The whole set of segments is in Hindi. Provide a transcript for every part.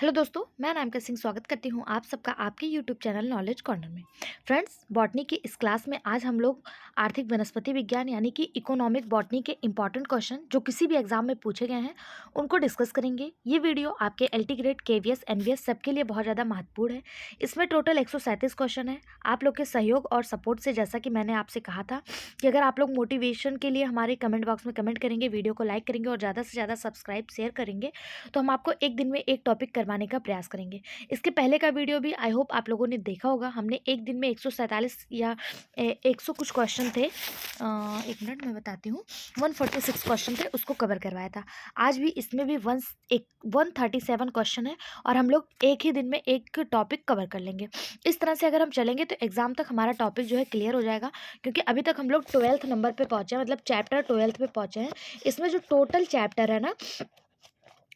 हेलो दोस्तों, मैं नामिका सिंह स्वागत करती हूँ आप सबका आपके यूट्यूब चैनल नॉलेज कॉर्नर में। फ्रेंड्स, बॉटनी की इस क्लास में आज हम लोग आर्थिक वनस्पति विज्ञान यानी कि इकोनॉमिक बॉटनी के इंपॉर्टेंट क्वेश्चन जो किसी भी एग्जाम में पूछे गए हैं उनको डिस्कस करेंगे। ये वीडियो आपके एलटी ग्रेड, केवीएस, एनवीएस सबके लिए बहुत ज़्यादा महत्वपूर्ण है। इसमें टोटल 137 क्वेश्चन है। आप लोग के सहयोग और सपोर्ट से, जैसा कि मैंने आपसे कहा था कि अगर आप लोग मोटिवेशन के लिए हमारे कमेंट बॉक्स में कमेंट करेंगे, वीडियो को लाइक करेंगे और ज़्यादा से ज़्यादा सब्सक्राइब शेयर करेंगे, तो हम आपको एक दिन में एक टॉपिक करवाने का प्रयास करेंगे। इसके पहले का वीडियो भी आई होप आप लोगों ने देखा होगा। हमने एक दिन में 147 या 100 कुछ क्वेश्चन थे, एक मिनट मैं बताती हूँ, 146 क्वेश्चन थे, उसको कवर करवाया था। आज भी इसमें भी 137 क्वेश्चन है और हम लोग एक ही दिन में एक टॉपिक कवर कर लेंगे। इस तरह से अगर हम चलेंगे तो एग्जाम तक हमारा टॉपिक जो है क्लियर हो जाएगा, क्योंकि अभी तक हम लोग 12th नंबर पे पहुंचे हैं, मतलब चैप्टर 12th पे पहुंचे हैं। इसमें जो टोटल चैप्टर है ना,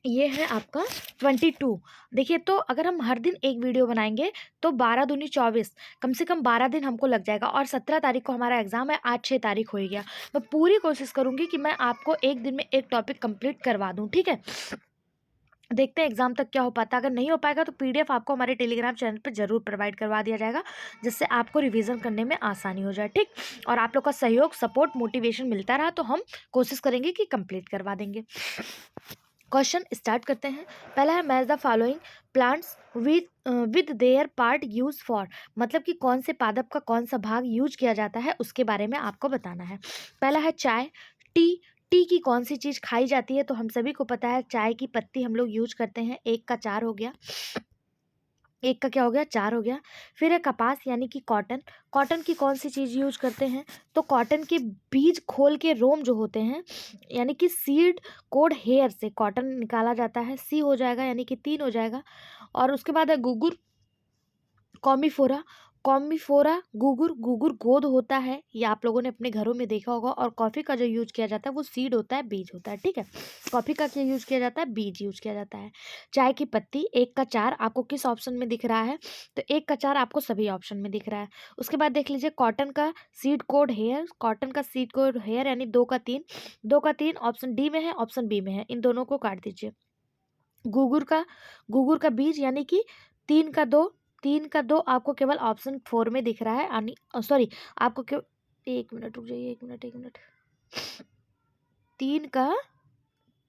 ये है आपका 22। देखिए, तो अगर हम हर दिन एक वीडियो बनाएंगे तो 12 दूनी 24, कम से कम 12 दिन हमको लग जाएगा। और 17 तारीख को हमारा एग्जाम है, आज 6 तारीख हो ही गया। मैं पूरी कोशिश करूंगी कि मैं आपको एक दिन में एक टॉपिक कंप्लीट करवा दूं, ठीक है। देखते हैं एग्जाम तक क्या हो पाता है। अगर नहीं हो पाएगा तो पीडीएफ आपको हमारे टेलीग्राम चैनल पर जरूर प्रोवाइड करवा दिया जाएगा, जिससे आपको रिवीजन करने में आसानी हो जाए, ठीक। और आप लोग का सहयोग, सपोर्ट, मोटिवेशन मिलता रहा तो हम कोशिश करेंगे कि कंप्लीट करवा देंगे। क्वेश्चन स्टार्ट करते हैं। पहला है, match the following plants with their part use for, मतलब कि कौन से पादप का कौन सा भाग यूज किया जाता है उसके बारे में आपको बताना है। पहला है चाय, टी। टी की कौन सी चीज खाई जाती है? तो हम सभी को पता है चाय की पत्ती हम लोग यूज करते हैं। एक का चार हो गया, एक का क्या हो गया, चार हो गया। फिर है कपास यानी कि कॉटन। कॉटन की कौन सी चीज यूज करते हैं? तो कॉटन के बीज खोल के रोम जो होते हैं, यानी कि सीड कोड हेयर से कॉटन निकाला जाता है। सी हो जाएगा, यानी कि 3 हो जाएगा। और उसके बाद है गुगुर, कॉमीफोरा। कॉमीफोरा गुगुर, गुगुर गोद होता है, ये आप लोगों ने अपने घरों में देखा होगा। और कॉफी का जो यूज किया जाता है वो सीड होता है, बीज होता है, ठीक है। कॉफी का क्या यूज किया जाता है? बीज यूज किया जाता है। चाय की पत्ती, एक का चार आपको किस ऑप्शन में दिख रहा है? तो एक का चार आपको सभी ऑप्शन में दिख रहा है। उसके बाद देख लीजिए, कॉटन का सीड कोड हेयर, कॉटन का सीड कोड हेयर यानी 2 का 3, 2 का 3 ऑप्शन डी में है, ऑप्शन बी में है, इन दोनों को काट दीजिए। गुगुर का बीज यानी कि 3 का 2, 3 का 2 आपको केवल ऑप्शन 4 में दिख रहा है, यानी सॉरी, आपको क्यों, एक मिनट रुक जाइए, एक मिनट। 3 का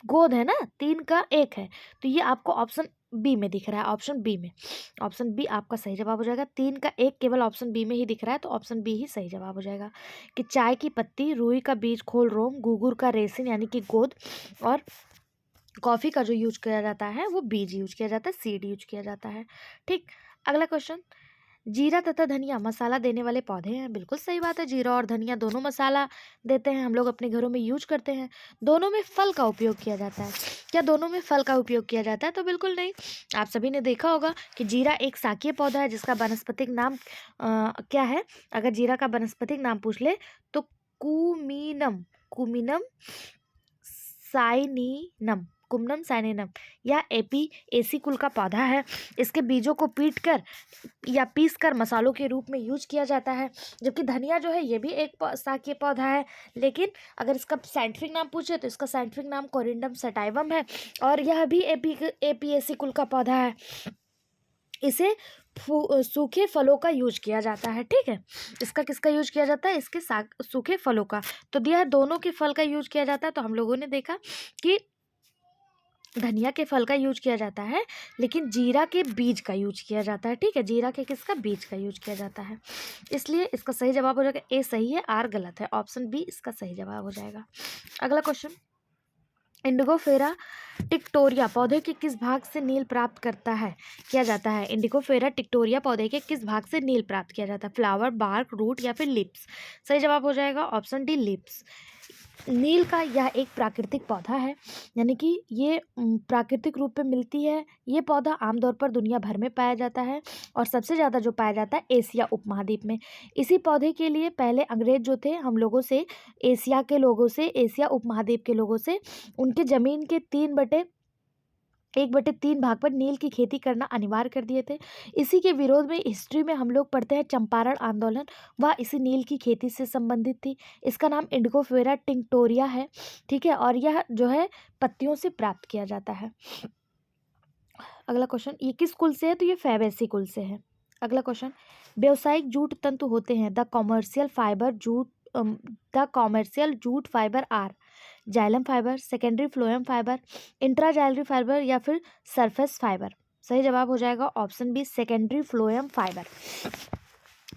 गोद है ना, 3 का 1 है, तो ये आपको ऑप्शन बी में दिख रहा है, ऑप्शन बी में। ऑप्शन बी आपका सही जवाब हो जाएगा। 3 का 1 केवल ऑप्शन बी में ही दिख रहा है, तो ऑप्शन बी ही सही जवाब हो जाएगा। कि चाय की पत्ती, रुई का बीज खोल रोम, गुगुर का रेसिन यानी कि गोद, और कॉफी का जो यूज किया जाता है वो बीज यूज किया जाता है, सीड यूज किया जाता है, ठीक। अगला क्वेश्चन, जीरा तथा धनिया मसाला देने वाले पौधे हैं। बिल्कुल सही बात है, जीरा और धनिया दोनों मसाला देते हैं, हम लोग अपने घरों में यूज करते हैं। दोनों में फल का उपयोग किया जाता है। क्या दोनों में फल का उपयोग किया जाता है? तो बिल्कुल नहीं। आप सभी ने देखा होगा कि जीरा एक शाकीय पौधा है, जिसका वानस्पतिक नाम क्या है? अगर जीरा का वानस्पतिक नाम पूछ ले तो कुमीनम, कुमीनम साइनिनम, कुमनम साइनिनम, या एसी कुल का पौधा है। इसके बीजों को पीट कर या पीस कर मसालों के रूप में यूज किया जाता है। जबकि धनिया जो है ये भी एक शाकीय पौधा है, लेकिन अगर इसका साइंटिफिक नाम पूछे तो इसका साइंटिफिक नाम कोरिंडम सटाइवम है, और यह भी एपीएसी कुल का पौधा है। इसे सूखे फलों का यूज किया जाता है, ठीक है। इसका किसका यूज किया जाता है? इसके सूखे फलों का। तो दिया है दोनों के फल का यूज किया जाता है, तो हम लोगों ने देखा कि धनिया के फल का यूज किया जाता है, लेकिन जीरा के बीज का यूज किया जाता है, ठीक है। जीरा के किसका? बीज का यूज किया जाता है। इसलिए इसका सही जवाब हो जाएगा ए सही है, आर गलत है, ऑप्शन बी इसका सही जवाब हो जाएगा। अगला क्वेश्चन, इंडिगोफेरा टिक्टोरिया पौधे के किस भाग से नील प्राप्त करता है, किया जाता है? इंडिगोफेरा टिक्टोरिया पौधे के किस भाग से नील प्राप्त किया जाता है? फ्लावर, बार्क, रूट या फिर लिप्स? सही जवाब हो जाएगा ऑप्शन डी, लिप्स। नील का यह एक प्राकृतिक पौधा है, यानी कि ये प्राकृतिक रूप में मिलती है। ये पौधा आमतौर पर दुनिया भर में पाया जाता है, और सबसे ज़्यादा जो पाया जाता है एशिया उपमहाद्वीप में। इसी पौधे के लिए पहले अंग्रेज जो थे, हम लोगों से, एशिया के लोगों से, एशिया उपमहाद्वीप के लोगों से, उनके ज़मीन के 1/3 भाग पर नील की खेती करना अनिवार्य कर दिए थे। इसी के विरोध में हिस्ट्री में हम लोग पढ़ते हैं चंपारण आंदोलन, वह इसी नील की खेती से संबंधित थी। इसका नाम इंडिगोफेरा टिंक्टोरिया है, ठीक है, और यह जो है पत्तियों से प्राप्त किया जाता है। अगला क्वेश्चन, ये किस कुल से है? तो ये फैबेसी कुल से है। अगला क्वेश्चन, व्यावसायिक जूट तंतु होते हैं the commercial jute fibre are xylem fibre, secondary phloem fibre, intra xylary fibre या फिर सरफेस फाइबर। सही जवाब हो जाएगा option B, secondary phloem fibre.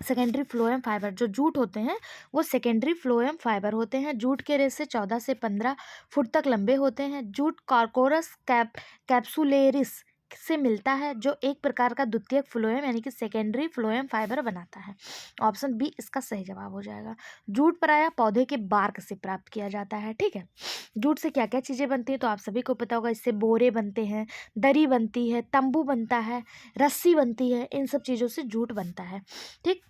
Secondary phloem fibre, जो जूट होते हैं वो सेकेंडरी फ्लोएम फाइबर होते हैं। जूट के रेशे 14 से 15 फुट तक लंबे होते हैं। जूट कॉर्कोरस कैप्सुलेरिस से मिलता है, जो एक प्रकार का द्वितीयक फ्लोएम यानी कि सेकेंडरी फ्लोएम फाइबर बनाता है। ऑप्शन बी इसका सही जवाब हो जाएगा। जूट प्रायः पौधे के बार्क से प्राप्त किया जाता है। ठीक है, जूट से क्या क्या चीज़ें बनती हैं तो आप सभी को पता होगा। इससे बोरे बनते हैं, दरी बनती है, तंबू बनता है, रस्सी बनती है, इन सब चीज़ों से जूट बनता है। ठीक,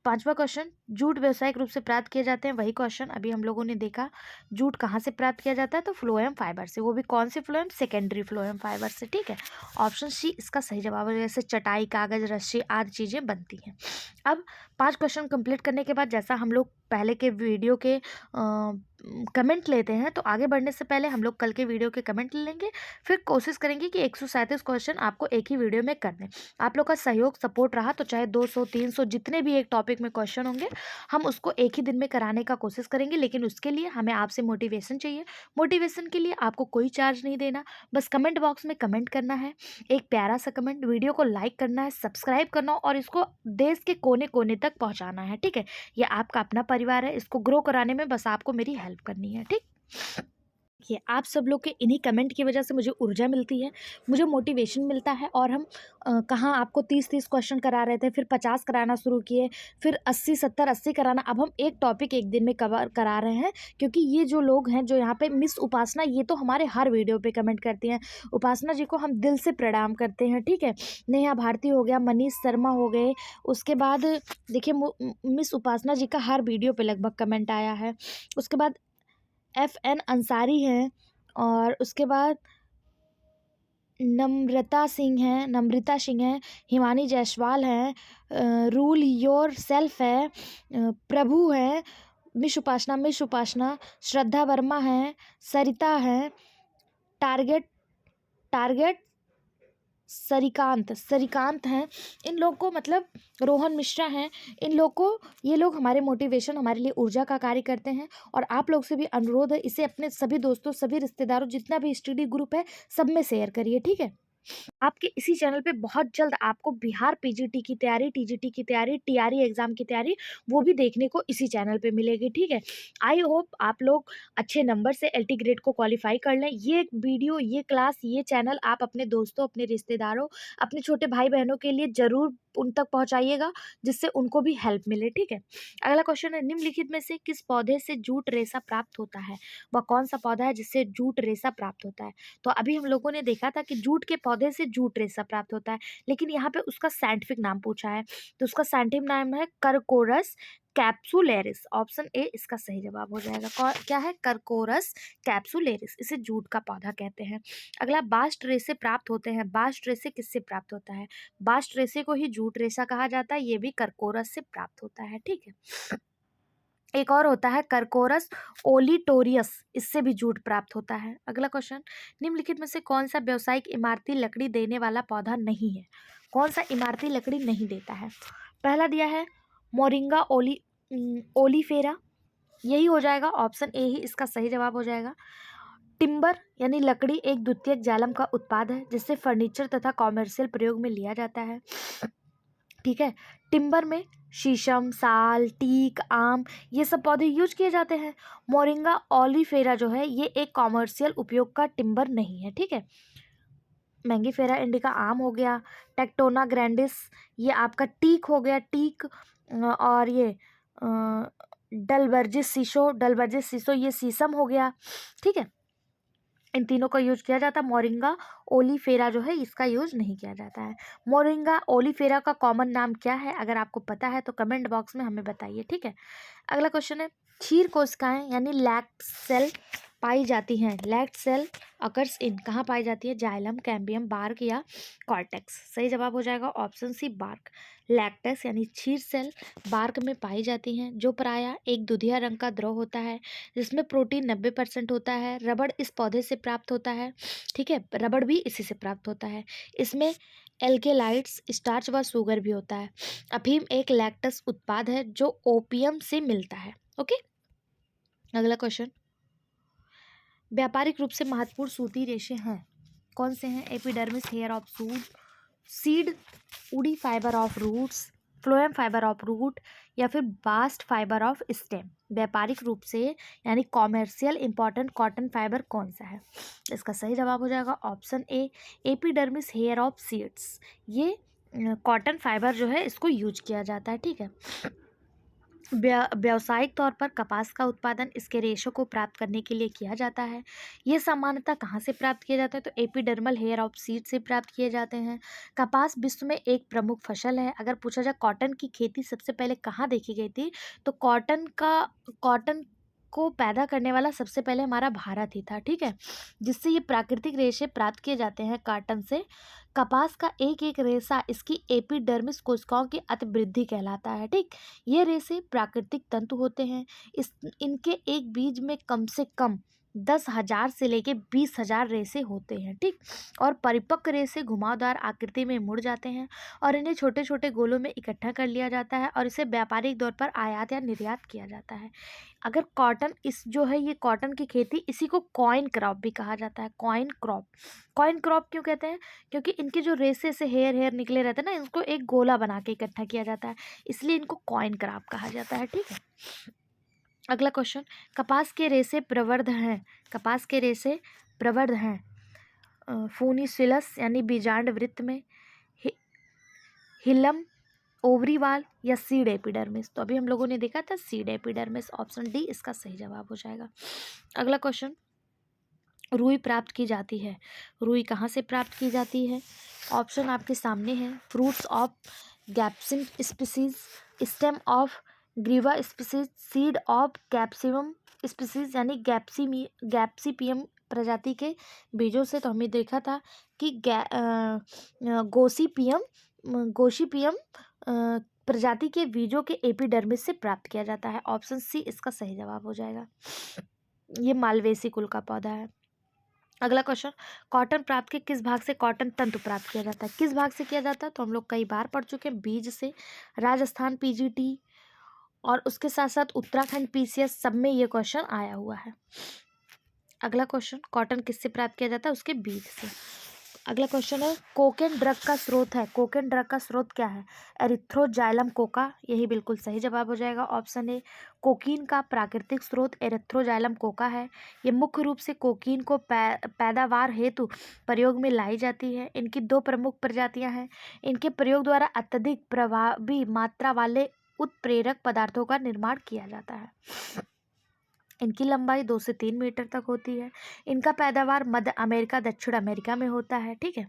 पांचवा क्वेश्चन, जूट व्यावसायिक रूप से प्राप्त किए जाते हैं। वही क्वेश्चन अभी हम लोगों ने देखा, जूट कहाँ से प्राप्त किया जाता है? तो फ्लोएम फाइबर से। वो भी कौन से फ्लोएम? सेकेंडरी फ्लोएम फाइबर से। ठीक है, ऑप्शन सी इसका सही जवाब है। जैसे चटाई, कागज, रस्सी आदि चीज़ें बनती हैं। अब 5 क्वेश्चन कंप्लीट करने के बाद, जैसा हम लोग पहले के वीडियो के कमेंट लेते हैं, तो आगे बढ़ने से पहले हम लोग कल के वीडियो के कमेंट ले लेंगे। फिर कोशिश करेंगे कि 137 क्वेश्चन आपको एक ही वीडियो में कर दें। आप लोग का सहयोग सपोर्ट रहा तो चाहे 200 300 जितने भी एक टॉपिक में क्वेश्चन होंगे, हम उसको एक ही दिन में कराने का कोशिश करेंगे। लेकिन उसके लिए हमें आपसे मोटिवेशन चाहिए। मोटिवेशन के लिए आपको कोई चार्ज नहीं देना, बस कमेंट बॉक्स में कमेंट करना है, एक प्यारा सा कमेंट, वीडियो को लाइक करना है, सब्सक्राइब करना और इसको देश के कोने कोने तक पहुंचाना है। ठीक है, ये आपका अपना परिवार है, इसको ग्रो कराने में बस आपको मेरी हेल्प करनी है। ठीक, ये आप सब लोग के इन्हीं कमेंट की वजह से मुझे ऊर्जा मिलती है, मुझे मोटिवेशन मिलता है। और हम कहाँ आपको 30-30 क्वेश्चन करा रहे थे, फिर 50 कराना शुरू किए, फिर 80-70-80 कराना। अब हम एक टॉपिक एक दिन में कवर करा रहे हैं, क्योंकि ये जो लोग हैं जो यहाँ पे मिस उपासना, ये तो हमारे हर वीडियो पे कमेंट करती हैं। उपासना जी को हम दिल से प्रणाम करते हैं। ठीक है, नेहा भारती हो गया, मनीष शर्मा हो गए, उसके बाद देखिए मिस उपासना जी का हर वीडियो पे लगभग कमेंट आया है। उसके बाद FN अंसारी हैं, और उसके बाद नम्रता सिंह हैं, हिमानी जायसवाल हैं, रूल योर सेल्फ है, प्रभु हैं, मिस उपासना, श्रद्धा वर्मा हैं, सरिता हैं, टारगेट टारगेट सरिकांत हैं। इन लोग को, मतलब रोहन मिश्रा हैं, इन लोग को, ये लोग हमारे मोटिवेशन, हमारे लिए ऊर्जा का कार्य करते हैं। और आप लोग से भी अनुरोध है, इसे अपने सभी दोस्तों, सभी रिश्तेदारों, जितना भी स्टडी ग्रुप है, सब में शेयर करिए। ठीक है, आपके इसी चैनल पे बहुत जल्द आपको बिहार PGT की तैयारी, TGT की तैयारी, TRE एग्जाम की तैयारी, वो भी देखने को इसी चैनल पे मिलेगी। ठीक है, आई होप आप लोग अच्छे नंबर से LT ग्रेड को क्वालिफाई कर लें। ये वीडियो, ये क्लास, ये चैनल आप अपने दोस्तों, अपने रिश्तेदारों, अपने छोटे भाई बहनों के लिए ज़रूर उन तक पहुँचाइएगा, जिससे उनको भी हेल्प मिले। ठीक है, अगला क्वेश्चन है, निम्नलिखित में से किस पौधे से जूट रेशा प्राप्त होता है? वह कौन सा पौधा है जिससे जूट रेशा प्राप्त होता है? तो अभी हम लोगों ने देखा था कि जूट के पौधे से जूट रेशा प्राप्त होता है, लेकिन यहाँ पे उसका साइंटिफिक नाम पूछा है, तो उसका साइंटिफिक नाम है करकोरस कैप्सुलेरिस। ऑप्शन ए इसका सही जवाब हो जाएगा। क्या है? करकोरस कैप्सुलेरिस, इसे जूट का पौधा कहते हैं। अगला, बास्ट रेशे प्राप्त होते हैं। बास्ट रेशे किससे प्राप्त होता है? बास्ट रेशे को ही जूट रेशा कहा जाता है, ये भी करकोरस से प्राप्त होता है। ठीक है, एक और होता है करकोरस ओलिटोरियस, इससे भी जूट प्राप्त होता है। अगला क्वेश्चन, निम्नलिखित में से कौन सा व्यावसायिक इमारती लकड़ी देने वाला पौधा नहीं है? कौन सा इमारती लकड़ी नहीं देता है? पहला दिया है मोरिंगा ओलीफेरा, यही हो जाएगा, ऑप्शन ए ही इसका सही जवाब हो जाएगा। टिम्बर यानी लकड़ी एक द्वितीयक जालम का उत्पाद है, जिससे फर्नीचर तथा कॉमर्शियल प्रयोग में लिया जाता है। ठीक है, टिम्बर में शीशम, साल, टीक, आम, ये सब पौधे यूज किए जाते हैं। मोरिंगा ओलिफेरा जो है, ये एक कॉमर्शियल उपयोग का टिम्बर नहीं है। ठीक है, मैंगीफेरा इंडिका आम हो गया, टेक्टोना ग्रैंडिस ये आपका टीक हो गया, टीक, और ये डलबर्जिस सीसो ये शीशम हो गया। ठीक है, इन तीनों का यूज किया जाता है। मोरिंगा ओलिफेरा जो है, इसका यूज नहीं किया जाता है। मोरिंगा ओलिफेरा का कॉमन नाम क्या है? अगर आपको पता है तो कमेंट बॉक्स में हमें बताइए। ठीक है, अगला क्वेश्चन है, क्षीर कोशिकाएं यानी लैक्ट सेल पाई जाती हैं? लैक्ट सेल अकर्स इन, कहाँ पाई जाती है? जाइलम, कैम्बियम, बार्क या कॉर्टेक्स। सही जवाब हो जाएगा ऑप्शन सी बार्क। लैक्टस यानी क्षीर सेल बार्क में पाई जाती हैं, जो प्रायः एक दुधिया रंग का द्रव होता है जिसमें प्रोटीन 90% होता है। रबड़ इस पौधे से प्राप्त होता है, ठीक है, रबड़ भी इसी से प्राप्त होता है। इसमें एल्केलाइड्स, स्टार्च व शुगर भी होता है। अफीम एक लैक्टस उत्पाद है जो ओपियम से मिलता है। ओके, अगला क्वेश्चन, व्यापारिक रूप से महत्वपूर्ण सूती रेशे हैं, कौन से हैं? Epidermis hair of seed, woody fiber of roots, phloem fiber of root या फिर बास्ट फाइबर ऑफ स्टेम। व्यापारिक रूप से यानी कॉमर्शियल इंपॉर्टेंट कॉटन फाइबर कौन सा है? इसका सही जवाब हो जाएगा option A, epidermis hair of seeds. ये कॉटन फाइबर जो है इसको यूज किया जाता है, ठीक है। व्यावसायिक तौर पर कपास का उत्पादन इसके रेशों को प्राप्त करने के लिए किया जाता है। ये सामान्यतः कहाँ से प्राप्त किया जाता है? तो एपिडर्मल हेयर ऑफ सीड से प्राप्त किए जाते हैं। कपास विश्व में एक प्रमुख फसल है। अगर पूछा जाए कॉटन की खेती सबसे पहले कहाँ देखी गई थी, तो कॉटन को पैदा करने वाला सबसे पहले हमारा भारत ही था, ठीक है, जिससे ये प्राकृतिक रेशे प्राप्त किए जाते हैं कॉटन से। कपास का एक एक रेशा इसकी एपिडर्मिस कोशिकाओं की अतिवृद्धि कहलाता है, ठीक। ये रेशे प्राकृतिक तंतु होते हैं। इनके एक बीज में कम से कम 10,000 से लेके 20,000 रेशे होते हैं, ठीक। और परिपक्व रेशे घुमावदार आकृति में मुड़ जाते हैं और इन्हें छोटे छोटे गोलों में इकट्ठा कर लिया जाता है और इसे व्यापारिक तौर पर आयात या निर्यात किया जाता है। अगर कॉटन इस जो है ये कॉटन की खेती, इसी को कॉइन क्रॉप भी कहा जाता है। कॉइन क्रॉप, कॉइन क्रॉप क्यों कहते हैं? क्योंकि इनके जो रेशे से हेयर हेयर निकले रहते हैं ना, इनको एक गोला बना के इकट्ठा किया जाता है, इसलिए इनको कॉइन क्रॉप कहा जाता है, ठीक है। अगला क्वेश्चन, कपास के रेशे प्रवर्ध हैं, कपास के रेशे प्रवर्ध हैं फोनिसिलस यानी बीजांड वृत्त में, हिलम, ओवरीवाल या सीड एपिडर्मिस। तो अभी हम लोगों ने देखा था सीड एपिडर्मिस, ऑप्शन डी इसका सही जवाब हो जाएगा। अगला क्वेश्चन, रुई प्राप्त की जाती है, रुई कहाँ से प्राप्त की जाती है? ऑप्शन आपके सामने है। Fruits of gossypium species, stem of grewia species, seed of capsicum species यानी गैप्सीपियम प्रजाति के बीजों से। तो हमें देखा था कि गोसिपियम प्रजाति के बीजों के एपिडर्मिस से प्राप्त किया जाता है। ऑप्शन सी इसका सही जवाब हो जाएगा। ये मालवेसी कुल का पौधा है। अगला क्वेश्चन, कॉटन प्राप्त के किस भाग से कॉटन तंतु प्राप्त किया जाता है? किस भाग से किया जाता है? तो हम लोग कई बार पढ़ चुके हैं, बीज से। राजस्थान पीजीटी और उसके साथ साथ उत्तराखंड पीसीएस, सब में ये क्वेश्चन आया हुआ है। अगला क्वेश्चन, कॉटन किससे प्राप्त किया जाता है? उसके बीज से। अगला क्वेश्चन है, कोकेन ड्रग का स्रोत है, कोकेन ड्रग का स्रोत क्या है? एरिथ्रोजाइलम कोका, यही बिल्कुल सही जवाब हो जाएगा ऑप्शन ए। कोकीन का प्राकृतिक स्रोत एरिथ्रोजाइलम कोका है। ये मुख्य रूप से कोकीन को पैदावार हेतु प्रयोग में लाई जाती है। इनकी दो प्रमुख प्रजातियां हैं। इनके प्रयोग द्वारा अत्यधिक प्रभावी मात्रा वाले उत्प्रेरक पदार्थों का निर्माण किया जाता है। इनकी लंबाई 2 से 3 मीटर तक होती है। इनका पैदावार मध्य अमेरिका, दक्षिण अमेरिका में होता है, ठीक है।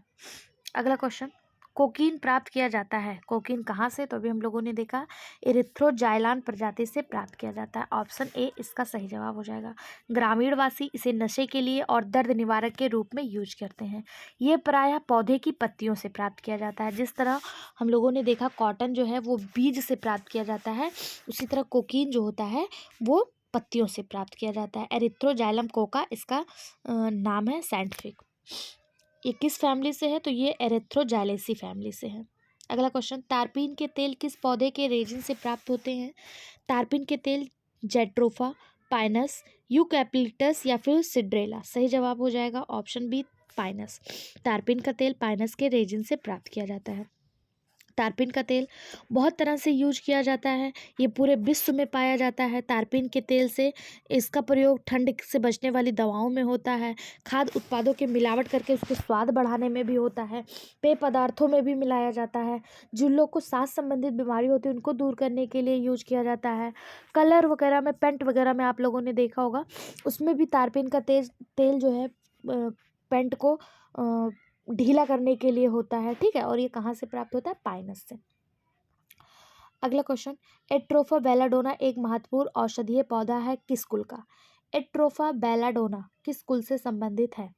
अगला क्वेश्चन, कोकीन प्राप्त किया जाता है, कोकीन कहाँ से? तो अभी हम लोगों ने देखा एरिथ्रोजाइलान प्रजाति से प्राप्त किया जाता है। ऑप्शन ए इसका सही जवाब हो जाएगा। ग्रामीण वासी इसे नशे के लिए और दर्द निवारक के रूप में यूज करते हैं। ये प्रायः पौधे की पत्तियों से प्राप्त किया जाता है। जिस तरह हम लोगों ने देखा कॉटन जो है वो बीज से प्राप्त किया जाता है, उसी तरह कोकीन जो होता है वो पत्तियों से प्राप्त किया जाता है। एरिथ्रोजाइलम कोका इसका नाम है साइंटिफिक। ये किस फैमिली से है? तो ये एरिथ्रोजाइलेसी फैमिली से है। अगला क्वेश्चन, तारपीन के तेल किस पौधे के रेजिन से प्राप्त होते हैं? तारपीन के तेल जेट्रोफा, पाइनस, यूकैलिप्टस या फिर सिड्रेला। सही जवाब हो जाएगा ऑप्शन बी पाइनस। तारपीन का तेल पाइनस के रेजिन से प्राप्त किया जाता है। तारपीन का तेल बहुत तरह से यूज किया जाता है, ये पूरे विश्व में पाया जाता है। तारपीन के तेल से इसका प्रयोग ठंड से बचने वाली दवाओं में होता है, खाद्य उत्पादों के मिलावट करके उसके स्वाद बढ़ाने में भी होता है, पेय पदार्थों में भी मिलाया जाता है, जिन लोग को सांस संबंधित बीमारी होती है उनको दूर करने के लिए यूज किया जाता है। कलर वगैरह में, पेंट वगैरह में आप लोगों ने देखा होगा, उसमें भी तारपीन का तेल जो है पेंट को ढीला करने के लिए होता है, ठीक है। और ये कहाँ से प्राप्त होता है? पाइनस से। अगला क्वेश्चन, एट्रोफा बेलाडोना एक महत्वपूर्ण औषधीय पौधा है किस कुल का? एट्रोफा बेलाडोना किस कुल से संबंधित है?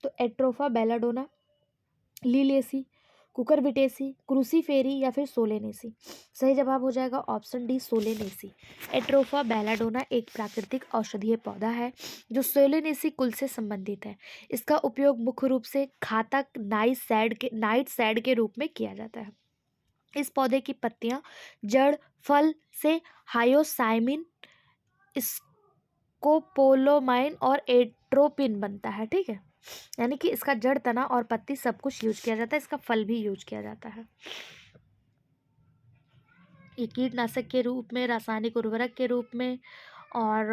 तो एट्रोफा बेलाडोना, लीलिएसी, कुकुरबिटेसी, क्रूसीफेरी या फिर सोलेनेसी। सही जवाब हो जाएगा ऑप्शन डी सोलेनेसी। एट्रोफा बेलाडोना एक प्राकृतिक औषधीय पौधा है जो सोलेनेसी कुल से संबंधित है। इसका उपयोग मुख्य रूप से घातक नाइट सैड के रूप में किया जाता है। इस पौधे की पत्तियां, जड़, फल से हायोसाइमिन, स्कोपोलोमाइन और एट्रोपिन बनता है। ठीक है, यानी कि इसका जड़, तना और पत्ती सब कुछ यूज किया जाता है। इसका फल भी यूज किया जाता है। ये कीटनाशक के रूप में, रासायनिक उर्वरक के रूप में और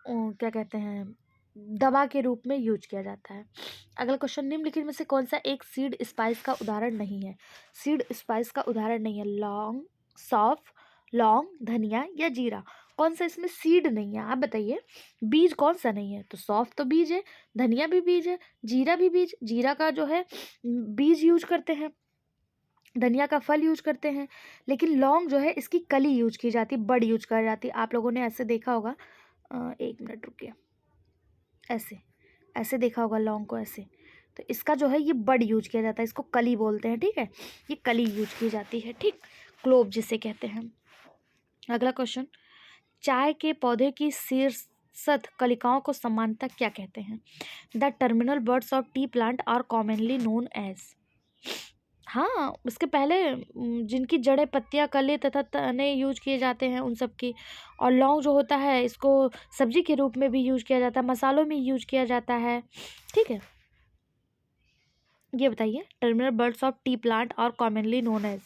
क्या कहते हैं, दवा के रूप में यूज किया जाता है। अगला क्वेश्चन, निम्नलिखित में से कौन सा एक सीड स्पाइस का उदाहरण नहीं है? सीड स्पाइस का उदाहरण नहीं है। लौंग, सौंफ, लौंग, धनिया या जीरा। कौन सा इसमें सीड नहीं है? आप बताइए। बीज कौन सा नहीं है? तो सौंफ तो बीज है, धनिया भी बीज है, जीरा भी बीज, जीरा का जो है बीज यूज करते हैं, धनिया का फल यूज करते हैं, लेकिन लौंग जो है इसकी कली यूज की जाती, बड़ यूज की जाती है। आप लोगों ने ऐसे देखा होगा, एक मिनट रुकिए, ऐसे ऐसे देखा होगा लौंग को, ऐसे। तो इसका जो है ये बड यूज किया जाता है, इसको कली बोलते हैं। ठीक है, ये कली यूज की जाती है। ठीक, क्लोव जिसे कहते हैं। अगला क्वेश्चन, चाय के पौधे की शीर्षस्थ कलिकाओं को सामान्यतः क्या कहते हैं? The terminal buds of tea plant are commonly known as. हाँ, उसके पहले जिनकी जड़ें, पत्तियां, कली तथा तने यूज किए जाते हैं उन सब की। और लौंग जो होता है इसको सब्जी के रूप में भी यूज किया जाता है, मसालों में यूज किया जाता है। ठीक है, ये बताइए, terminal buds of tea plant और कॉमनली नोन एज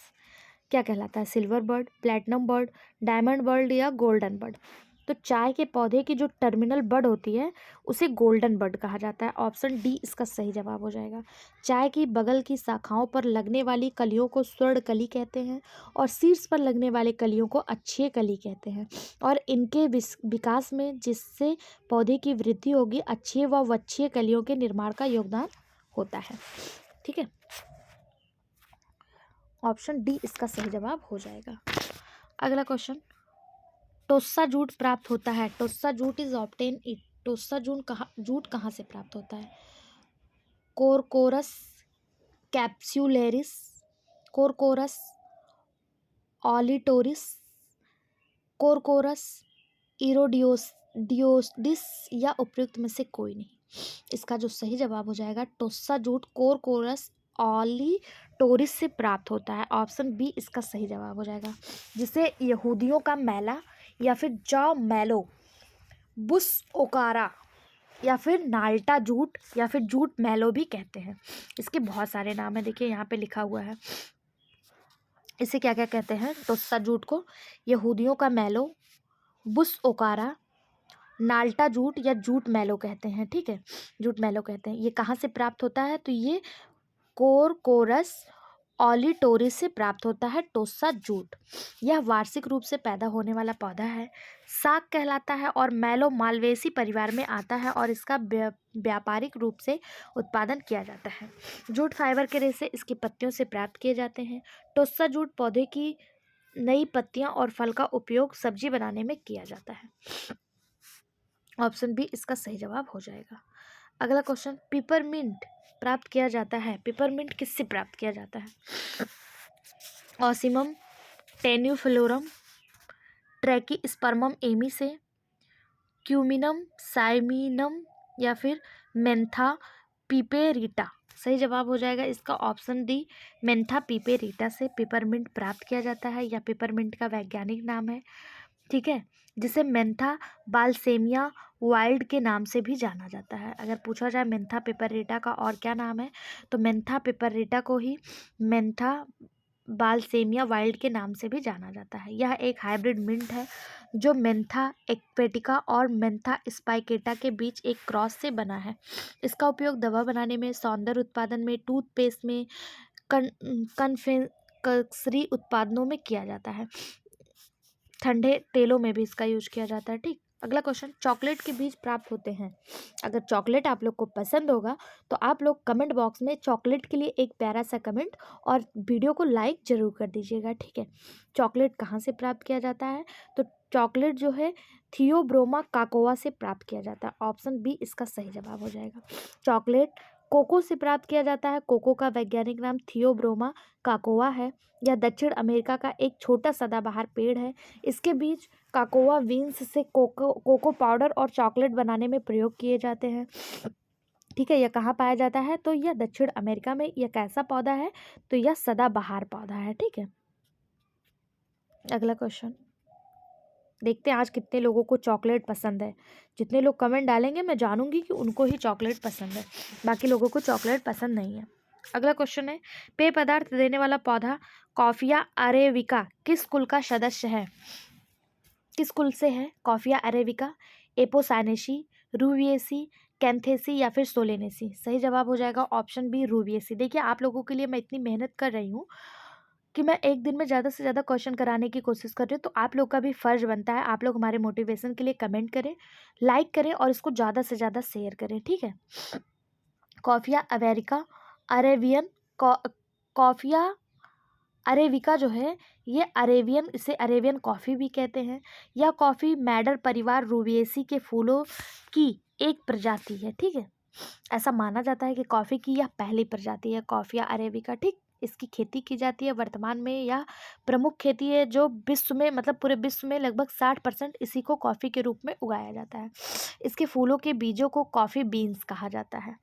क्या कहलाता है? Silver bird, platinum bird, diamond bird या गोल्डन बर्ड। तो चाय के पौधे की जो टर्मिनल बर्ड होती है उसे गोल्डन बर्ड कहा जाता है। ऑप्शन डी इसका सही जवाब हो जाएगा। चाय की बगल की शाखाओं पर लगने वाली कलियों को स्वर्ण कली कहते हैं और शीर्ष पर लगने वाले कलियों को अक्षीय कली कहते हैं। और इनके विकास में जिससे पौधे की वृद्धि होगी, अक्षीय व वक्षीय कलियों के निर्माण का योगदान होता है। ठीक है, ऑप्शन डी इसका सही जवाब हो जाएगा। अगला क्वेश्चन, टोस्सा जूट प्राप्त होता है। Tossa jute is obtain it. Tossa jute कहाँ से प्राप्त होता है? कोरकोरस कैप्सुलेरिस, कोरकोरस ऑलिटोरिस, कोरकोरस डियोडिस या उपयुक्त में से कोई नहीं। इसका जो सही जवाब हो जाएगा, टोस्सा जूट कोरकोरस ऑलिटोरिस से प्राप्त होता है। ऑप्शन बी इसका सही जवाब हो जाएगा, जिसे यहूदियों का मैला या फिर जॉ मैलो, बुस ओकारा या फिर नाल्टा जूट या फिर जूट मैलो भी कहते हैं। इसके बहुत सारे नाम है, देखिए यहाँ पे लिखा हुआ है। इसे क्या क्या कहते हैं? टोस्सा जूट को यहूदियों का मैलो, बुस ओकारा, नाल्टा जूट या जूट मैलो कहते हैं। ठीक है, जूट मैलो कहते हैं। ये कहाँ से प्राप्त होता है? तो ये कोरकोरस ऑलिटोरिस से प्राप्त होता है टोस्सा जूट। यह वार्षिक रूप से पैदा होने वाला पौधा है, साग कहलाता है और मैलो मालवेसी परिवार में आता है और इसका व्यापारिक रूप से उत्पादन किया जाता है। जूट फाइबर के रेशे इसकी पत्तियों से प्राप्त किए जाते हैं। टोस्सा जूट पौधे की नई पत्तियां और फल का उपयोग सब्जी बनाने में किया जाता है। ऑप्शन बी इसका सही जवाब हो जाएगा। अगला क्वेश्चन, पिपरमिंट प्राप्त किया जाता है। पिपरमिंट किससे प्राप्त किया जाता है? ऑसिमम टेन्यूफ्लोरम, ट्रैकीस्पर्मम एमी से, क्यूमिनम साइमिनम या फिर मेंथा पिपेरिटा। सही जवाब हो जाएगा इसका ऑप्शन डी, मेंथा पिपेरिटा से पिपरमिंट प्राप्त किया जाता है, या पिपरमिंट का वैज्ञानिक नाम है। ठीक है, जिसे मेंथा बाल्सेमिया वाइल्ड के नाम से भी जाना जाता है। अगर पूछा जाए मेंथा पिपरेटा का और क्या नाम है, तो मेंथा पिपरेटा को ही मेंथा बाल्सेमिया वाइल्ड के नाम से भी जाना जाता है। यह एक हाइब्रिड मिंट है जो मेंथा एक्वेटिका और मेंथा स्पाइकेटा के बीच एक क्रॉस से बना है। इसका उपयोग दवा बनाने में, सौंदर्य उत्पादन में, टूथपेस्ट में, कन्फेक्शनरी उत्पादनों में किया जाता है। ठंडे तेलों में भी इसका यूज किया जाता है। ठीक, अगला क्वेश्चन, चॉकलेट के बीज प्राप्त होते हैं। अगर चॉकलेट आप लोग को पसंद होगा तो आप लोग कमेंट बॉक्स में चॉकलेट के लिए एक प्यारा सा कमेंट और वीडियो को लाइक जरूर कर दीजिएगा, ठीक है। चॉकलेट कहाँ से प्राप्त किया जाता है? तो चॉकलेट जो है थियोब्रोमा काकोआ से प्राप्त किया जाता है। ऑप्शन बी इसका सही जवाब हो जाएगा। चॉकलेट कोको से प्राप्त किया जाता है। कोको का वैज्ञानिक नाम थियोब्रोमा काकोआ है। यह दक्षिण अमेरिका का एक छोटा सदाबहार पेड़ है। इसके बीज काकोआ बीन्स से कोको पाउडर और चॉकलेट बनाने में प्रयोग किए जाते हैं, ठीक है। यह कहाँ पाया जाता है? तो यह दक्षिण अमेरिका में। यह कैसा पौधा है? तो यह सदाबहार पौधा है, ठीक है। अगला क्वेश्चन देखते हैं आज कितने लोगों को चॉकलेट पसंद है। जितने लोग कमेंट डालेंगे मैं जानूंगी कि उनको ही चॉकलेट पसंद है, बाकी लोगों को चॉकलेट पसंद नहीं है। अगला क्वेश्चन है, पेय पदार्थ देने वाला पौधा कॉफिया अरेबिका किस कुल का सदस्य है? किस कुल से है कॉफिया अरेबिका? एपोसाइनेसी, रूबिएसी, कैंथेसी या फिर सोलेनेसी? सही जवाब हो जाएगा ऑप्शन बी रूबिएसी। देखिए आप लोगों के लिए मैं इतनी मेहनत कर रही हूँ कि मैं एक दिन में ज़्यादा से ज़्यादा क्वेश्चन कराने की कोशिश कर रही हूँ, तो आप लोग का भी फ़र्ज़ बनता है आप लोग हमारे मोटिवेशन के लिए कमेंट करें, लाइक करें और इसको ज़्यादा से ज़्यादा शेयर करें, ठीक है। कॉफिया अवेरिका अरेबियन कॉफिया अरेबिका जो है ये अरेबियन, इसे अरेबियन कॉफ़ी भी कहते हैं। यह कॉफ़ी मैडर परिवार रूबिएसी के फूलों की एक प्रजाति है, ठीक है। ऐसा माना जाता है कि कॉफ़ी की यह पहली प्रजाति है कॉफिया अरेबिका, ठीक। इसकी खेती की जाती है। वर्तमान में यह प्रमुख खेती है जो विश्व में, मतलब पूरे विश्व में लगभग 60% इसी को कॉफ़ी के रूप में उगाया जाता है। इसके फूलों के बीजों को कॉफ़ी बीन्स कहा जाता है।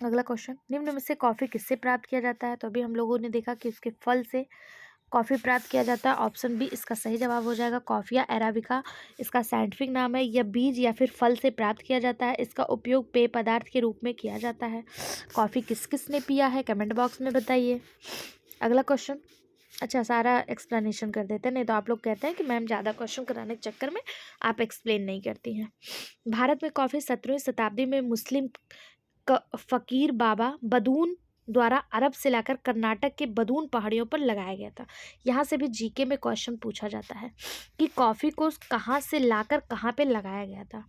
अगला क्वेश्चन, निम्न में से कॉफ़ी किससे प्राप्त किया जाता है? तो अभी हम लोगों ने देखा कि उसके फल से कॉफ़ी प्राप्त किया जाता है। ऑप्शन बी इसका सही जवाब हो जाएगा। कॉफिया अरेबिका इसका साइंटिफिक नाम है। यह बीज या फिर फल से प्राप्त किया जाता है। इसका उपयोग पेय पदार्थ के रूप में किया जाता है। कॉफ़ी किस किस ने पिया है कमेंट बॉक्स में बताइए। अगला क्वेश्चन, अच्छा सारा एक्सप्लेनेशन कर देते हैं, नहीं तो आप लोग कहते हैं कि मैम ज़्यादा क्वेश्चन कराने के चक्कर में आप एक्सप्लेन नहीं करती हैं। भारत में कॉफ़ी 17वीं शताब्दी में मुस्लिम फ़कीर बाबा बदून द्वारा अरब से लाकर कर्नाटक के बदून पहाड़ियों पर लगाया गया था। यहाँ से भी जीके में क्वेश्चन पूछा जाता है कि कॉफ़ी को कहाँ से लाकर कहाँ पे लगाया गया था,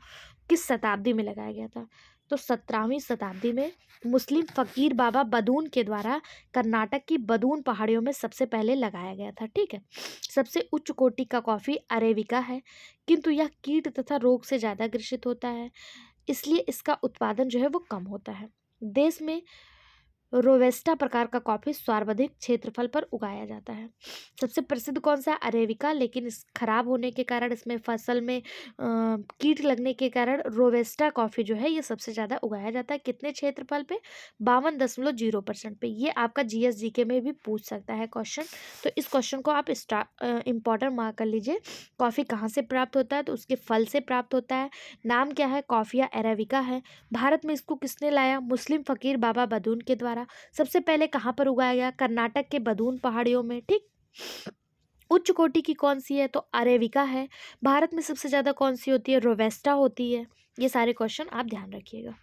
किस शताब्दी में लगाया गया था? तो 17वीं शताब्दी में मुस्लिम फ़कीर बाबा बदून के द्वारा कर्नाटक की बदून पहाड़ियों में सबसे पहले लगाया गया था, ठीक है। सबसे उच्च कोटि का कॉफ़ी अरेबिका है, किंतु यह कीट तथा रोग से ज़्यादा ग्रसित होता है, इसलिए इसका उत्पादन जो है वो कम होता है। देश में रोवेस्टा प्रकार का कॉफ़ी सर्वाधिक क्षेत्रफल पर उगाया जाता है। सबसे प्रसिद्ध कौन सा? अरेबिका, लेकिन इस खराब होने के कारण, इसमें फसल में कीट लगने के कारण रोवेस्टा कॉफ़ी जो है ये सबसे ज़्यादा उगाया जाता है। कितने क्षेत्रफल पे? 52.0% पे। ये आपका जीएस-जीके में भी पूछ सकता है क्वेश्चन, तो इस क्वेश्चन को आप इम्पॉर्टेंट मार्क कर लीजिए। कॉफ़ी कहाँ से प्राप्त होता है? तो उसके फल से प्राप्त होता है। नाम क्या है? कॉफिया अरेबिका है। भारत में इसको किसने लाया? मुस्लिम फ़कीर बाबा बदून के द्वारा। सबसे पहले कहाँ पर उगाया गया? कर्नाटक के बदून पहाड़ियों में, ठीक। उच्च कोटि की कौन सी है? तो अरेबिका है। भारत में सबसे ज़्यादा कौन सी होती है? रोवेस्टा होती है। ये सारे क्वेश्चन आप ध्यान रखिएगा।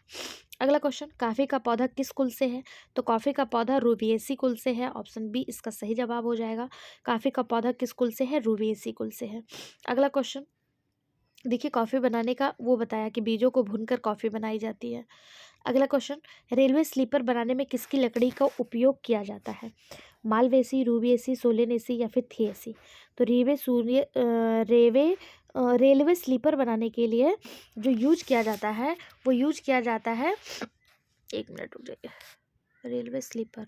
अगला क्वेश्चन, कॉफ़ी का पौधा किस कुल से है? तो कॉफ़ी का पौधा रूबिएसी कुल से है। ऑप्शन बी इसका सही जवाब हो जाएगा। कॉफ़ी का पौधा किस कुल से है? रूबिएसी कुल से है। अगला क्वेश्चन देखिए, कॉफ़ी बनाने का वो बताया कि बीजों को भूनकर कॉफ़ी बनाई जाती है। अगला क्वेश्चन, रेलवे स्लीपर बनाने में किसकी लकड़ी का उपयोग किया जाता है? मालवेसी, रूबिएसी, सोलेनेसी या फिर थिएसी? तो रेलवे स्लीपर बनाने के लिए जो यूज किया जाता है वो यूज किया जाता है, एक मिनट रुक जाइए, रेलवे स्लीपर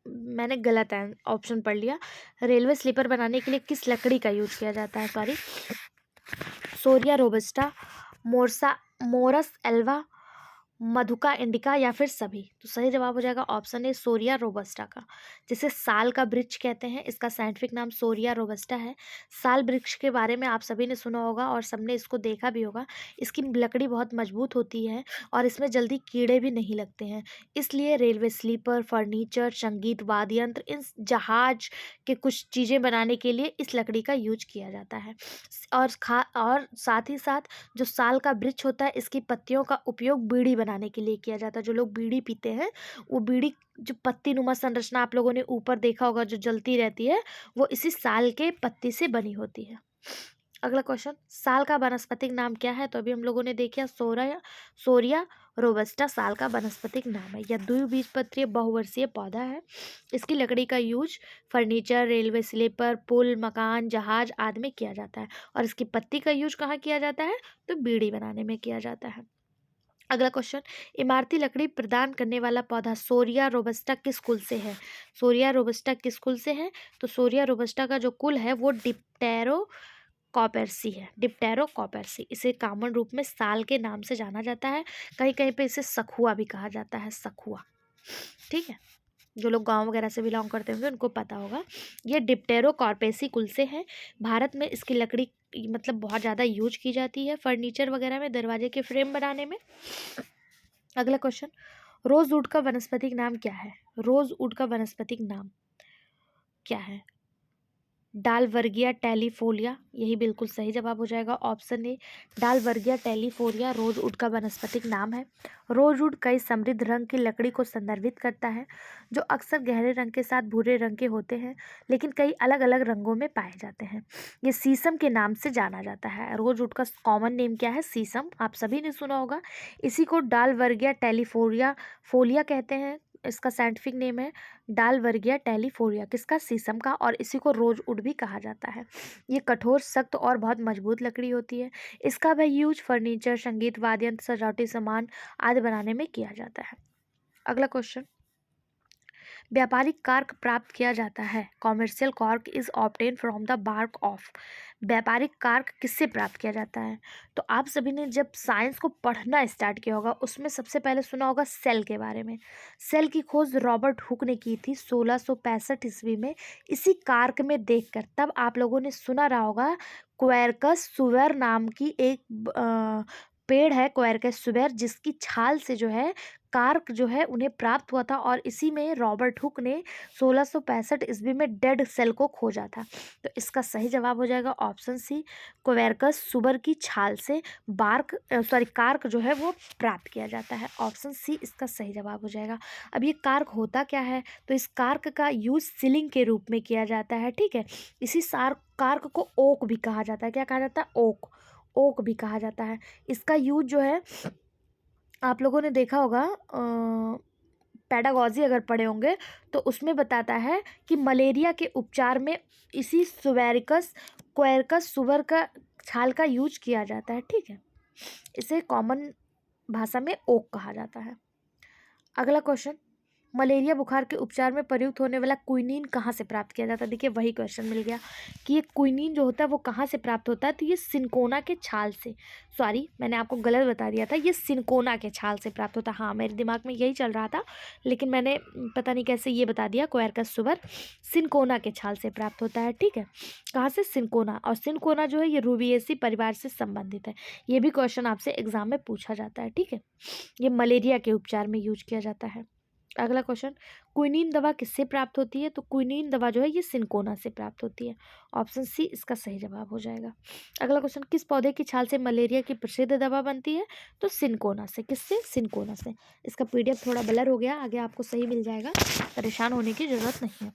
मैंने गलत है ऑप्शन पढ़ लिया। रेलवे स्लीपर बनाने के लिए किस लकड़ी का यूज किया जाता है? Sorry, सोरिया robusta, Morris Alva, मधुका indica या फिर सभी? तो सही जवाब हो जाएगा ऑप्शन ए सोरिया रोबस्टा का, जिसे साल का वृक्ष कहते हैं। इसका साइंटिफिक नाम सोरिया रोबस्टा है। साल वृक्ष के बारे में आप सभी ने सुना होगा और सबने इसको देखा भी होगा। इसकी लकड़ी बहुत मजबूत होती है और इसमें जल्दी कीड़े भी नहीं लगते हैं, इसलिए रेलवे स्लीपर, फर्नीचर, संगीत वाद्य यंत्र, इन जहाज के कुछ चीज़ें बनाने के लिए इस लकड़ी का यूज किया जाता है। और साथ ही साथ जो साल का वृक्ष होता है इसकी पत्तियों का उपयोग बीड़ी बनाने के लिए किया जाता है। जो लोग बीड़ी पीते हैं वो बीड़ी, जो पत्ती नुमा संरचना आप लोगों ने ऊपर देखा होगा जो जलती रहती है, वो इसी साल के पत्ती से बनी होती है। अगला क्वेश्चन, साल का वानस्पतिक नाम क्या है? तो अभी हम लोगों ने देखा सोरिया रोबस्टा साल का वानस्पतिक नाम है। यह द्विबीजपत्रीय बहुवर्षीय पौधा है। इसकी लकड़ी का यूज फर्नीचर, रेलवे स्लीपर, पुल, मकान, जहाज आदि में किया जाता है। और इसकी पत्ती का यूज कहाँ किया जाता है? तो बीड़ी बनाने में किया जाता है। अगला क्वेश्चन, इमारती लकड़ी प्रदान करने वाला पौधा सोरिया रोबस्टा किस कुल से है? सोरिया रोबस्टा किस कुल से है? तो सोरिया रोबस्टा का जो कुल है वो डिप्टेरो कॉपेर्सी है। डिप्टेरो कॉपेर्सी, इसे कॉमन रूप में साल के नाम से जाना जाता है। कहीं कहीं पे इसे सखुआ भी कहा जाता है, सखुआ। ठीक है, जो लोग गांव वगैरह से बिलोंग करते होंगे उनको पता होगा। ये डिप्टेरो कॉर्पेसी कुल से है। भारत में इसकी लकड़ी मतलब बहुत ज़्यादा यूज की जाती है फर्नीचर वगैरह में, दरवाजे के फ्रेम बनाने में। अगला क्वेश्चन, रोजवुड का वनस्पतिक नाम क्या है? रोजवुड का वनस्पतिक नाम क्या है? डालवर्गिया टेलीफोलिया, यही बिल्कुल सही जवाब हो जाएगा, ऑप्शन ए डालवर्गिया टेलीफोलिया रोजवुड का वनस्पतिक नाम है। रोजवुड कई समृद्ध रंग की लकड़ी को संदर्भित करता है, जो अक्सर गहरे रंग के साथ भूरे रंग के होते हैं, लेकिन कई अलग अलग रंगों में पाए जाते हैं। ये शीशम के नाम से जाना जाता है। रोजवुड का कॉमन नेम क्या है? शीशम, आप सभी ने सुना होगा। इसी को डालवर्गिया टेलीफोलिया फोलिया कहते हैं। इसका साइंटिफिक नेम है डालवर्गिया टेलीफोलिया, किसका? शीशम का। और इसी को रोजवुड भी कहा जाता है। ये कठोर, सख्त और बहुत मजबूत लकड़ी होती है। इसका भी यूज फर्नीचर, संगीत वाद्य यंत्र, सजावटी सामान आदि बनाने में किया जाता है। अगला क्वेश्चन, व्यापारिक कार्क प्राप्त किया जाता है। Commercial cork is obtain from the bark of. व्यापारिक कार्क किससे प्राप्त किया जाता है? तो आप सभी ने जब साइंस को पढ़ना स्टार्ट किया होगा उसमें सबसे पहले सुना होगा सेल के बारे में। सेल की खोज रॉबर्ट हुक ने की थी 1665 ईस्वी में, इसी कार्क में देखकर। तब आप लोगों ने सुना रहा होगा क्वेर्कस सुवेर नाम की एक पेड़ है, क्वेर्कस सुवेर, जिसकी छाल से जो है कार्क जो है उन्हें प्राप्त हुआ था। और इसी में रॉबर्ट हुक ने 1665 ईस्वी में डेड सेल को खोजा था। तो इसका सही जवाब हो जाएगा ऑप्शन सी, क्वेर्कस सुबर की छाल से कार्क जो है वो प्राप्त किया जाता है। ऑप्शन सी इसका सही जवाब हो जाएगा। अब ये कार्क होता क्या है? तो इस कार्क का यूज सीलिंग के रूप में किया जाता है। ठीक है, इसी कार्क को ओक भी कहा जाता है। क्या कहा जाता है? ओक, ओक भी कहा जाता है। इसका यूज जो है आप लोगों ने देखा होगा, पेडागॉजी अगर पढ़े होंगे तो उसमें बताता है कि मलेरिया के उपचार में इसी क्वेर्कस सुवर का छाल का यूज किया जाता है। ठीक है, इसे कॉमन भाषा में ओक कहा जाता है। अगला क्वेश्चन, मलेरिया बुखार के उपचार में प्रयुक्त होने वाला क्विनीन कहाँ से प्राप्त किया जाता है? देखिए वही क्वेश्चन मिल गया कि ये क्विनीन जो होता है वो कहाँ से प्राप्त होता है। तो ये सिनकोना के छाल से, सॉरी मैंने आपको गलत बता दिया था, ये सिनकोना के छाल से प्राप्त होता है। हाँ, मेरे दिमाग में यही चल रहा था, लेकिन मैंने पता नहीं कैसे ये बता दिया। क्वेर्कस सुबर सिनकोना के छाल से प्राप्त होता है। ठीक है, कहाँ से? सिनकोना। और सिनकोना जो है ये रूबिएसी परिवार से संबंधित है। ये भी क्वेश्चन आपसे एग्जाम में पूछा जाता है। ठीक है, ये मलेरिया के उपचार में यूज किया जाता है। अगला क्वेश्चन, क्विनीन दवा किससे प्राप्त होती है? तो क्विनीन दवा जो है ये सिनकोना से प्राप्त होती है। ऑप्शन सी इसका सही जवाब हो जाएगा। अगला क्वेश्चन, किस पौधे की छाल से मलेरिया की प्रसिद्ध दवा बनती है? तो सिनकोना से। किससे? सिनकोना से। इसका पीडीएफ थोड़ा ब्लर हो गया, आगे आपको सही मिल जाएगा, परेशान होने की जरूरत नहीं है।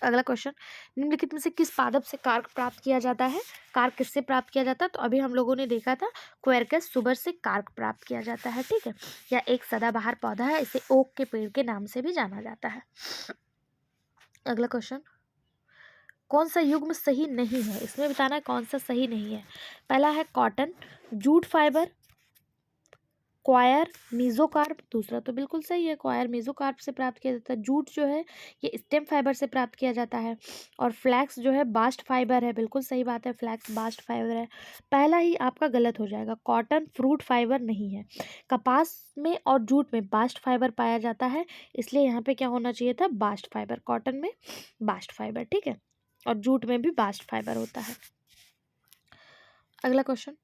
अगला क्वेश्चन, निम्नलिखित में से किस पादप से कार्क प्राप्त किया जाता है? कार्क किससे प्राप्त किया जाता है? तो अभी हम लोगों ने देखा था क्वेर्कस सुबर से कार्क प्राप्त किया जाता है। ठीक है, यह एक सदाबहार पौधा है, इसे ओक के पेड़ के नाम से भी जाना जाता है। अगला क्वेश्चन, कौन सा युग्म सही नहीं है? इसमें बताना है कौन सा सही नहीं है। पहला है cotton, jute fiber, coir, mesocarp. दूसरा तो बिल्कुल सही है, क्वायर मीजोकार्प से प्राप्त किया जाता है। जूट जो है ये स्टेम फाइबर से प्राप्त किया जाता है। और फ्लैक्स जो है बास्ट फाइबर है। बिल्कुल सही बात है, फ्लैक्स बास्ट फाइबर है। पहला ही आपका गलत हो जाएगा, कॉटन फ्रूट फाइबर नहीं है। कपास में और जूट में बास्ट फाइबर पाया जाता है, इसलिए यहाँ पे क्या होना चाहिए था? Bast fibre. कॉटन में बास्ट फाइबर, ठीक है, और जूट में भी बास्ट फाइबर होता है। अगला क्वेश्चन,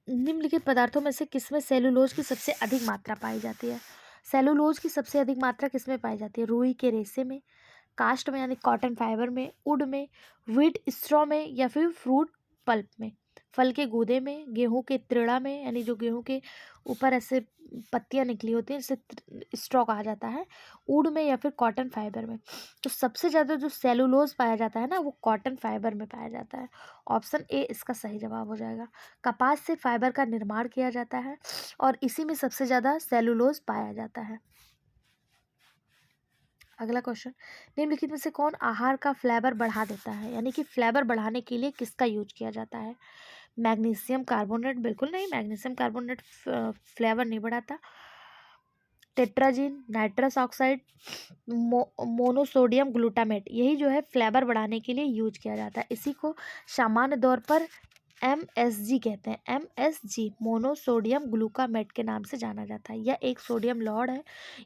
निम्नलिखित पदार्थों में से किसमें सेलुलोज की सबसे अधिक मात्रा पाई जाती है? सेलुलोज की सबसे अधिक मात्रा किसमें पाई जाती है? रुई के रेशे में, कास्ट में यानी कॉटन फाइबर में, वुड में, व्हीट स्ट्रॉ में, या फिर फ्रूट पल्प में? फल के गूदे में, गेहूं के त्रिड़ा में, यानी जो गेहूं के ऊपर ऐसे पत्तियां निकली होती हैं जिसे स्ट्रॉ कहा जाता है, ऊड में या फिर कॉटन फाइबर में। तो सबसे ज़्यादा जो सेलुलोज पाया जाता है ना, वो कॉटन फाइबर में पाया जाता है। ऑप्शन ए इसका सही जवाब हो जाएगा। कपास से फाइबर का निर्माण किया जाता है और इसी में सबसे ज़्यादा सेलुलोज पाया जाता है। अगला क्वेश्चन, निम्नलिखित में से कौन आहार का फ्लेवर बढ़ा देता है, यानी कि फ्लेवर बढ़ाने के लिए किसका यूज किया जाता है? Magnesium carbonate? बिल्कुल नहीं, मैग्नीशियम कार्बोनेट फ्लेवर नहीं बढ़ाता। टेट्राजिन, नाइट्रस ऑक्साइड, मोनोसोडियम ग्लूटामेट, यही जो है फ्लेवर बढ़ाने के लिए यूज किया जाता है। इसी को सामान्य तौर पर MSG कहते हैं। MSG मोनोसोडियम ग्लूकामेट के नाम से जाना जाता है। यह एक सोडियम लॉर्ड है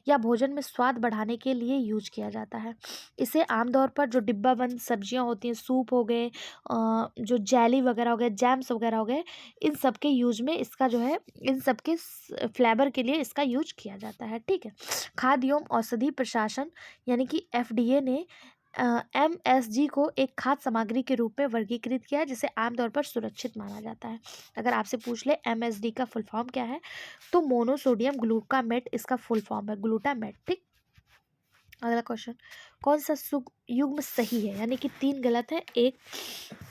या भोजन में स्वाद बढ़ाने के लिए यूज किया जाता है। इसे आमतौर पर जो डिब्बाबंद सब्जियां होती हैं, सूप हो गए, जो जेली वगैरह हो गए, जैम्स वगैरह हो गए, इन सब के यूज में इसका जो है, इन सब के फ्लेवर के लिए इसका यूज किया जाता है। ठीक है। खाद्य एवं औषधि प्रशासन यानी कि FDA ने MSG को एक खाद्य सामग्री के रूप में वर्गीकृत किया है जिसे आमतौर पर सुरक्षित माना जाता है। अगर आपसे पूछ ले MSG का फुल फॉर्म क्या है, तो मोनोसोडियम ग्लूकामेट इसका फुल फॉर्म है, ग्लूटामेट। ठीक। अगला क्वेश्चन, कौन सा युग्म सही है, यानी कि 3 गलत है, 1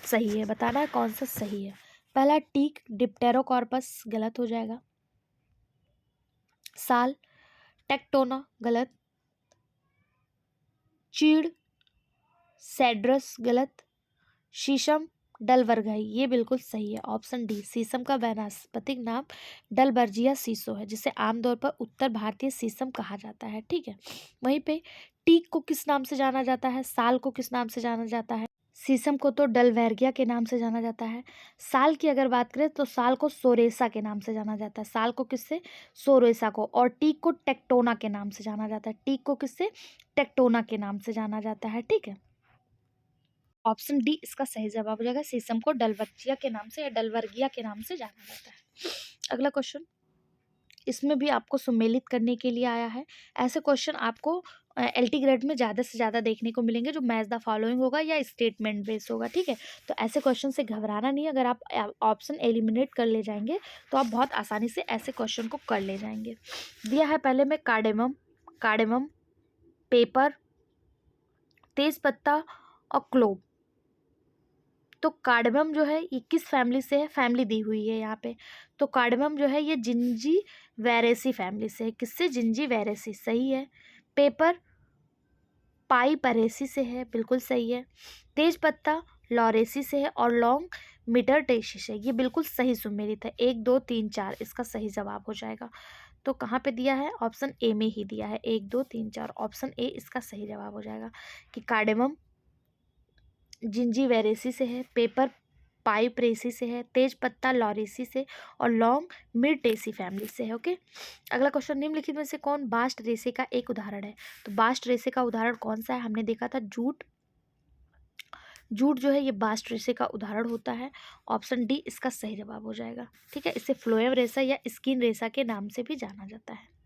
सही है, बताना है कौन सा सही है। पहला टीक डिप्टेरोकॉर्पस, गलत हो जाएगा। साल टेक्टोना, गलत। चीड़ सेड्रस, गलत। शीशम डलवर्गाई, ये बिल्कुल सही है, ऑप्शन डी। शीशम का वानस्पतिक नाम डलबर्जिया सीसो है, जिसे आमतौर पर उत्तर भारतीय शीशम कहा जाता है। ठीक है। वहीं पे टीक को किस नाम से जाना जाता है, साल को किस नाम से जाना जाता है? शीशम को तो डलवर्गिया के नाम से जाना जाता है। साल की अगर बात करें तो साल को सोरेसा के नाम से जाना जाता है। साल को किससे? सोरेसा को। और टीक को टेक्टोना के नाम से जाना जाता है। टीक को किससे? टेक्टोना के नाम से जाना जाता है। ठीक है। ऑप्शन डी इसका सही जवाब हो जाएगा। शीशम को डलवर्जिया के नाम से या डलवर्गिया के नाम से जाना जाता है। अगला क्वेश्चन, इसमें भी आपको सुमेलित करने के लिए आया है। ऐसे क्वेश्चन आपको LT ग्रेड में ज़्यादा से ज़्यादा देखने को मिलेंगे, जो मैच द फॉलोइंग होगा या स्टेटमेंट बेस होगा। ठीक है। तो ऐसे क्वेश्चन से घबराना नहीं, अगर आप ऑप्शन एलिमिनेट कर ले जाएंगे तो आप बहुत आसानी से ऐसे क्वेश्चन को कर ले जाएंगे। दिया है पहले में कार्डेमम, कार्डेमम, पेपर, तेज पत्ता और क्लोव। तो कार्डमम जो है ये किस फैमिली से है? फैमिली दी हुई है यहाँ पे। तो कार्डमम जो है ये जिंजी वेरेसी फैमिली से है। किससे? जिंजी वेरेसी, सही है। पेपर पाइपरेसी से है, बिल्कुल सही है। तेज पत्ता लॉरेसी से है और लौंग मिटरटेसी से, ये बिल्कुल सही सुमेलित है। 1 2 3 4 इसका सही जवाब हो जाएगा। तो कहाँ पे दिया है? ऑप्शन ए में ही दिया है। 1 2 3 4, ऑप्शन ए इसका सही जवाब हो जाएगा कि कार्डेमम जिंजी वेरेसी से है, पेपर पाइपरेसी से है, तेज पत्ता लॉरेसी से और लौंग मिर्टेसी फैमिली से है। ओके। अगला क्वेश्चन, निम्नलिखित में से कौन बास्ट रेशे का एक उदाहरण है? तो बास्ट रेशे का उदाहरण कौन सा है? हमने देखा था जूट। जूट जो है ये बास्ट रेशे का उदाहरण होता है। ऑप्शन डी इसका सही जवाब हो जाएगा। ठीक है। इसे फ्लोएम रेशा या स्किन रेशा के नाम से भी जाना जाता है।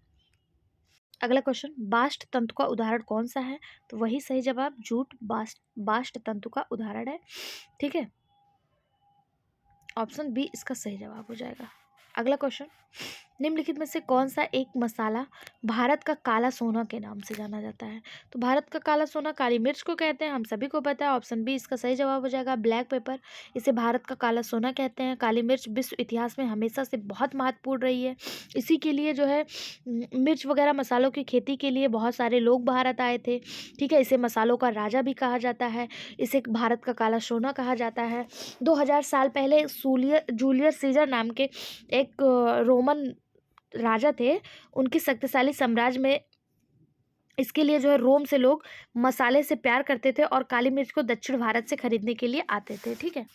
अगला क्वेश्चन, बास्ट तंतु का उदाहरण कौन सा है? तो वही सही जवाब, जूट बास्ट तंतु का उदाहरण है। ठीक है। ऑप्शन बी इसका सही जवाब हो जाएगा। अगला क्वेश्चन, निम्नलिखित में से कौन सा एक मसाला भारत का काला सोना के नाम से जाना जाता है? तो भारत का काला सोना काली मिर्च को कहते हैं, हम सभी को पता है। ऑप्शन बी इसका सही जवाब हो जाएगा। ब्लैक पेपर, इसे भारत का काला सोना कहते हैं। काली मिर्च विश्व इतिहास में हमेशा से बहुत महत्वपूर्ण रही है। इसी के लिए जो है मिर्च वगैरह मसालों की खेती के लिए बहुत सारे लोग भारत आए थे। ठीक है। इसे मसालों का राजा भी कहा जाता है। इसे भारत का काला सोना कहा जाता है। 2000 साल पहले जूलियस सीजर नाम के एक रोमन राजा थे, उनकी शक्तिशाली साम्राज्य में इसके लिए जो है रोम से लोग मसाले से प्यार करते थे और काली मिर्च को दक्षिण भारत से खरीदने के लिए आते थे। ठीक है।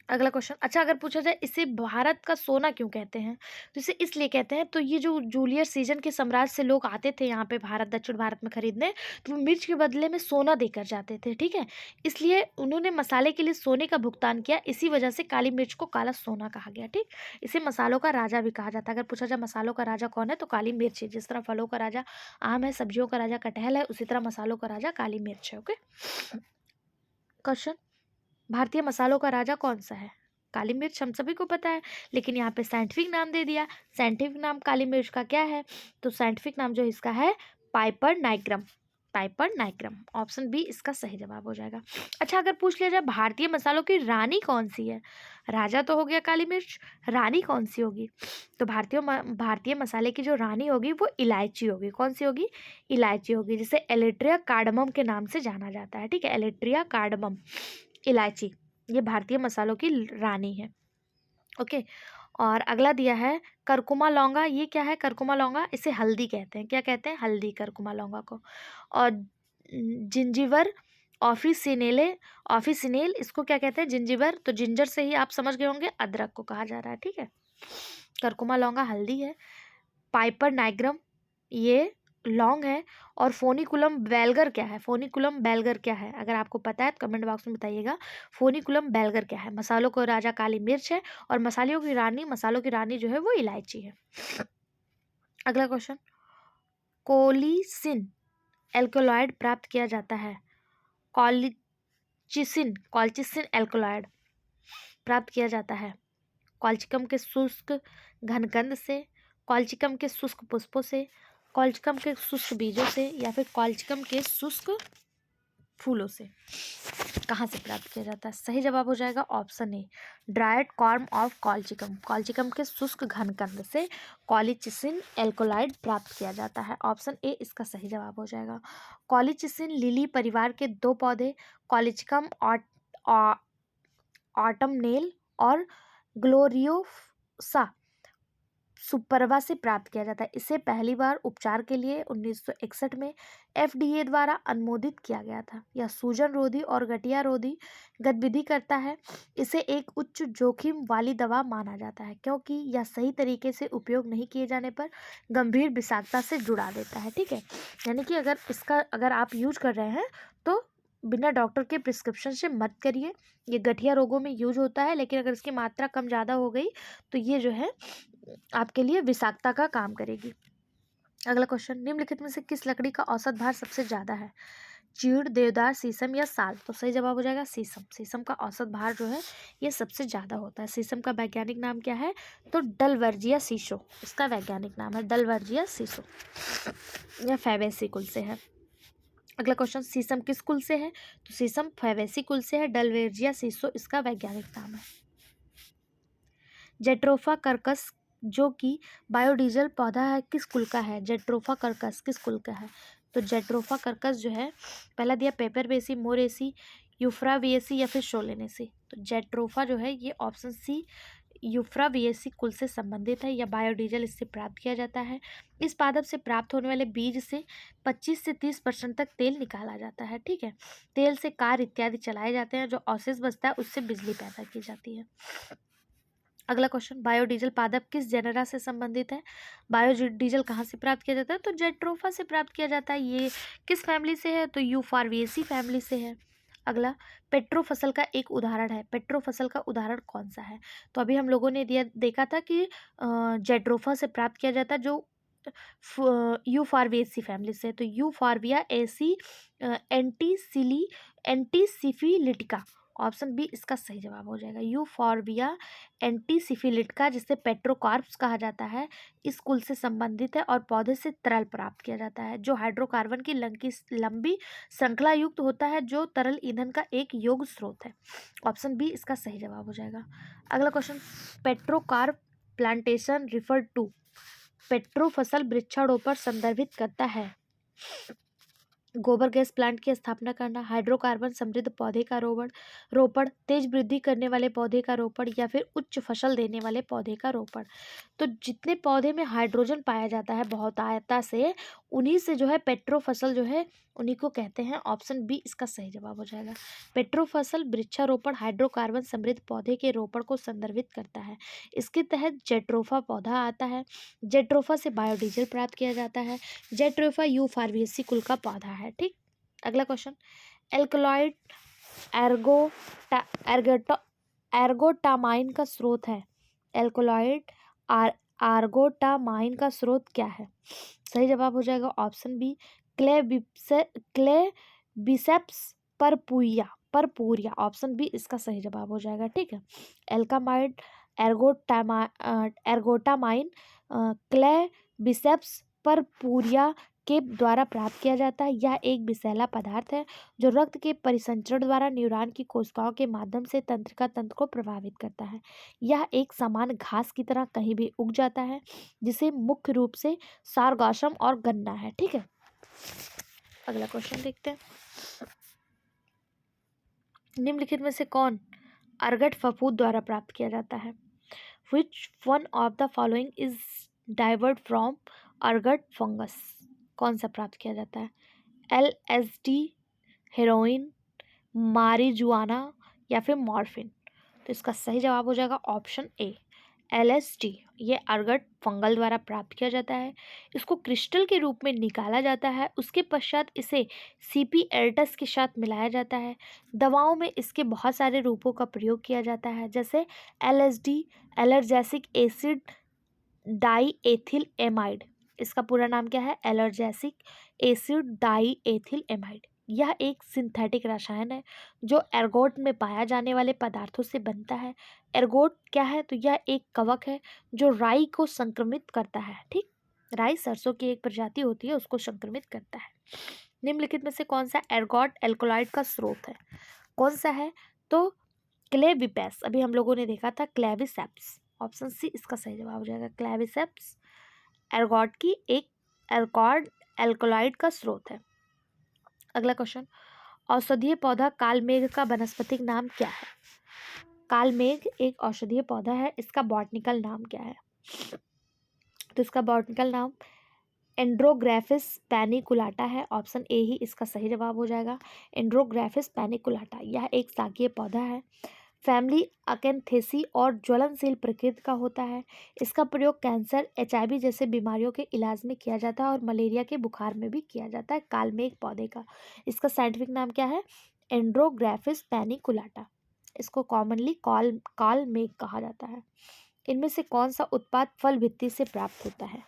अगला क्वेश्चन, अच्छा अगर पूछा जाए इसे भारत का सोना क्यों कहते हैं, तो इसे इसलिए कहते हैं, तो ये जो जूलियस सीजन के साम्राज्य से लोग आते थे यहाँ पे भारत, दक्षिण भारत में खरीदने, तो वो मिर्च के बदले में सोना देकर जाते थे। ठीक है। इसलिए उन्होंने मसाले के लिए सोने का भुगतान किया, इसी वजह से काली मिर्च को काला सोना कहा गया। ठीक। इसे मसालों का राजा भी कहा जाता है। अगर पूछा जाए मसालों का राजा कौन है, तो काली मिर्च है। जिस तरह फलों का राजा आम है, सब्जियों का राजा कटहल है, उसी तरह मसालों का राजा काली मिर्च है। ओके। क्वेश्चन, भारतीय मसालों का राजा कौन सा है? काली मिर्च हम सभी को पता है, लेकिन यहाँ पे साइंटिफिक नाम दे दिया। साइंटिफिक नाम काली मिर्च का क्या है? तो साइंटिफिक नाम जो इसका है Piper nigrum. Piper nigrum, option B इसका सही जवाब हो जाएगा। अच्छा, अगर पूछ लिया जाए भारतीय मसालों की रानी कौन सी है? राजा तो हो गया काली मिर्च, रानी कौन सी होगी? तो भारतीय मसाले की जो रानी होगी वो इलायची होगी। कौन सी होगी? इलायची होगी, जिसे एलेट्रिया कार्डमम के नाम से जाना जाता है। ठीक है, एलेट्रिया कार्डमम, इलायची, ये भारतीय मसालों की रानी है। ओके, और अगला दिया है करकुमा लौंगा। ये क्या है करकुमा लौंगा? इसे हल्दी कहते हैं। क्या कहते हैं? हल्दी, करकुमा लौंगा को। और जिंजीवर ऑफिसिनेले, ऑफिसिनेल, इसको क्या कहते हैं? जिंजीवर। तो जिंजर से ही आप समझ गए होंगे अदरक को कहा जा रहा है। ठीक है, करकुमा लौंगा हल्दी है। पाइपर नाइग्रम ये लौंग है। और फोनिकुलम बेलगर क्या है? फोनिकुलम बेलगर क्या है? अगर आपको पता है तो कमेंट बॉक्स में बताइएगा, फोनिकुलम बेलगर क्या है? मसालों को राजा काली मिर्च है, और मसालों की रानी जो है वो इलायची है। अगला क्वेश्चन, कोलिसिन एल्कोलॉइड प्राप्त किया जाता है। कॉल्चिसिन, कॉल्चिसिन एल्कोलॉइड प्राप्त किया जाता है कॉल्चिकम के शुष्क घनकंद से, कॉल्चिकम के शुष्क पुष्पों से, कॉल्चिकम के शुष्क बीजों से, या फिर कॉल्चिकम के शुष्क फूलों से। कहाँ से प्राप्त किया जाता है? सही जवाब हो जाएगा option A, dried corm of colchicum. Colchicum के शुष्क घनकंद से कॉलिचिसिन एल्कोलाइड प्राप्त किया जाता है। ऑप्शन ए इसका सही जवाब हो जाएगा। कॉलिचिसिन लिली परिवार के दो पौधे कॉलिचिकम ऑटमनेल और ग्लोरियोसा सुपरवा से प्राप्त किया जाता है। इसे पहली बार उपचार के लिए 1961 में FDA द्वारा अनुमोदित किया गया था। यह सूजन रोधी और गठिया रोधी गतिविधि करता है। इसे एक उच्च जोखिम वाली दवा माना जाता है, क्योंकि यह सही तरीके से उपयोग नहीं किए जाने पर गंभीर विषाक्तता से जुड़ा देता है। ठीक है, यानी कि अगर आप यूज कर रहे हैं तो बिना डॉक्टर के प्रिस्क्रिप्शन से मत करिए। ये गठिया रोगों में यूज होता है, लेकिन अगर इसकी मात्रा कम ज़्यादा हो गई तो ये जो है आपके लिए विषाक्तता का काम करेगी। अगला क्वेश्चन, निम्नलिखित में से किस लकड़ी का औसत भार सबसे ज्यादा है? चीड़, देवदार, शीशम या साल? तो सही जवाब हो जाएगा शीशम। शीशम का औसत भार जो है ये सबसे ज्यादा होता है। शीशम का वैज्ञानिक नाम क्या है? तो डलवर्जिया शीशो इसका वैज्ञानिक नाम है, डलवर्जिया शीशो। यह फैबेसी कुल से है। अगला क्वेश्चन, शीशम किस कुल से है? तो शीशम फैबेसी कुल से है। डलवर्जिया शीशो इसका वैज्ञानिक नाम है। जेट्रोफा कर्कस जो कि बायोडीजल पौधा है किस कुल का है? जेट्रोफा कर्कस किस कुल का है? तो जेट्रोफा कर्कस जो है, पहला दिया पेपरबेसी, मोरेसी, यूफ्राविएसी या फिर शोलेनेसी। तो जेट्रोफा जो है ये ऑप्शन सी यूफ्राविएसी कुल से संबंधित है। या बायोडीजल इससे प्राप्त किया जाता है। इस पादप से प्राप्त होने वाले बीज से 25 से 30% तक तेल निकाला जाता है। ठीक है, तेल से कार इत्यादि चलाए जाते हैं। जो अवशेष बचता है उससे बिजली पैदा की जाती है। अगला क्वेश्चन, बायोडीजल पादप किस जेनरा से संबंधित है? बायोडीजल कहाँ से प्राप्त किया जाता है? तो जेट्रोफा से प्राप्त किया जाता है। ये किस फैमिली से है? तो यूफारवेसी फैमिली से है। अगला, पेट्रो फसल का एक उदाहरण है। पेट्रो फसल का उदाहरण कौन सा है? तो अभी हम लोगों ने देखा था कि जेट्रोफा से प्राप्त किया जाता है, जो यूफारवेसी फैमिली से है। तो यूफारविया एसी एंटीसिफिलिटिका, ऑप्शन बी इसका सही जवाब हो जाएगा। यूफॉर्बिया एंटीसिफिलिटिका, जिसे पेट्रोकार्प्स कहा जाता है, इस कुल से संबंधित है और पौधे से तरल प्राप्त किया जाता है, जो हाइड्रोकार्बन की लंबी श्रृंखला युक्त होता है, जो तरल ईंधन का एक योग्य स्रोत है। ऑप्शन बी इसका सही जवाब हो जाएगा। अगला question, pterocarp plantation refer to, पेट्रो फसल वृक्षारोपण संदर्भित करता है। गोबर गैस प्लांट की स्थापना करना, हाइड्रोकार्बन समृद्ध पौधे का रोपण, तेज वृद्धि करने वाले पौधे का रोपण, या फिर उच्च फसल देने वाले पौधे का रोपण। तो जितने पौधे में हाइड्रोजन पाया जाता है बहुतायता से, उन्हीं से जो है पेट्रो फसल जो है उन्हीं को कहते हैं। ऑप्शन बी इसका सही जवाब हो जाएगा। पेट्रो फसल वृक्षारोपण हाइड्रोकार्बन समृद्ध पौधे के रोपण को संदर्भित करता है। इसके तहत जेट्रोफा पौधा आता है। जेट्रोफा से बायोडीजल प्राप्त किया जाता है। जेट्रोफा यूफारवेसी कुल का पौधा है। ठीक, अगला क्वेश्चन, एल्कलॉइड एर्गोटामाइन का स्रोत है। एल्कलॉइड आर्गोटामाइन का स्रोत क्या है? सही जवाब हो जाएगा option B, claviceps purpurea. Purpurea, option B इसका सही जवाब हो जाएगा। ठीक है, एल्कामाइड, एर्गोटामाइन, क्लेबिसेप्स परपूरिया के द्वारा प्राप्त किया जाता है। यह एक विषैला पदार्थ है जो रक्त के परिसंचरण द्वारा न्यूरॉन की कोशिकाओं के माध्यम से तंत्रिका तंत्र को प्रभावित करता है। यह एक समान घास की तरह कहीं भी उग जाता है, जिसे मुख्य रूप से सारगासम और गन्ना है। ठीक है, अगला क्वेश्चन देखते हैं। निम्नलिखित में से कौन अर्गट फफूद द्वारा प्राप्त किया जाता है? Which one of the following is derived from ergot fungus? कौन सा प्राप्त किया जाता है? LSD, हेरोइन, मारिजुआना या फिर मॉर्फिन? तो इसका सही जवाब हो जाएगा ऑप्शन ए, LSD। ये अर्गट फंगल द्वारा प्राप्त किया जाता है। इसको क्रिस्टल के रूप में निकाला जाता है, उसके पश्चात इसे CP एल्टस के साथ मिलाया जाता है। दवाओं में इसके बहुत सारे रूपों का प्रयोग किया जाता है, जैसे LSD lysergic acid diethyl amide. इसका पूरा नाम क्या है? Lysergic acid diethyl amide. यह एक सिंथेटिक रसायन है जो एर्गोट में पाया जाने वाले पदार्थों से बनता है। एर्गोट क्या है? तो यह एक कवक है जो राई को संक्रमित करता है। ठीक, राई सरसों की एक प्रजाति होती है, उसको संक्रमित करता है। निम्नलिखित में से कौन सा एर्गोट एल्कोलाइड का स्रोत है? कौन सा है? तो क्लेविपेस, अभी हम लोगों ने देखा था क्लेविसेप्स, ऑप्शन सी इसका सही जवाब हो जाएगा। क्लेविसेप्स एर्गोट की एक एर्गोट एल्कोलाइड का स्रोत है। अगला क्वेश्चन, औषधीय पौधा कालमेघ का वनस्पतिक नाम क्या है? कालमेघ एक औषधीय पौधा है, इसका बॉटनिकल नाम क्या है? तो इसका बॉटनिकल नाम एंड्रोग्राफिस पैनिकुलाटा है। ऑप्शन ए ही इसका सही जवाब हो जाएगा, एंड्रोग्राफिस पैनिकुलाटा। यह एक शाकीय पौधा है, फैमिली अकेंथेसी और ज्वलनशील प्रकृति का होता है। इसका प्रयोग कैंसर, HIV जैसे बीमारियों के इलाज में किया जाता है और मलेरिया के बुखार में भी किया जाता है। कालमेघ पौधे का इसका साइंटिफिक नाम क्या है? एंड्रोग्राफिस पैनिकुलाटा। इसको कॉमनली कालमेघ कहा जाता है। इनमें से कौन सा उत्पाद फल भित्ति से प्राप्त होता है?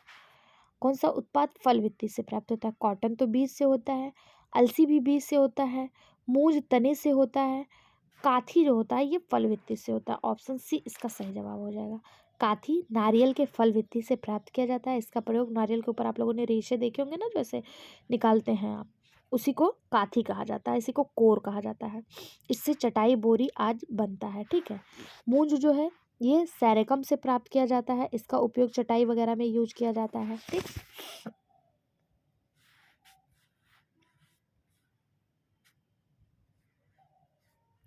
कौन सा उत्पाद फल भित्ति से प्राप्त होता है? कॉटन तो बीज से होता है, अलसी भी बीज से होता है, मूंज तने से होता है, काथी जो होता है ये फल भित्ति से होता है। ऑप्शन सी इसका सही जवाब हो जाएगा। काथी नारियल के फल भित्ति से प्राप्त किया जाता है। इसका प्रयोग नारियल के ऊपर आप लोगों ने रेशे देखे होंगे ना, जो ऐसे निकालते हैं आप, उसी को काथी कहा जाता है, इसी को कोर कहा जाता है। इससे चटाई बोरी आज बनता है। ठीक है, मूंज जो है ये सैरेकम से प्राप्त किया जाता है, इसका उपयोग चटाई वगैरह में यूज किया जाता है। ठीक,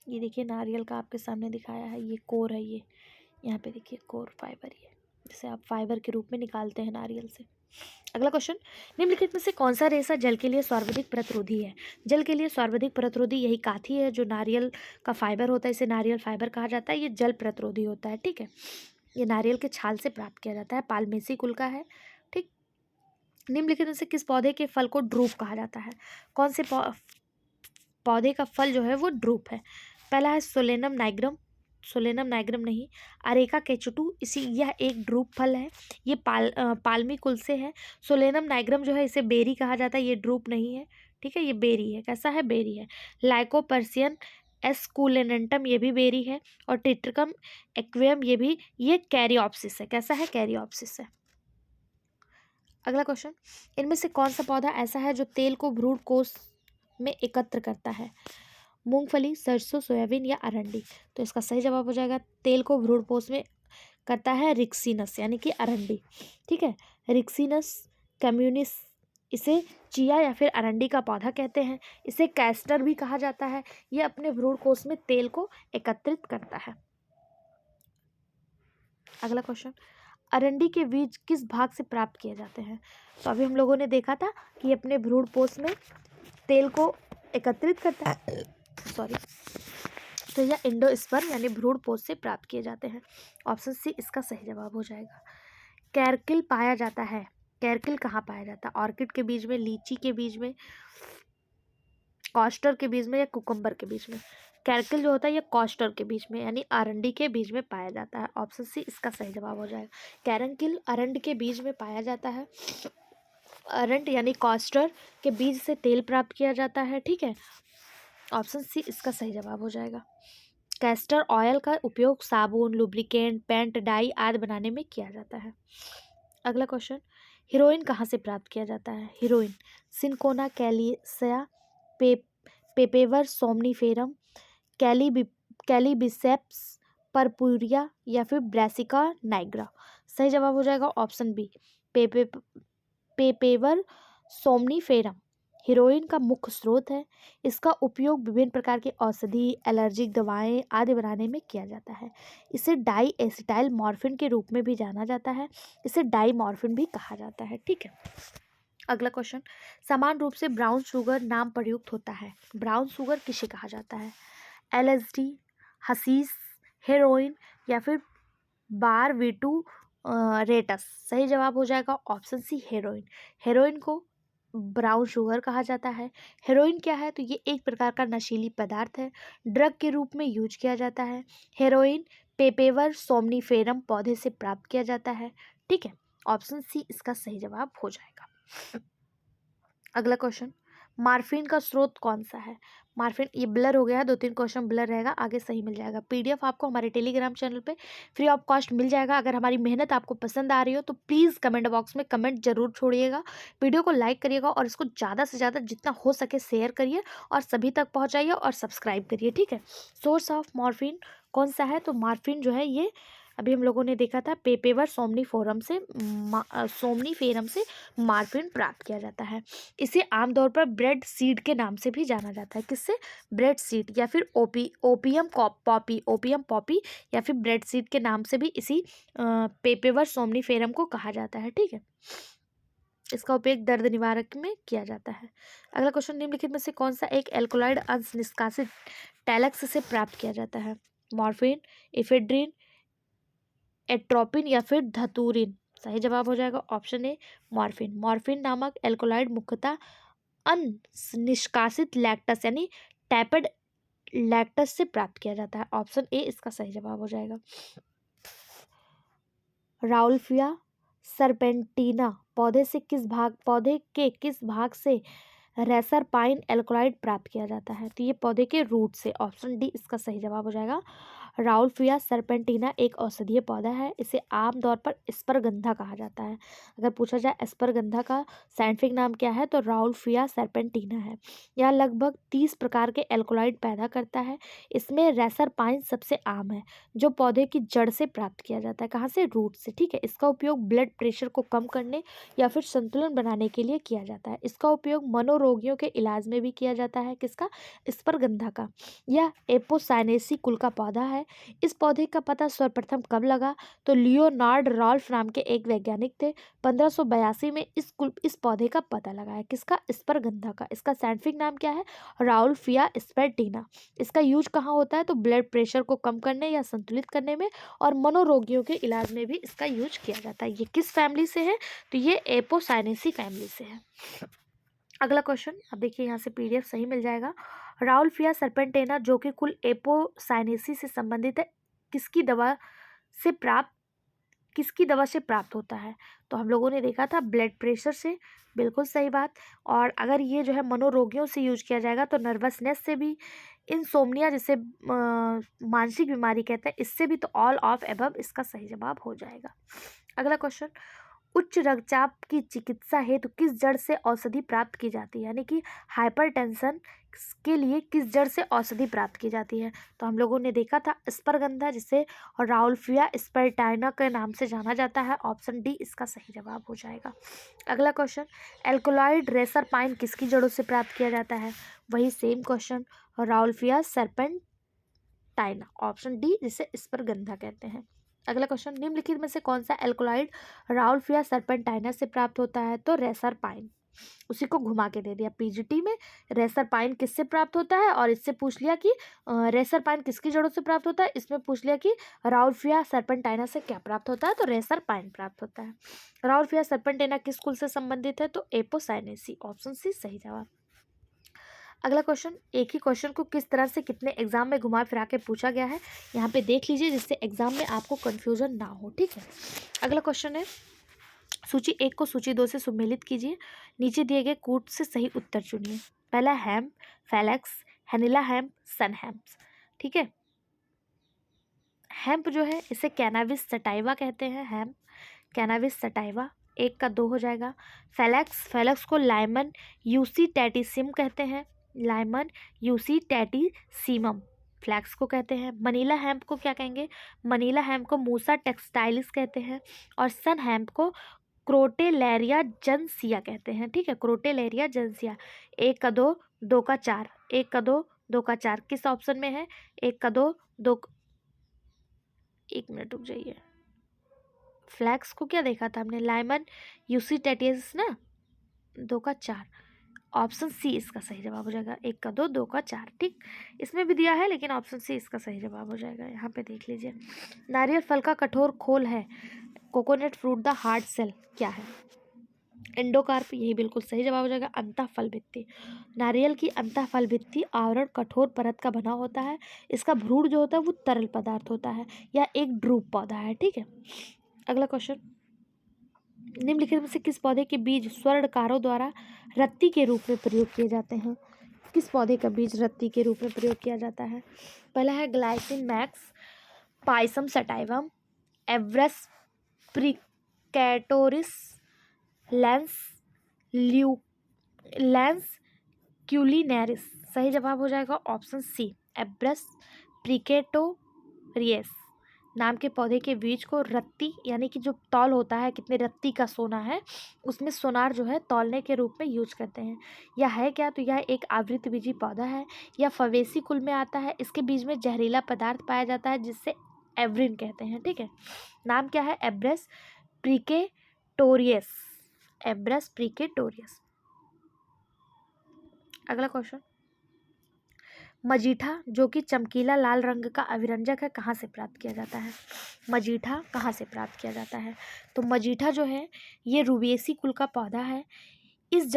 ये देखिए नारियल का आपके सामने दिखाया है, ये कोर है, ये यहाँ पे देखिए कोर फाइबर, ये जिसे आप फाइबर के रूप में निकालते हैं नारियल से। अगला क्वेश्चन, निम्नलिखित में से कौन सा रेशा जल के लिए सर्वाधिक प्रतिरोधी है? जल के लिए सर्वाधिक प्रतिरोधी यही काथी है, जो नारियल का फाइबर होता है, इसे नारियल फाइबर कहा जाता है। ये जल प्रतिरोधी होता है। ठीक है, ये नारियल के छाल से प्राप्त किया जाता है, पाल्मेसी कुल का है। ठीक, निम्नलिखित में से किस पौधे के फल को ड्रूप कहा जाता है? कौन से पौधे का फल जो है वो ड्रूप है? पहला है सोलेनम नाइग्रम, सोलेनम नाइग्रम नहीं, अरेका केचुटू, इसी यह एक ड्रूप फल है, ये पाल्मी कुल से है। सोलेनम नाइग्रम जो है इसे बेरी कहा जाता है, ये ड्रूप नहीं है। ठीक है, ये बेरी है। कैसा है? बेरी है। लाइकोपर्सियन एस्कुलेंटम ये भी बेरी है, और टिट्रिकम एक्वेम ये कैरियोप्सिस है। कैसा है? कैरियोप्सिस है। अगला क्वेश्चन, इनमें से कौन सा पौधा ऐसा है जो तेल को भ्रूण कोश में एकत्र करता है? मूंगफली, सरसों, सोयाबीन या अरंडी? तो इसका सही जवाब हो जाएगा, तेल को भ्रूणपोष में करता है रिक्सीनस, यानी कि अरंडी। ठीक है, रिक्सीनस कम्युनिस, इसे चिया या फिर अरंडी का पौधा कहते हैं। इसे कैस्टर भी कहा जाता है। यह अपने भ्रूणकोश में तेल को एकत्रित करता है। अगला क्वेश्चन, अरंडी के बीज किस भाग से प्राप्त किए जाते हैं? तो अभी हम लोगों ने देखा था कि अपने भ्रूणपोष में तेल को एकत्रित करता है, सॉरी, तो यह एंडोस्पर्म यानी भ्रूणपोष से प्राप्त किए जाते हैं। ऑप्शन सी इसका सही जवाब हो जाएगा। कैरकिल पाया जाता है, कैरकिल कहाँ पाया जाता है? ऑर्किड के बीज में, लीची के बीज में, कॉस्टर के बीज में या कुकुम्बर के बीज में? कैरकिल जो होता है ये कॉस्टर के बीज में यानी अरंडी के बीज में पाया जाता है। ऑप्शन सी इसका सही जवाब हो जाएगा। कैरकिल अरंड के बीज में पाया जाता है। अरंड यानी कॉस्टर के बीज से तेल प्राप्त किया जाता है। ठीक है, ऑप्शन सी इसका सही जवाब हो जाएगा। कैस्टर ऑयल का उपयोग साबुन, लुब्रिकेंट, पेंट, डाई आदि बनाने में किया जाता है। अगला क्वेश्चन, हीरोइन कहाँ से प्राप्त किया जाता है? हीरोइन सिनकोना कैलिसिया, पे पेपेवर सोमनीफेरम, कैलिबि कैलिबिसेप्स परपुरिया या फिर ब्रासिका नाइग्रा। सही जवाब हो जाएगा ऑप्शन बी, पेपे पेपेवर सोमनीफेरम हीरोइन का मुख्य स्रोत है। इसका उपयोग विभिन्न प्रकार की औषधि, एलर्जिक दवाएं आदि बनाने में किया जाता है। इसे डाई एसिटाइल मॉर्फिन के रूप में भी जाना जाता है। इसे डाई मॉर्फिन भी कहा जाता है। ठीक है, अगला क्वेश्चन, समान रूप से ब्राउन शुगर नाम प्रयुक्त होता है। ब्राउन शुगर किसे कहा जाता है? एलएसडी, हसीस, हेरोइन या फिर बारबीटू रेटस। सही जवाब हो जाएगा ऑप्शन सी, हेरोइन। हेरोइन को ब्राउन शुगर कहा जाता है। हेरोइन क्या है? तो ये एक प्रकार का नशीली पदार्थ है, ड्रग के रूप में यूज किया जाता है। हेरोइन पेपेवर सोमनीफेरम पौधे से प्राप्त किया जाता है। ठीक है, ऑप्शन सी इसका सही जवाब हो जाएगा। अगला क्वेश्चन, मार्फिन का स्रोत कौन सा है? मार्फिन, ये ब्लर हो गया है, 2-3 क्वेश्चन ब्लर रहेगा, आगे सही मिल जाएगा। पीडीएफ आपको हमारे टेलीग्राम चैनल पे फ्री ऑफ कॉस्ट मिल जाएगा। अगर हमारी मेहनत आपको पसंद आ रही हो तो प्लीज़ कमेंट बॉक्स में कमेंट जरूर छोड़िएगा, वीडियो को लाइक करिएगा और इसको ज़्यादा से ज़्यादा जितना हो सके शेयर करिए और सभी तक पहुँचाइए और सब्सक्राइब करिए। ठीक है, सोर्स ऑफ मॉर्फिन कौन सा है? तो मॉर्फिन जो है ये अभी हम लोगों ने देखा था, पेपेवर सोमनीफेरम से मॉर्फिन प्राप्त किया जाता है। इसे आमतौर पर ब्रेड सीड के नाम से भी जाना जाता है। किससे? ब्रेड सीड या फिर ओपियम पॉपी या फिर ब्रेड सीड के नाम से भी इसी पेपेवर सोमनीफेरम को कहा जाता है। ठीक है, इसका उपयोग दर्द निवारक में किया जाता है। अगला क्वेश्चन, निम्नलिखित में से कौन सा एक एल्कोलाइड अंश निष्कासित टैलेक्स से प्राप्त किया जाता है? मॉर्फिन, इफेड्रिन, एट्रोपिन या फिर धतूरिन। सही जवाब हो जाएगा ऑप्शन ए, मॉर्फिन। मॉर्फिन नामक एल्कोलाइड मुख्यतः निष्कासित लैक्टस यानी टैपेड लैक्टस से प्राप्त किया जाता है। ऑप्शन ए इसका सही जवाब हो जाएगा। राउल्फिया सरपेंटिना पौधे के किस भाग से रेसर पाइन एल्कोलाइड प्राप्त किया जाता है? तो ये पौधे के रूट से। ऑप्शन डी इसका सही जवाब हो जाएगा। राउल्फिया सरपेंटिना एक औषधीय पौधा है। इसे आमतौर पर स्परगंधा कहा जाता है। अगर पूछा जाए स्परगंधा का साइंटिफिक नाम क्या है तो राउल्फिया सरपेंटिना है। यह लगभग 30 प्रकार के एल्कोलाइड पैदा करता है। इसमें रेसर पाइन सबसे आम है, जो पौधे की जड़ से प्राप्त किया जाता है। कहाँ से? रूट से। ठीक है, इसका उपयोग ब्लड प्रेशर को कम करने या फिर संतुलन बनाने के लिए किया जाता है। इसका उपयोग मनोरोगियों के इलाज में भी किया जाता है। किसका? स्परगंधा का। यह एपोसाइनेसी कुल का पौधा है। इस पौधे का पता सर्वप्रथम कब लगा? तो लियोनार्ड रॉल्फ नाम के एक वैज्ञानिक थे। 1582 में इस पौधे का पता लगाया। किसका? स्परगंधा का। इसका साइंटिफिक नाम क्या है? राउल्फिया स्पेर्टिना। इसका यूज कहाँ होता है? तो ब्लड प्रेशर को कम करने या संतुलित करने में और मनोरोगियों के इलाज में भी इसका यूज किया जाता है। ये किस फैमिली से है? तो ये एपोसाइनेसी फैमिली से है। अगला क्वेश्चन, अब देखिए यहाँ से पीडीएफ सही मिल जाएगा। राउल्फिया सरपेंटेना जो कि कुल एपोसाइनेसी से संबंधित है, किसकी दवा से प्राप्त होता है? तो हम लोगों ने देखा था ब्लड प्रेशर से। बिल्कुल सही बात। और अगर ये जो है मनोरोगियों से यूज किया जाएगा तो नर्वसनेस से भी, इंसोम्निया जिसे मानसिक बीमारी कहते हैं, इससे भी। तो ऑल ऑफ एबव इसका सही जवाब हो जाएगा। अगला क्वेश्चन, उच्च रक्तचाप की चिकित्सा हेतु किस जड़ से औषधि प्राप्त की जाती है? यानी कि हाइपरटेंशन के लिए किस जड़ से औषधि प्राप्त की जाती है? तो हम लोगों ने देखा था स्परगंधा, जिसे राउल्फिया स्पेर्टाइना के नाम से जाना जाता है। ऑप्शन डी इसका सही जवाब हो जाएगा। अगला क्वेश्चन, एल्कोलाइड रेसर पाइन किसकी जड़ों से प्राप्त किया जाता है? वही same question, rauwolfia serpentina. Option D जिसे स्परगंधा कहते हैं। अगला क्वेश्चन, निम्नलिखित में से कौन सा एल्कोलाइड राउल्फिया सरपेंटाइना से प्राप्त होता है? तो रेसर पाइन। उसी को घुमा के दे दिया पीजीटी में, रेसर पाइन किससे प्राप्त होता है, और इससे पूछ लिया कि रेसर पाइन किसकी जड़ों से प्राप्त होता है। इसमें पूछ लिया कि राउल्फिया सरपेंटाइना से क्या प्राप्त होता है, तो रेसर पाइन प्राप्त होता है। राउल्फिया सरपेंटाइना किस कुल से संबंधित है? तो एपोसाइनेसी। ऑप्शन सी सही जवाब। अगला क्वेश्चन, एक ही क्वेश्चन को किस तरह से कितने एग्जाम में घुमा फिरा के पूछा गया है, यहाँ पे देख लीजिए, जिससे एग्जाम में आपको कंफ्यूजन ना हो। ठीक है, अगला क्वेश्चन है, सूची 1 को सूची 2 से सुमेलित कीजिए। नीचे दिए गए कूट से सही उत्तर चुनिए। पहला हैम, फेलेक्स, हनीला हेम्प, सन हेम्प्स। ठीक है, हेम्प जो है इसे कैनाबिस सटाइवा कहते हैं, हेम्प कैनाबिस सटाइवा, 1 का 2 हो जाएगा। फैलेक्स, फैलेक्स को लाइमन यूसी टैटिसिम कहते हैं, लाइमन यूसी टैटिसिमम फ्लैक्स को कहते हैं। मनीला हेम्प को क्या कहेंगे, मनीला हेम्प को मूसा टेक्सटाइलिस कहते हैं, और सन हेम्प को क्रोटेलेरिया जनसिया कहते हैं। ठीक है, क्रोटेलेरिया जनसिया। 1 का 2, 2 का 4, 1 का 2, 2 का 4 किस ऑप्शन में है, 1 का 2, 2, 1 मिनट रुक जाइए, फ्लैक्स को क्या देखा था हमने, लाइमन यूसीटेटियस ना, 2 का 4, ऑप्शन सी इसका सही जवाब हो जाएगा। 1 का 2, 2 का 4। ठीक, इसमें भी दिया है लेकिन ऑप्शन सी इसका सही जवाब हो जाएगा। यहाँ पे देख लीजिए, नारियल फल का कठोर खोल है, coconut fruit the hard shell क्या है, एंडोकार्प, यही बिल्कुल सही जवाब हो जाएगा। अंतः फल भित्ति, नारियल की अंतः फल भित्ति आवरण कठोर परत का बना होता है, इसका भ्रूण जो होता है वो तरल पदार्थ होता है, या एक ड्रूप पौधा है। ठीक है, अगला क्वेश्चन, निम्नलिखित में से किस पौधे के बीज स्वर्णकारों द्वारा रत्ती के रूप में प्रयोग किए जाते हैं, किस पौधे का बीज रत्ती के रूप में प्रयोग किया जाता है। पहला है glycine max, pisum sativum, abrus precatorius, lens lens culinaris, सही जवाब हो जाएगा ऑप्शन सी, एब्रस प्रिकेटोरियस नाम के पौधे के बीज को रत्ती यानी कि जो तौल होता है कितने रत्ती का सोना है उसमें सोनार जो है तौलने के रूप में यूज करते हैं। यह है क्या, तो यह एक आवृतबीजी पौधा है, यह फवेसी कुल में आता है, इसके बीज में जहरीला पदार्थ पाया जाता है जिससे एवरिन कहते हैं। ठीक है, नाम क्या है, एब्रस प्रिकेटोरियस, एब्रस प्रिकेटोरियस। अगला क्वेश्चन, मजीठा जो कि चमकीला लाल रंग का अभिरंजक है कहाँ से प्राप्त किया जाता है, मजीठा कहाँ से प्राप्त किया जाता है, तो मजीठा जो है ये रूबिएसी कुल का पौधा है, इस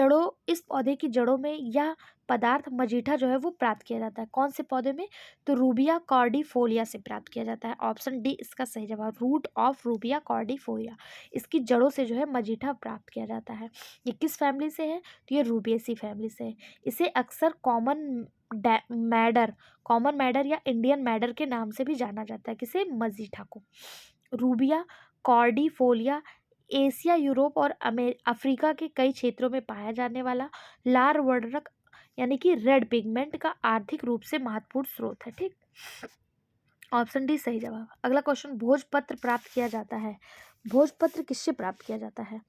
पौधे की जड़ों में यह पदार्थ मजीठा जो है वो प्राप्त किया जाता है। कौन से पौधे में, तो रूबिया कॉर्डिफोलिया से प्राप्त किया जाता है, ऑप्शन डी इसका सही जवाब, रूट ऑफ रूबिया कॉर्डिफोलिया, इसकी जड़ों से जो है मजीठा प्राप्त किया जाता है। ये किस फैमिली से है, तो ये रूबिएसी फैमिली से है। इसे अक्सर कॉमन मैडर या इंडियन मैडर के नाम से भी जाना जाता है, किसे, मजीठा को। रूबिया कॉर्डिफोलिया एशिया, यूरोप और अफ्रीका के कई क्षेत्रों में पाया जाने वाला लाल वर्णक यानी कि रेड पिगमेंट का आर्थिक रूप से महत्वपूर्ण स्रोत है। ठीक, ऑप्शन डी सही जवाब। अगला क्वेश्चन, भोजपत्र प्राप्त किया जाता है, भोजपत्र किससे प्राप्त किया जाता है,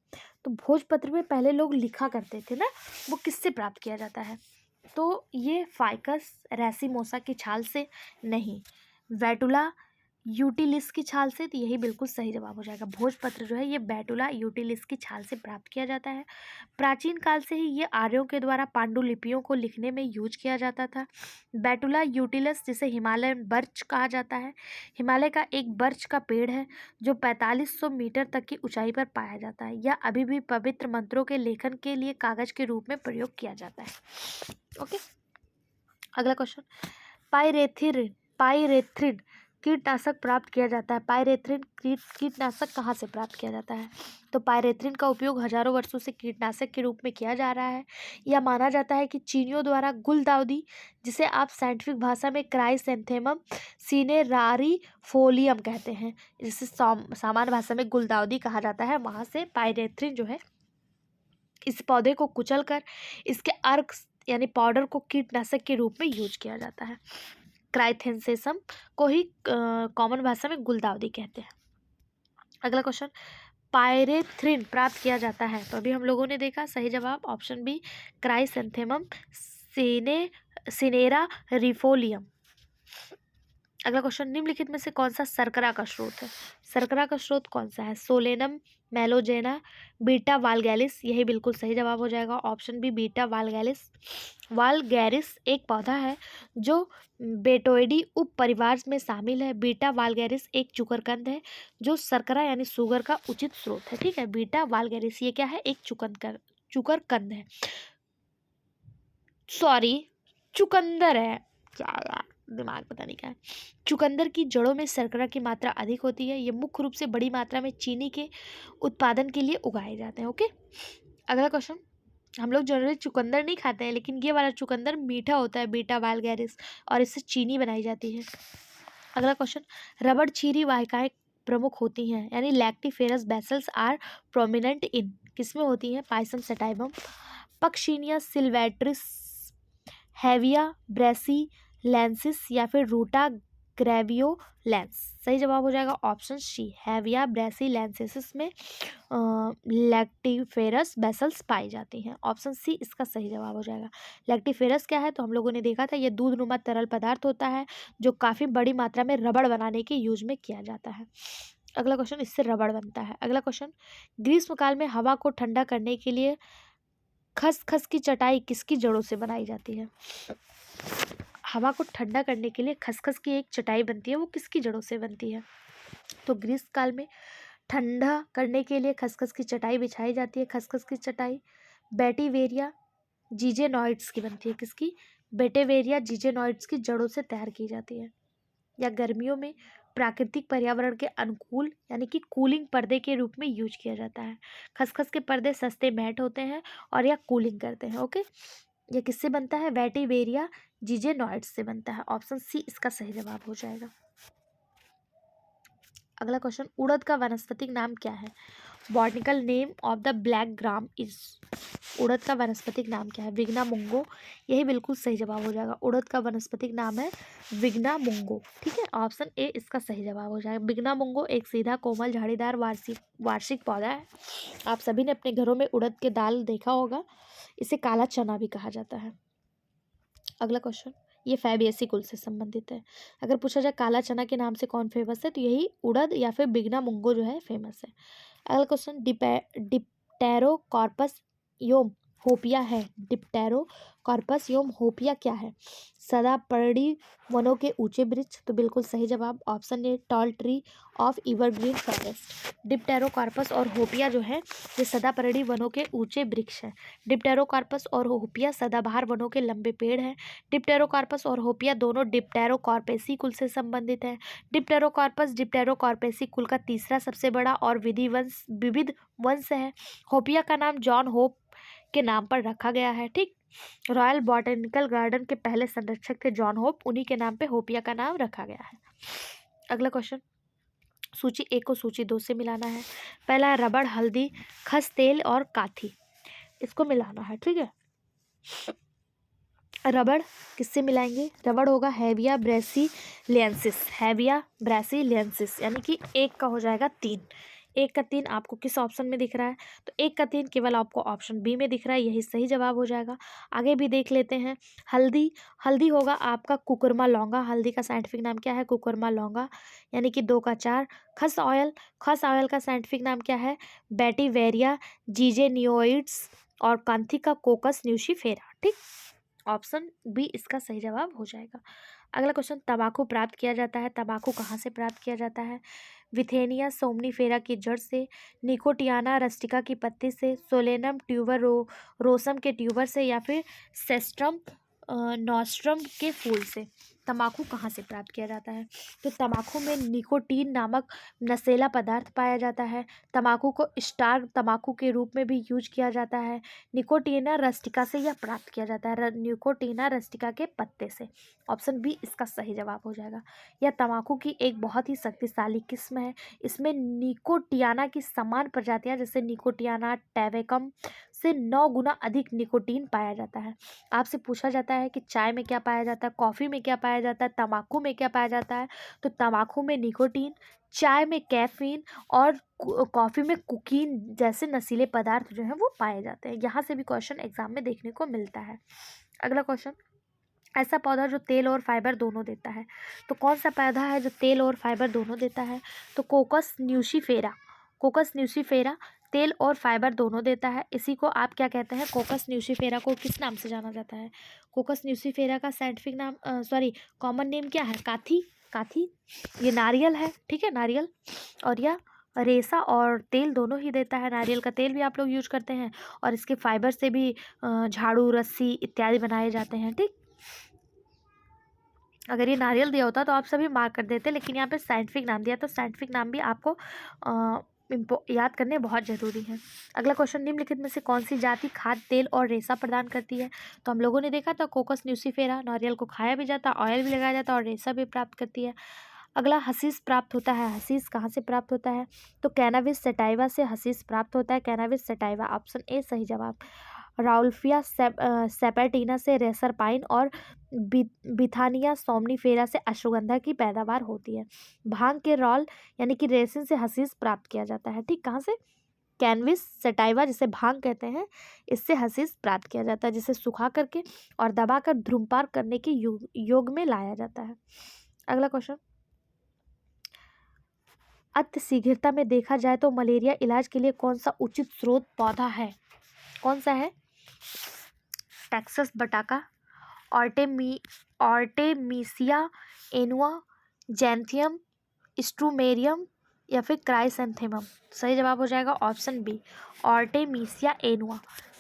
तो भोजपत्र में पहले लोग लिखा करते थे ना, वो किससे प्राप्त किया जाता है, तो ये फाइकस रेसिमोसा की छाल से नहीं, वेटुला यूटिलिस की छाल से, तो यही बिल्कुल सही जवाब हो जाएगा। भोजपत्र जो है ये बेटुला यूटिलिस की छाल से प्राप्त किया जाता है। प्राचीन काल से ही ये आर्यों के द्वारा पांडुलिपियों को लिखने में यूज किया जाता था। बेटुला यूटिलिस जिसे हिमालयन बर्च कहा जाता है, हिमालय का एक बर्च का पेड़ है जो 4500 मीटर तक की ऊंचाई पर पाया जाता है। यह अभी भी पवित्र मंत्रों के लेखन के लिए कागज के रूप में प्रयोग किया जाता है। ओके, अगला क्वेश्चन, पाइरेथ्रिन कीटनाशक प्राप्त किया जाता है, पाइरेथ्रिन कीटनाशक कहाँ से प्राप्त किया जाता है, तो पाइरेथ्रिन का उपयोग हजारों वर्षों से कीटनाशक के रूप में किया जा रहा है। यह माना जाता है कि चीनियों द्वारा गुलदाउदी, जिसे आप साइंटिफिक भाषा में क्राइसैंथेमम सिनेरारिफोलियम कहते हैं, जिसे सामान्य भाषा में गुलदाउदी कहा जाता है, वहाँ से पाइरेथ्रिन जो है इस पौधे को कुचलकर इसके अर्क यानी पाउडर को कीटनाशक के रूप में यूज किया जाता है। क्राइथेंसेसम को ही कॉमन भाषा में गुलदाउदी कहते हैं। अगला क्वेश्चन, पायरेथ्रिन प्राप्त किया जाता है, तो अभी हम लोगों ने देखा सही जवाब ऑप्शन बी, क्राइसैंथेमम सिनेरा रिफोलियम। अगला क्वेश्चन, निम्नलिखित में से कौन सा शर्करा का स्रोत है, शर्करा का स्रोत कौन सा है, सोलेनम, मेलोजेना, बीटा वालगैरिस, यही बिल्कुल सही जवाब हो जाएगा ऑप्शन बी, बीटा वालगैरिस। वालगैरिस एक पौधा है जो बेटोइडी उप परिवार में शामिल है। बीटा वालगैरिस एक चुकरकंद है जो शर्करा यानी शुगर का उचित स्रोत है। ठीक है, बीटा वालगैरिस ये क्या है, एक चुकरकंद है, सॉरी चुकंदर है, क्या यार दिमाग पता नहीं क्या है। चुकंदर की जड़ों में शर्करा की मात्रा अधिक होती है, ये मुख्य रूप से बड़ी मात्रा में चीनी के उत्पादन के लिए उगाए जाते हैं। ओके, अगला क्वेश्चन, हम लोग जनरली चुकंदर नहीं खाते हैं, लेकिन ये वाला चुकंदर मीठा होता है, बीटा वैलगैरिस, और इससे चीनी बनाई जाती है। अगला क्वेश्चन, रबड़ छीरी वाहिकाएं प्रमुख होती हैं, यानी laticiferous vessels are prominent in, किसमें होती हैं? Pisum sativum, Phoenix sylvestris, Hevea brasiliensis, या फिर रूटा ग्रेवियो लेंस। सही जवाब हो जाएगा option C, Hevea brasiliensis में लैक्टिफेरस बेसल्स पाई जाती हैं। ऑप्शन सी इसका सही जवाब हो जाएगा। लैक्टिफेरस क्या है? तो हम लोगों ने देखा था, ये दूधनुमा तरल पदार्थ होता है जो काफ़ी बड़ी मात्रा में रबड़ बनाने के यूज में किया जाता है। अगला क्वेश्चन, इससे रबड़ बनता है। अगला क्वेश्चन, ग्रीष्मकाल में हवा को ठंडा करने के लिए खसखस की चटाई किसकी जड़ों से बनाई जाती है? हवा को ठंडा करने के लिए खसखस की एक चटाई बनती है, वो किसकी जड़ों से बनती है? तो ग्रीष्म काल में ठंडा करने के लिए खसखस की चटाई बिछाई जाती है। खसखस की चटाई बेटीवेरिया जीजेनॉइड्स की बनती है, किसकी? बेटेवेरिया जीजेनॉइड्स की जड़ों से तैयार की जाती है। या गर्मियों में प्राकृतिक पर्यावरण के अनुकूल यानी कि कूलिंग पर्दे के रूप में यूज किया जाता है। खसखस के पर्दे सस्ते मैट होते हैं और यह कूलिंग करते हैं। ओके, यह किससे बनता है? वेटिवेरिया जीजेनॉइड्स से बनता है। ऑप्शन सी इसका सही जवाब हो जाएगा। अगला क्वेश्चन, उड़द का वनस्पतिक नाम क्या है? Botanical name of the black gram is, उड़द का वनस्पतिक नाम क्या है? विग्ना मुंगो, यही बिल्कुल सही जवाब हो जाएगा। उड़द का वनस्पतिक नाम है विग्ना मुंगो। ठीक है, ऑप्शन ए इसका सही जवाब हो जाएगा। विग्ना मुंगो एक सीधा कोमल झाड़ीदार वार्षिक पौधा है। आप सभी ने अपने घरों में उड़द के दाल देखा होगा, इसे काला चना भी कहा जाता है। अगला क्वेश्चन, ये फैबियसी कुल से संबंधित है। अगर पूछा जाए काला चना के नाम से कौन फेमस है, तो यही उड़द या फिर बिगना मुंगो जो है फेमस है। अगला क्वेश्चन, डिप्टेरोकॉर्पस योम होपिया है। डिप्टेरोकॉर्पस योम होपिया क्या है? सदापर्णी वनों के ऊंचे वृक्ष, तो बिल्कुल सही जवाब option A, tall tree of evergreen forest. Dipterocarpus और होपिया जो है ये सदापर्णी वनों के ऊंचे वृक्ष हैं। डिप्टेरोकार्पस और होपिया सदाबहार वनों के लंबे पेड़ हैं। डिप्टेरोकार्पस और होपिया दोनों डिप्टेरोकॉर्पेसी कुल से संबंधित हैं। डिप्टेरोकार्पस डिप्टेरोकॉर्पेसी कुल का तीसरा सबसे बड़ा और विविध वंश है। होपिया का नाम जॉन होप के नाम पर रखा गया है। ठीक, रॉयल बॉटेनिकल गार्डन के पहले संरक्षक थे जॉन होप, उन्हीं के नाम पे होपिया का नाम रखा गया है। अगला क्वेश्चन, सूची 1 को सूची 2 से मिलाना है। पहला है रबड़, हल्दी, खस तेल और काथी, इसको मिलाना है। ठीक है, रबड़ किससे मिलाएंगे? रबड़ होगा हैविया ब्रेसिलियंसिस, हैविया ब्रेसिलियंसिस, यानी कि 1 का हो जाएगा 3। 1 का 3 आपको किस ऑप्शन में दिख रहा है? तो 1 का 3 केवल आपको ऑप्शन बी में दिख रहा है, यही सही जवाब हो जाएगा। आगे भी देख लेते हैं। हल्दी, हल्दी होगा आपका कुकुरमा लौंगा, हल्दी का साइंटिफिक नाम क्या है? कुकुरमा लौंगा, यानी कि 2 का 4। खस ऑयल, खस ऑयल का साइंटिफिक नाम क्या है? बेटीवेरिया जीजेनियोइड्स, और कांथी का कोकस न्यूसीफेरा। ठीक, ऑप्शन बी इसका सही जवाब हो जाएगा। अगला क्वेश्चन, तंबाकू प्राप्त किया जाता है, तंबाकू कहाँ से प्राप्त किया जाता है? विथेनिया सोमनीफेरा की जड़ से, निकोटियाना रस्टिका की पत्ती से, सोलेनम रोसम के ट्यूबर से, या फिर सेस्ट्रम नॉस्ट्रम के फूल से। तंबाकू कहाँ से प्राप्त किया जाता है? तो तंबाकू में निकोटीन नामक नशीला पदार्थ पाया जाता है। तंबाकू को स्टार तंबाकू के रूप में भी यूज किया जाता है। निकोटीना रस्टिका से यह प्राप्त किया जाता है, निकोटीना रस्टिका के पत्ते से। ऑप्शन बी इसका सही जवाब हो जाएगा। यह तंबाकू की एक बहुत ही शक्तिशाली किस्म है। इसमें निकोटियाना की समान प्रजातियां जैसे निकोटियाना टैबेकम से 9 गुना अधिक निकोटीन पाया जाता है। आपसे पूछा जाता है कि चाय में क्या पाया जाता है, कॉफ़ी में क्या पाया जाता है, तंबाकू में क्या पाया जाता है? तो तंबाकू में निकोटीन, चाय में कैफीन, और कॉफ़ी में कुकीन जैसे नशीले पदार्थ जो हैं वो पाए जाते हैं। यहाँ से भी क्वेश्चन एग्जाम में देखने को मिलता है। अगला क्वेश्चन, ऐसा पौधा जो तेल और फाइबर दोनों देता है, तो कौन सा पौधा है जो तेल और फाइबर दोनों देता है? तो कोकस न्यूसीफेरा, कोकस न्यूसीफेरा तेल और फाइबर दोनों देता है। इसी को आप क्या कहते हैं? कोकस न्यूसीफेरा को किस नाम से जाना जाता है? कोकस न्यूसीफेरा का साइंटिफिक नाम कॉमन नेम क्या है? काथी, काथी। ये नारियल है, ठीक है, नारियल, और यह रेशा और तेल दोनों ही देता है। नारियल का तेल भी आप लोग यूज करते हैं, और इसके फाइबर से भी झाड़ू, रस्सी इत्यादि बनाए जाते हैं। ठीक, अगर ये नारियल दिया होता तो आप सभी मार्क कर देते, लेकिन यहाँ पे साइंटिफिक नाम दिया, तो साइंटिफिक नाम भी आपको याद करने बहुत ज़रूरी हैं। अगला क्वेश्चन, निम्नलिखित में से कौन सी जाति खाद्य तेल और रेशा प्रदान करती है? तो हम लोगों ने देखा था कोकस न्यूसीफेरा, नारियल को खाया भी जाता, ऑयल भी लगाया जाता और रेशा भी प्राप्त करती है। अगला, हशीश प्राप्त होता है, हशीश कहाँ से प्राप्त होता है? तो कैनाबिस सैटाइवा से हशीश प्राप्त होता है, कैनाबिस सैटाइवा, ऑप्शन ए सही जवाब। राउल्फिया सेपेटिना से रेसर पाइन और बिथानिया सोमनीफेरा से अश्वगंधा की पैदावार होती है। भांग के रॉल यानी कि रेसिन से हशीश प्राप्त किया जाता है। ठीक, कहाँ से? कैनविस सैटाइवा जिसे भांग कहते हैं, इससे हशीश प्राप्त किया जाता है, जिसे सुखा करके और दबाकर धूम्रपान करने के योग में लाया जाता है। अगला क्वेश्चन, अति शीघ्रता में देखा जाए तो मलेरिया इलाज के लिए कौन सा उचित स्रोत पौधा है? कौन सा है? टेक्सास बटाका, ऑर्टेमिसिया एनुआ, जैंथियम स्ट्रूमेरियम या फिर क्राइसैंथेमम। सही जवाब हो जाएगा option B, ऑर्टेमिसिया एनुआ।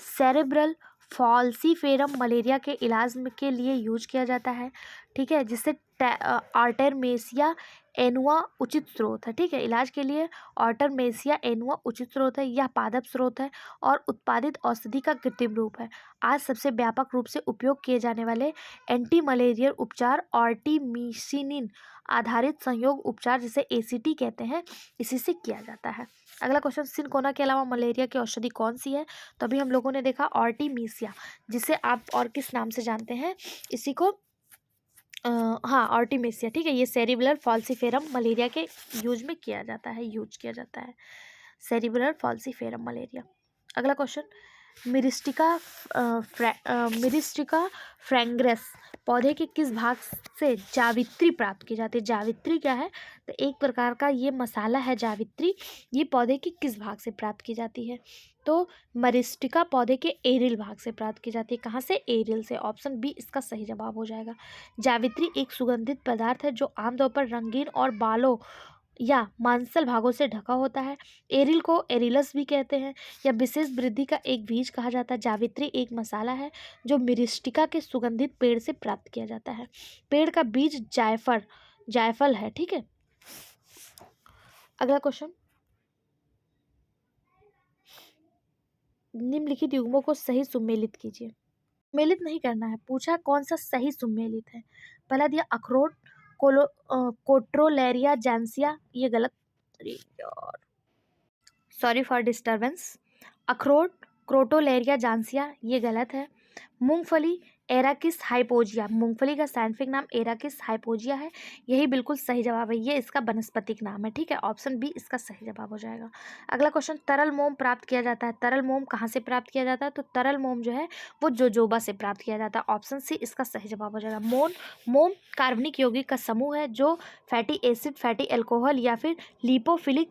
Cerebral falciparum malaria के इलाज के लिए यूज किया जाता है, ठीक है, जिससे आर्टेमिसिया एनुआ उचित स्रोत है। ठीक है, इलाज के लिए आर्टेमिसिया एनुआ उचित स्रोत है। यह पादप स्रोत है और उत्पादित औषधि का कृत्रिम रूप है। आज सबसे व्यापक रूप से उपयोग किए जाने वाले एंटी मलेरियल उपचार आर्टिमिसिनिन आधारित संयोग उपचार, जिसे एसीटी कहते हैं, इसी से किया जाता है। अगला क्वेश्चन, सिनकोना के अलावा मलेरिया की औषधि कौन सी है? तो अभी हम लोगों ने देखा आर्टिमिसिया, जिसे आप और किस नाम से जानते हैं? इसी को हाँ, आर्टिमिसिया। ठीक है, ये सेरिब्रल फॉल्सीफेरम मलेरिया के यूज किया जाता है, सेरिब्रल फॉल्सीफेरम मलेरिया। अगला क्वेश्चन, मिरिस्टिका फ्रैंग्रेस पौधे के किस भाग से जावित्री प्राप्त की जाती है? जावित्री क्या है? तो एक प्रकार का ये मसाला है जावित्री। ये पौधे के किस भाग से प्राप्त की जाती है? तो मरिस्टिका पौधे के एरिल भाग से प्राप्त की जाती है। कहाँ से? एरिल से, ऑप्शन बी इसका सही जवाब हो जाएगा। जावित्री एक सुगंधित पदार्थ है जो आमतौर पर रंगीन और बालों या मांसल भागों से ढका होता है। एरिल को एरिलस भी कहते हैं या विशेष वृद्धि का एक बीज कहा जाता है। जावित्री एक मसाला है जो मिरिस्टिका के सुगंधित पेड़ से प्राप्त किया जाता है। पेड़ का बीज जायफल है। ठीक है, अगला क्वेश्चन, निम्नलिखित युग्मों को सही सुमेलित कीजिए। सुमेलित नहीं करना है, पूछा कौन सा सही सुमेलित है। पहला दिया अखरोट, कोट्रोलेरिया जैंसिया, ये गलत, अरे यार, सॉरी फॉर डिस्टर्बेंस। अखरोट क्रोटोलेरिया जांसिया, ये गलत है। मूंगफली एराकिस हाइपोजिया, मूंगफली का साइंटिफिक नाम एराकिस हाइपोजिया है, यही बिल्कुल सही जवाब है। ये इसका वनस्पतिक नाम है। ठीक है, ऑप्शन बी इसका सही जवाब हो जाएगा। अगला क्वेश्चन, तरल मोम प्राप्त किया जाता है। तरल मोम कहाँ से प्राप्त किया जाता है? तो तरल मोम जो है वो जोजोबा से प्राप्त किया जाता है। ऑप्शन सी इसका सही जवाब हो जाएगा। मोम कार्बनिक यौगिक का समूह है जो फैटी एसिड, फैटी एल्कोहल या फिर लिपोफिलिक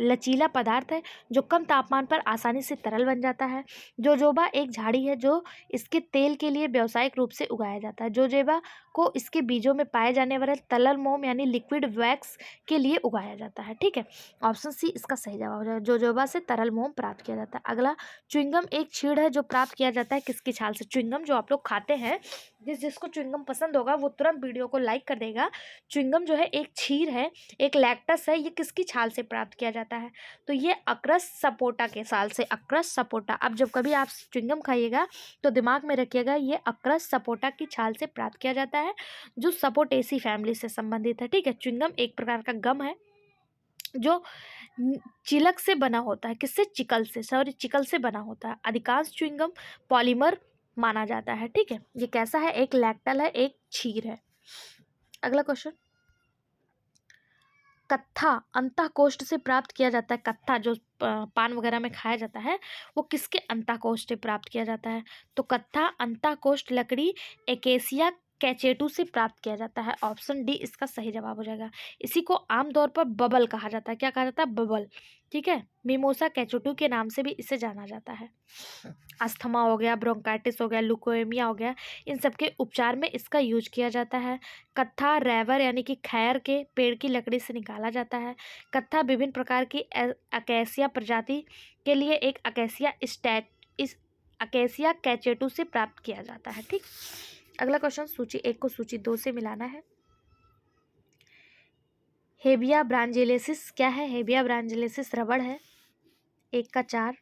लचीला पदार्थ है जो कम तापमान पर आसानी से तरल बन जाता है। जोजोबा एक झाड़ी है जो इसके तेल के लिए व्यावसायिक रूप से उगाया जाता है। जोजोबा को इसके बीजों में पाए जाने वाले तरल मोम यानी लिक्विड वैक्स के लिए उगाया जाता है। ठीक है, ऑप्शन सी इसका सही जवाब हो जाएगा। जोजोबा से तरल मोम प्राप्त किया जाता है। अगला, च्युइंगम एक छीड़ है जो प्राप्त किया जाता है किसकी छाल से? च्युइंगम जो आप लोग खाते हैं, जिसको च्युइंगम पसंद होगा वो तुरंत वीडियो को लाइक कर देगा। च्युइंगम जो है एक छीड़ है, एक लैक्टस है, ये किसकी छाल से प्राप्त किया जाता है? तो ये अक्रस सपोटा के साल से, अक्रस सपोटा। अब जब कभी आप च्युइंगम खाइएगा तो दिमाग में रखिएगा ये अक्रस सपोटा की छाल से प्राप्त किया जाता है, जो सपोटेसी फैमिली से संबंधित है। ठीक है, च्युइंगम एक प्रकार का गम है जो चिलक से बना होता है। किससे? चिकल से बना होता है। अधिकांश च्युइंगम पॉलीमर माना जाता है। ठीक है, ये कैसा है? एक लैक्टल है, एक क्षीर है। अगला क्वेश्चन, कत्था अंतःकोष्ठ से प्राप्त किया जाता है। कत्था जो पान वगैरह में खाया जाता है, वो किसके अंतःकोष्ठ से प्राप्त किया जाता है? तो कत्था अंतःकोष्ठ लकड़ी एकेसिया कैचेटू से प्राप्त किया जाता है। ऑप्शन डी इसका सही जवाब हो जाएगा। इसी को आमतौर पर बबल कहा जाता है। क्या कहा जाता है? बबल। ठीक है, मिमोसा कैचेटू के नाम से भी इसे जाना जाता है। अस्थमा हो गया, ब्रोंकाइटिस हो गया, लुकोएमिया हो गया, इन सब के उपचार में इसका यूज किया जाता है। कत्था रैवर यानी कि खैर के पेड़ की लकड़ी से निकाला जाता है। कत्था विभिन्न प्रकार की अकेसिया प्रजाति के लिए एक अकेसिया कैचेटू से प्राप्त किया जाता है। ठीक, अगला क्वेश्चन, सूची 1 को सूची 2 से मिलाना है। हेबिया ब्रांजिलेसिस क्या है? हेबिया ब्रांजिलेसिस रबड़ है। 1 का 4।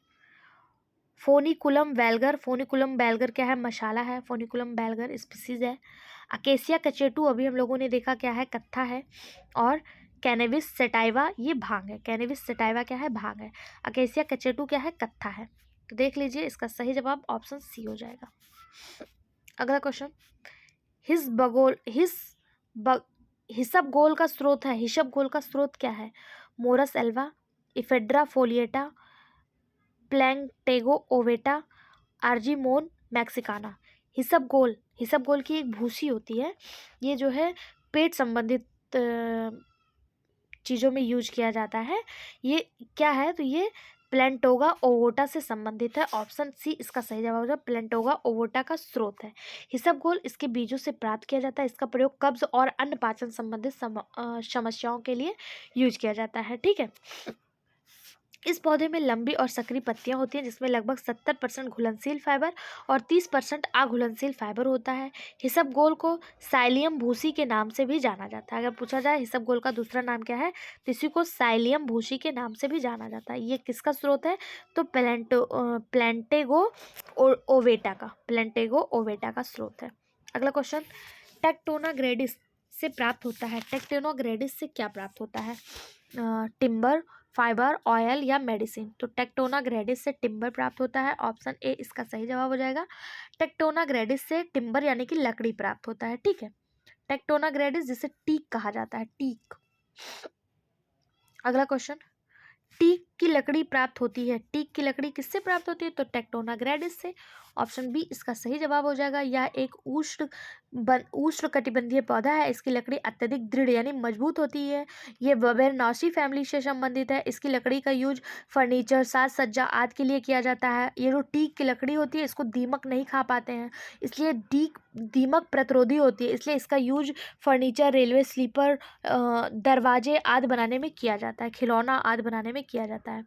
फोनिकुलम वैल्गर, फोनिकुलम वैल्गर क्या है? मसाला है। फोनिकुलम वैल्गर स्पीसीज है। अकेसिया कचेटू अभी हम लोगों ने देखा क्या है? कत्था है। और कैनेबिस सेटाइवा ये भांग है। कैनेबिस सेटाइवा क्या है? भांग है। अकेसिया कचेटू क्या है? कत्था है। तो देख लीजिए इसका सही जवाब ऑप्शन सी हो जाएगा। अगला क्वेश्चन, हिसबगोल का स्रोत है। हिसबगोल का स्रोत क्या है? Morus alba, ephedra foliata, plantago ovata, argemone mexicana. हिसबगोल की एक भूसी होती है। ये जो है पेट संबंधित चीज़ों में यूज किया जाता है। ये क्या है? तो ये प्लेंटोगा ओवोटा से संबंधित है। ऑप्शन सी इसका सही जवाब होगा। प्लेंटोगा ओवोटा का स्रोत है। हिसबगोल इसके बीजों से प्राप्त किया जाता है। इसका प्रयोग कब्ज और अन्य पाचन संबंधित समस्याओं के लिए यूज किया जाता है। ठीक है। इस पौधे में लंबी और संकरी पत्तियां होती हैं जिसमें लगभग 70% घुलनशील फाइबर और 30% अघुलनशील फाइबर होता है। हिसबगोल को साइलियम भूसी के नाम से भी जाना जाता है। अगर पूछा जाए हिसबगोल का दूसरा नाम क्या है, तो इसी को साइलियम भूसी के नाम से भी जाना जाता है। ये किसका स्रोत है? तो प्लेंटेगो ओवेटा का स्रोत है। अगला क्वेश्चन, टेक्टोना ग्रेडिस से प्राप्त होता है। टेक्टोना ग्रेडिस से क्या प्राप्त होता है? टिम्बर, फाइबर, ऑयल या मेडिसिन। तो टेक्टोना ग्रेडिस से टिम्बर प्राप्त होता है। ऑप्शन ए इसका सही जवाब हो जाएगा। टेक्टोना ग्रेडिस से टिम्बर यानी कि लकड़ी प्राप्त होता है। ठीक है। टेक्टोना ग्रेडिस जिसे टीक कहा जाता है, टीक। अगला क्वेश्चन, टीक की लकड़ी प्राप्त होती है। टीक की लकड़ी किससे प्राप्त होती है? तो टेक्टोना ग्रेडिस से। ऑप्शन बी इसका सही जवाब हो जाएगा। यह एक उष्ण कटिबंधीय पौधा है। इसकी लकड़ी अत्यधिक दृढ़ यानी मजबूत होती है। ये वेबेरनॉसी फैमिली से संबंधित है। इसकी लकड़ी का यूज फर्नीचर, साज सज्जा आदि के लिए किया जाता है। ये जो टीक की लकड़ी होती है इसको दीमक नहीं खा पाते हैं, इसलिए टीक दीमक प्रतिरोधी होती है। इसलिए इसका यूज फर्नीचर, रेलवे स्लीपर, दरवाजे आदि बनाने में किया जाता है। खिलौना आदि बनाने में किया जाता है।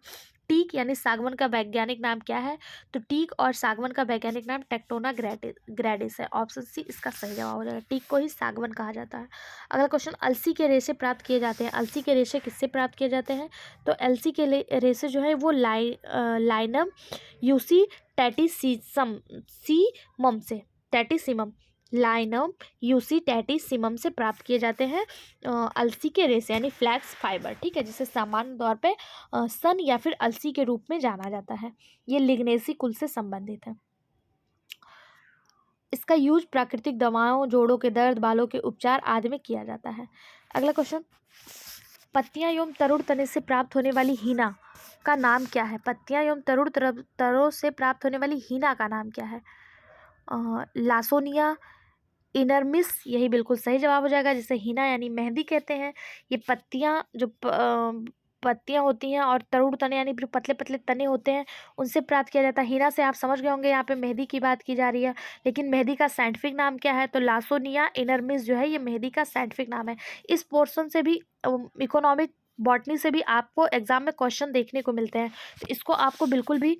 टीक यानी सागवन का वैज्ञानिक नाम क्या है? तो टीक और सागवन का वैज्ञानिक नाम टेक्टोना ग्रेडिस है। ऑप्शन सी इसका सही जवाब हो जाएगा। टीक को ही सागवन कहा जाता है। अगला क्वेश्चन, अलसी के रेशे प्राप्त किए जाते हैं। अलसी के रेशे किससे प्राप्त किए जाते हैं? तो अलसी के रेशे जो है वो लाइनम यूसी टैटिसिमम लाइनम यूसी टैटिसिमम से प्राप्त किए जाते हैं अलसी के रेशे यानी फ्लैक्स फाइबर। ठीक है, जिसे सामान्य तौर पे सन या फिर अलसी के रूप में जाना जाता है। ये लिग्नेसी कुल से संबंधित है। इसका यूज प्राकृतिक दवाओं, जोड़ों के दर्द, बालों के उपचार आदि में किया जाता है। अगला क्वेश्चन, पत्तियां एवं तरुण तने से प्राप्त होने वाली हीना का नाम क्या है? पत्तियां एवं तरुण तरों से प्राप्त होने वाली हीना का नाम क्या है? लासोनिया इनरमिस यही बिल्कुल सही जवाब हो जाएगा, जिसे हीना यानी मेहंदी कहते हैं। ये पत्तियां जो पत्तियां होती हैं और तरुण तने यानी फिर पतले पतले तने होते हैं, उनसे प्राप्त किया जाता है। हीना से आप समझ गए होंगे यहाँ पे मेहंदी की बात की जा रही है, लेकिन मेहंदी का साइंटिफिक नाम क्या है? तो लासोनिया इनरमिस जो है ये मेहंदी का साइंटिफिक नाम है। इस पोर्शन से भी इकोनॉमिक बॉटनी से भी आपको एग्जाम में क्वेश्चन देखने को मिलते हैं, तो इसको आपको बिल्कुल भी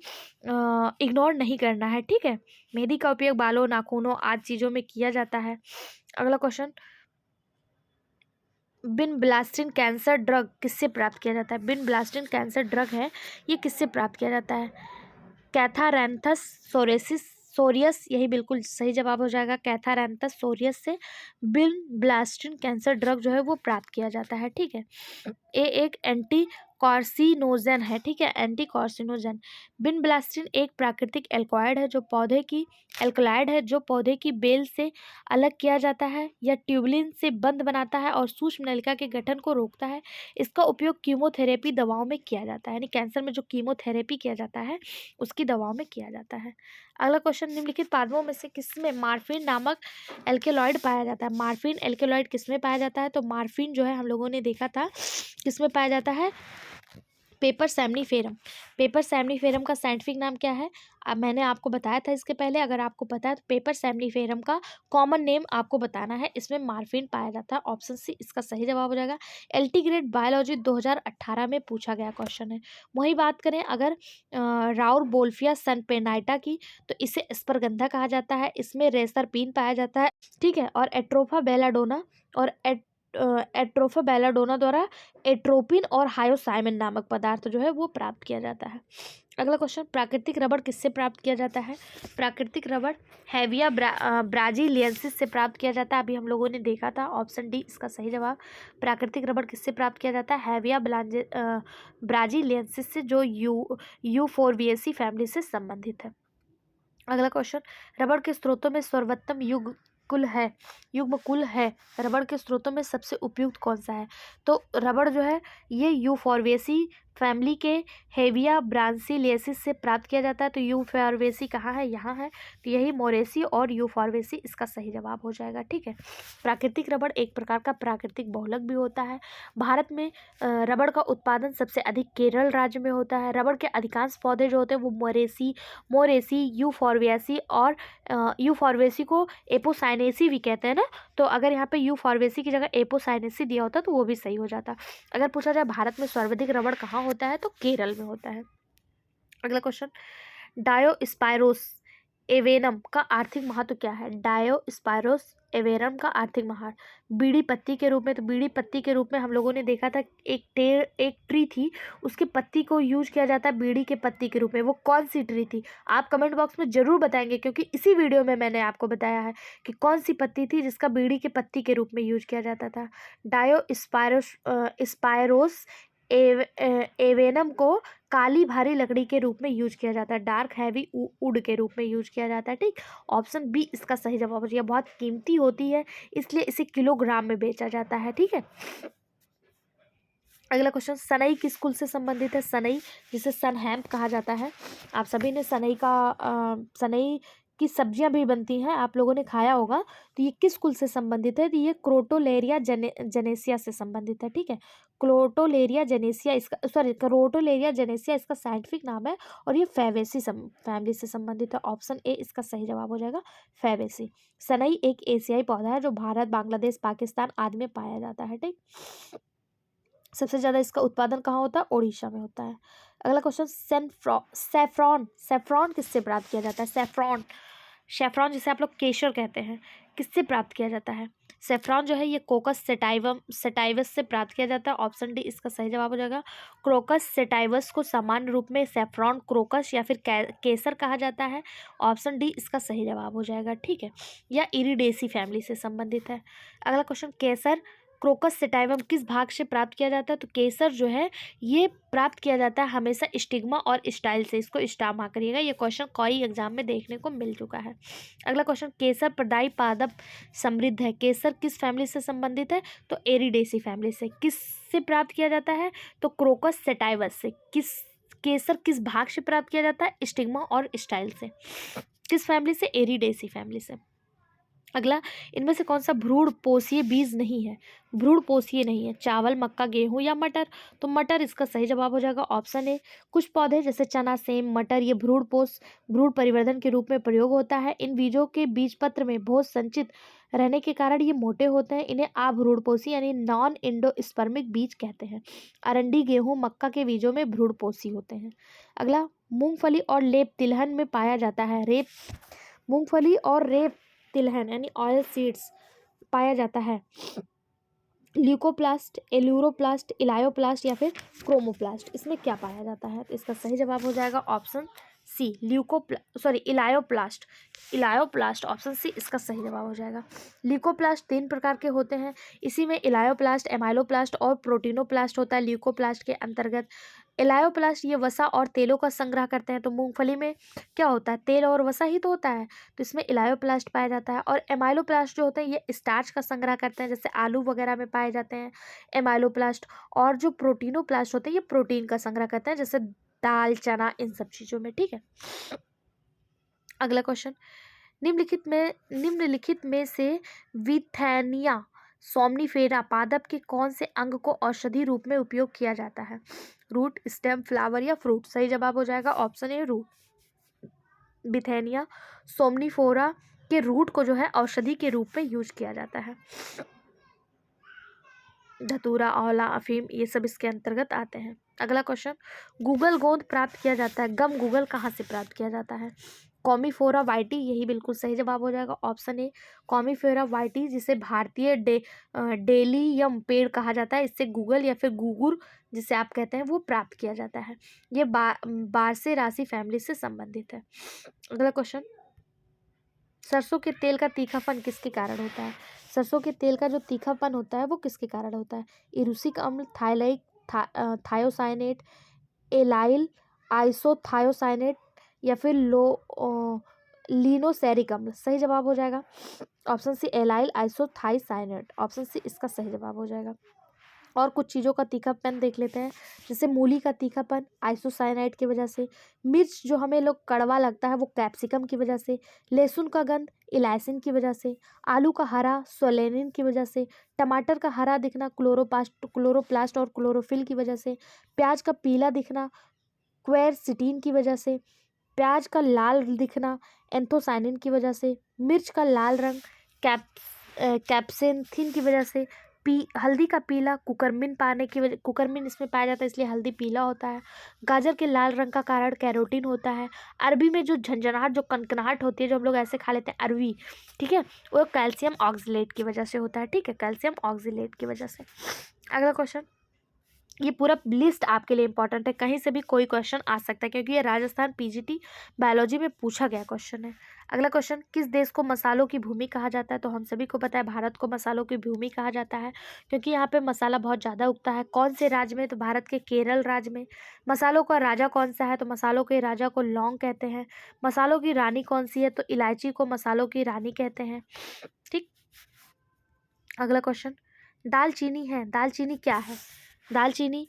इग्नोर नहीं करना है। ठीक है, मेहंदी का उपयोग बालों, नाखूनों आदि चीज़ों में किया जाता है। अगला क्वेश्चन, बिन ब्लास्टिन कैंसर ड्रग किससे प्राप्त किया जाता है? बिन ब्लास्टिन कैंसर ड्रग है, ये किससे प्राप्त किया जाता है? कैथारैंथस सोरियस यही बिल्कुल सही जवाब हो जाएगा। कैथारैंथस सोरियस से बिन ब्लास्टिन कैंसर ड्रग जो है वो प्राप्त किया जाता है। ठीक है, ये एक एंटी कॉर्सिनोजन है। ठीक है, एंटी कॉर्सिनोजन। बिन ब्लास्टिन एक प्राकृतिक एल्कोलाइड है जो पौधे की बेल से अलग किया जाता है या ट्यूबलिन से बंद बनाता है और सूक्ष्म नलिका के गठन को रोकता है। इसका उपयोग कीमोथेरेपी दवाओं में किया जाता है, यानी कैंसर में जो कीमोथेरेपी किया जाता है उसकी दवाओं में किया जाता है। अगला क्वेश्चन, निम्नलिखित पादपों में से किसमें मार्फिन नामक एल्केलॉइड पाया जाता है? मार्फिन एल्केलॉइड किसमें पाया जाता है? तो मार्फिन जो है हम लोगों ने देखा था किसमें पाया जाता है? पेपर सैमनीफेरम। पेपर सैमनीफेरम का साइंटिफिक नाम क्या है? अब मैंने आपको बताया था इसके पहले, अगर आपको पता है तो पेपर सैमनीफेरम का कॉमन नेम आपको बताना है। इसमें मार्फिन पाया जाता है। ऑप्शन सी इसका सही जवाब हो जाएगा। एलटी ग्रेड बायोलॉजी 2018 में पूछा गया क्वेश्चन है। वही बात करें अगर राउरबोल्फिया सनपेनाइटा की, तो इसे स्पर्गंधा कहा जाता है। इसमें रेसरपीन पाया जाता है। ठीक है, और एट्रोफा बेलाडोना और एट्रोफा बेलाडोना द्वारा एट्रोपिन और हायोसाइमिन नामक पदार्थ जो है वो प्राप्त किया जाता है। अगला क्वेश्चन, प्राकृतिक रबड़ किससे प्राप्त किया जाता है? प्राकृतिक रबड़ हेविया ब्राजीलियंसिस से प्राप्त किया जाता है। अभी हम लोगों ने देखा था, ऑप्शन डी इसका सही जवाब। प्राकृतिक रबड़ किससे प्राप्त किया जाता है? हेविया ब्राजीलियंसिस से, जो यूफोरबिएसी फैमिली से संबंधित है। अगला क्वेश्चन, रबड़ के स्रोतों में सर्वोत्तम युग्मकुल है रबड़ के स्रोतों में सबसे उपयुक्त कौन सा है? तो रबड़ जो है ये यूफोरबिएसी फैमिली के हेविया ब्रांसिलिएसिस से प्राप्त किया जाता है। तो यूफोरबिएसी कहाँ है? यहाँ है। तो यही मोरेसी और यूफोरबिएसी इसका सही जवाब हो जाएगा। ठीक है। प्राकृतिक रबड़ एक प्रकार का प्राकृतिक बहुलक भी होता है। भारत में रबड़ का उत्पादन सबसे अधिक केरल राज्य में होता है। रबड़ के अधिकांश पौधे जो होते हैं वो मोरेसी यूफोरबिएसी और यूफोरबिएसी को एपोसाइनेसी भी कहते हैं ना, तो अगर यहाँ पे यूफोरबिएसी की जगह एपोसाइनेसी दिया होता तो वो भी सही हो जाता। अगर पूछा जाए भारत में सर्वाधिक रबड़ कहाँ होता है, तो केरल में होता है। अगला क्वेश्चन, डायोस्पाइरोस एवेनम का आर्थिक महत्व क्या है? डायोस्पाइरोस एवेनम का आर्थिक महत्व बीड़ी पत्ती के रूप में, तो बीड़ी पत्ती के रूप में हम लोगों ने देखा था एक ट्री थी, उसके पत्ती को यूज किया जाता है बीड़ी के पत्ती के रूप में। वो कौन सी ट्री थी? आप कमेंट बॉक्स में जरूर बताएंगे, क्योंकि इसी वीडियो में मैंने आपको बताया है कि कौन सी पत्ती थी जिसका बीड़ी के पत्ती के रूप में यूज किया जाता था। स्पायरोस एवेनम को काली भारी लकड़ी के रूप में यूज किया जाता है। डार्क हैवी वुड के रूप में यूज किया जाता है। ठीक, ऑप्शन बी इसका सही जवाब हो जाएगा। बहुत कीमती होती है इसलिए इसे किलोग्राम में बेचा जाता है। ठीक है। अगला क्वेश्चन, सनई किस कुल से संबंधित है? सनई, जिसे सन हेम्प कहा जाता है। आप सभी ने सनई की सब्जियां भी बनती हैं, आप लोगों ने खाया होगा। तो ये किस कुल से संबंधित है? तो ये क्रोटोलेरिया जेनेसिया से संबंधित है। ठीक है, क्रोटोलेरिया जेनेसिया इसका साइंटिफिक नाम है, और ये फैबेसी फैमिली से संबंधित है। ऑप्शन ए इसका सही जवाब हो जाएगा, फैबेसी। सनई एक एशियाई पौधा है जो भारत, बांग्लादेश, पाकिस्तान आदि में पाया जाता है। ठीक, सबसे ज्यादा इसका उत्पादन कहाँ होता है? ओडिशा में होता है। अगला क्वेश्चन, सेफ्रॉन किससे प्राप्त किया जाता है? सेफ्रॉन जिसे आप लोग केशर कहते हैं, किससे प्राप्त किया जाता है? सेफ्रॉन जो है ये कोकस सेटाइवस से प्राप्त किया जाता है। ऑप्शन डी इसका सही जवाब हो जाएगा। क्रोकस सेटाइवस को सामान्य रूप में सेफ्रॉन क्रोकस या फिर केसर कहा जाता है। ऑप्शन डी इसका सही जवाब हो जाएगा। ठीक है, या इरिडेसी फैमिली से संबंधित है। अगला क्वेश्चन, केसर क्रोकस सेटाइवम किस भाग से प्राप्त किया जाता है? तो केसर जो है ये प्राप्त किया जाता है हमेशा स्टिग्मा और स्टाइल से। इसको स्टार मार्क करिएगा, ये क्वेश्चन कई एग्जाम में देखने को मिल चुका है। अगला क्वेश्चन, केसर प्रदायी पादप समृद्ध है। केसर किस फैमिली से संबंधित है? तो एरिडेसी फैमिली से। किससे प्राप्त किया जाता है? तो क्रोकस सेटाइवस से। केसर किस भाग से प्राप्त किया जाता है? स्टिग्मा और स्टाइल से। किस फैमिली से? एरिडेसी फैमिली से। अगला, इनमें से कौन सा भ्रूण पोषीय बीज नहीं है? भ्रूण पोषीय नहीं है, चावल, मक्का, गेहूं या मटर? तो मटर इसका सही जवाब हो जाएगा। ऑप्शन ए। कुछ पौधे जैसे चना, सेम, मटर ये भ्रूण परिवर्धन के रूप में प्रयोग होता है। इन बीजों के बीज पत्र में बहुत संचित रहने के कारण ये मोटे होते हैं। इन्हें अभ्रूणपोषी यानी नॉन एंडोस्पर्मिक बीज कहते हैं। अरंडी, गेहूं, मक्का के बीजों में भ्रूणपोषी होते हैं। अगला, मूंगफली और लेप तिलहन में पाया जाता है। मूंगफली और रेप तिलहन यानी ऑयल सीड्स पाया जाता है। ल्यूकोप्लास्ट, एल्यूरोप्लास्ट, इलायोप्लास्ट या फिर क्रोमोप्लास्ट, इसमें क्या पाया जाता है? तो इसका सही जवाब हो जाएगा option C, elaioplast. Option C इसका सही जवाब हो जाएगा। ल्यूकोप्लास्ट 3 प्रकार के होते हैं, इसी में इलायोप्लास्ट, एमाइलोप्लास्ट और प्रोटीनोप्लास्ट होता है। ल्यूकोप्लास्ट के अंतर्गत इलायोप्लास्ट ये वसा और तेलों का संग्रह करते हैं। तो मूंगफली में क्या होता है? तेल और वसा ही तो होता है, तो इसमें इलायोप्लास्ट पाया जाता है। और एमाइलोप्लास्ट जो होते हैं ये स्टार्च का संग्रह करते हैं, जैसे आलू वगैरह में पाए जाते हैं एमाइलोप्लास्ट। और जो प्रोटीनोप्लास्ट होते हैं ये प्रोटीन का संग्रह करते हैं, जैसे दाल, चना, इन सब चीजों में। ठीक है। अगला क्वेश्चन, निम्नलिखित में से विथेनिया सोमनीफेरा पादप के कौन से अंग को औषधि रूप में उपयोग किया जाता है? रूट, स्टेम, फ्लावर या फ्रूट? सही जवाब हो जाएगा ऑप्शन ए, रूट। विथेनिया सोमनीफेरा के रूट को जो है औषधि के रूप में यूज किया जाता है। धतूरा, आंवला, अफीम ये सब इसके अंतर्गत आते हैं। अगला क्वेश्चन, गूगल गोंद प्राप्त किया जाता है। गम गूगल कहाँ से प्राप्त किया जाता है? कॉमीफोरा वाइटी, यही बिल्कुल सही जवाब हो जाएगा ऑप्शन ए कॉमीफोरा वाइटी, जिसे भारतीय डेलियम पेड़ कहा जाता है। इससे गूगल या फिर गुगुर जिसे आप कहते हैं वो प्राप्त किया जाता है। ये बारसेरासी फैमिली से संबंधित है। अगला क्वेश्चन, सरसों के तेल का तीखापन किसके कारण होता है? सरसों के तेल का जो तीखापन होता है वो किसके कारण होता है? इरूसिक अम्ल, थायलाइक, थायोसाइनेट, एलाइल आइसोथायोसाइनेट या फिर लिनोसेरिक अम्ल। सही जवाब हो जाएगा option C allyl isothiocyanate. Option C इसका सही जवाब हो जाएगा। और कुछ चीज़ों का तीखापन देख लेते हैं, जैसे मूली का तीखापन आइसोसाइनाइड की वजह से, मिर्च जो हमें लोग कड़वा लगता है वो कैप्सिकम की वजह से, लहसुन का गंध इलायसिन की वजह से, आलू का हरा सोलेनिन की वजह से, टमाटर का हरा दिखना क्लोरोप्लास्ट और क्लोरोफिल की वजह से, प्याज का पीला दिखना क्वेरसिटीन की वजह से, प्याज का लाल दिखना एंथोसाइनिन की वजह से, मिर्च का लाल रंग कैप्सेंथिन की वजह से, हल्दी का पीला कुकरमिन पाने की वजह, कुकरमिन इसमें पाया जाता है इसलिए हल्दी पीला होता है। गाजर के लाल रंग का कारण कैरोटीन होता है। अरबी में जो झंझनाहट जो कनकनाहट होती है जो हम लोग ऐसे खा लेते हैं अरवी, ठीक है, वो कैल्शियम ऑक्सलेट की वजह से होता है। ठीक है, कैल्शियम ऑक्सलेट की वजह से। अगला क्वेश्चन, ये पूरा लिस्ट आपके लिए इंपॉर्टेंट है, कहीं से भी कोई क्वेश्चन आ सकता है क्योंकि ये राजस्थान पीजीटी बायोलॉजी में पूछा गया क्वेश्चन है। अगला क्वेश्चन, किस देश को मसालों की भूमि कहा जाता है? तो हम सभी को पता है भारत को मसालों की भूमि कहा जाता है क्योंकि यहाँ पे मसाला बहुत ज़्यादा उगता है। कौन से राज्य में? तो भारत के केरल राज्य में। मसालों का राजा कौन सा है? तो मसालों के राजा को लौंग कहते हैं। मसालों की रानी कौन सी है? तो इलायची को मसालों की रानी कहते हैं। ठीक। अगला क्वेश्चन, दालचीनी है, दालचीनी क्या है? दालचीनी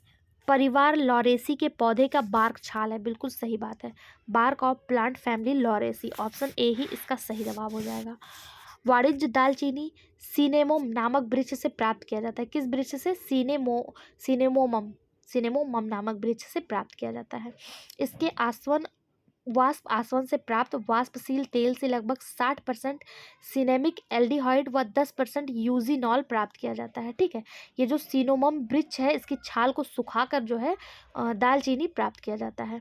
परिवार लॉरेसी के पौधे का बार्क छाल है। बिल्कुल सही बात है, bark of plant family lauraceae. Option A ही इसका सही जवाब हो जाएगा। वाणिज्य दालचीनी सिनेमोम नामक वृक्ष से प्राप्त किया जाता है। किस वृक्ष से? सिनेमोमम सिनेमोमम नामक वृक्ष से प्राप्त किया जाता है। इसके वाष्प आसवन से प्राप्त वाष्पशील तेल से लगभग 60% सिनेमिक एल्डिहाइड व 10% यूजिनॉल प्राप्त किया जाता है। ठीक है, ये जो सिनोमम वृक्ष है इसकी छाल को सुखाकर जो है दालचीनी प्राप्त किया जाता है।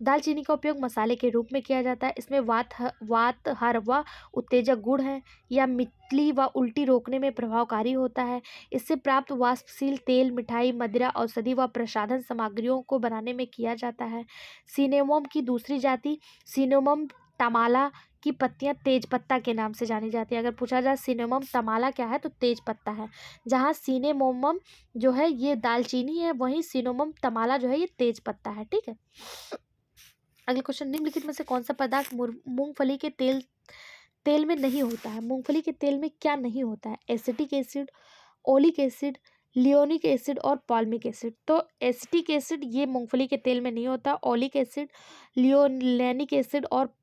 दालचीनी का उपयोग मसाले के रूप में किया जाता है। इसमें वातहर व उत्तेजक गुण है। यह मितली व उल्टी रोकने में प्रभावकारी होता है। इससे प्राप्त वाष्पशील तेल मिठाई, मदिरा, औषधि व प्रसाधन सामग्रियों को बनाने में किया जाता है। सिनेमोम की दूसरी जाति सिनेमोम तमाला की पत्तियां तेजपत्ता के नाम से जानी जाती है। अगर पूछा जाए सिनेमोम तमाला क्या है तो तेजपत्ता है। जहाँ सिनेमोमम जो है ये दालचीनी है, वहीं सिनेमोम तमाला जो है ये तेजपत्ता है। ठीक है। अगला क्वेश्चन, निम्नलिखित में से कौन सा पदार्थ मूंगफली के तेल में नहीं होता है? मूंगफली के तेल में क्या नहीं होता है? Acetic acid, oleic acid, linoleic acid और पाल्मिक एसिड। तो एसिटिक एसिड ये मूंगफली के तेल में नहीं होता। ओलिक एसिड, लियोनिक एसिड और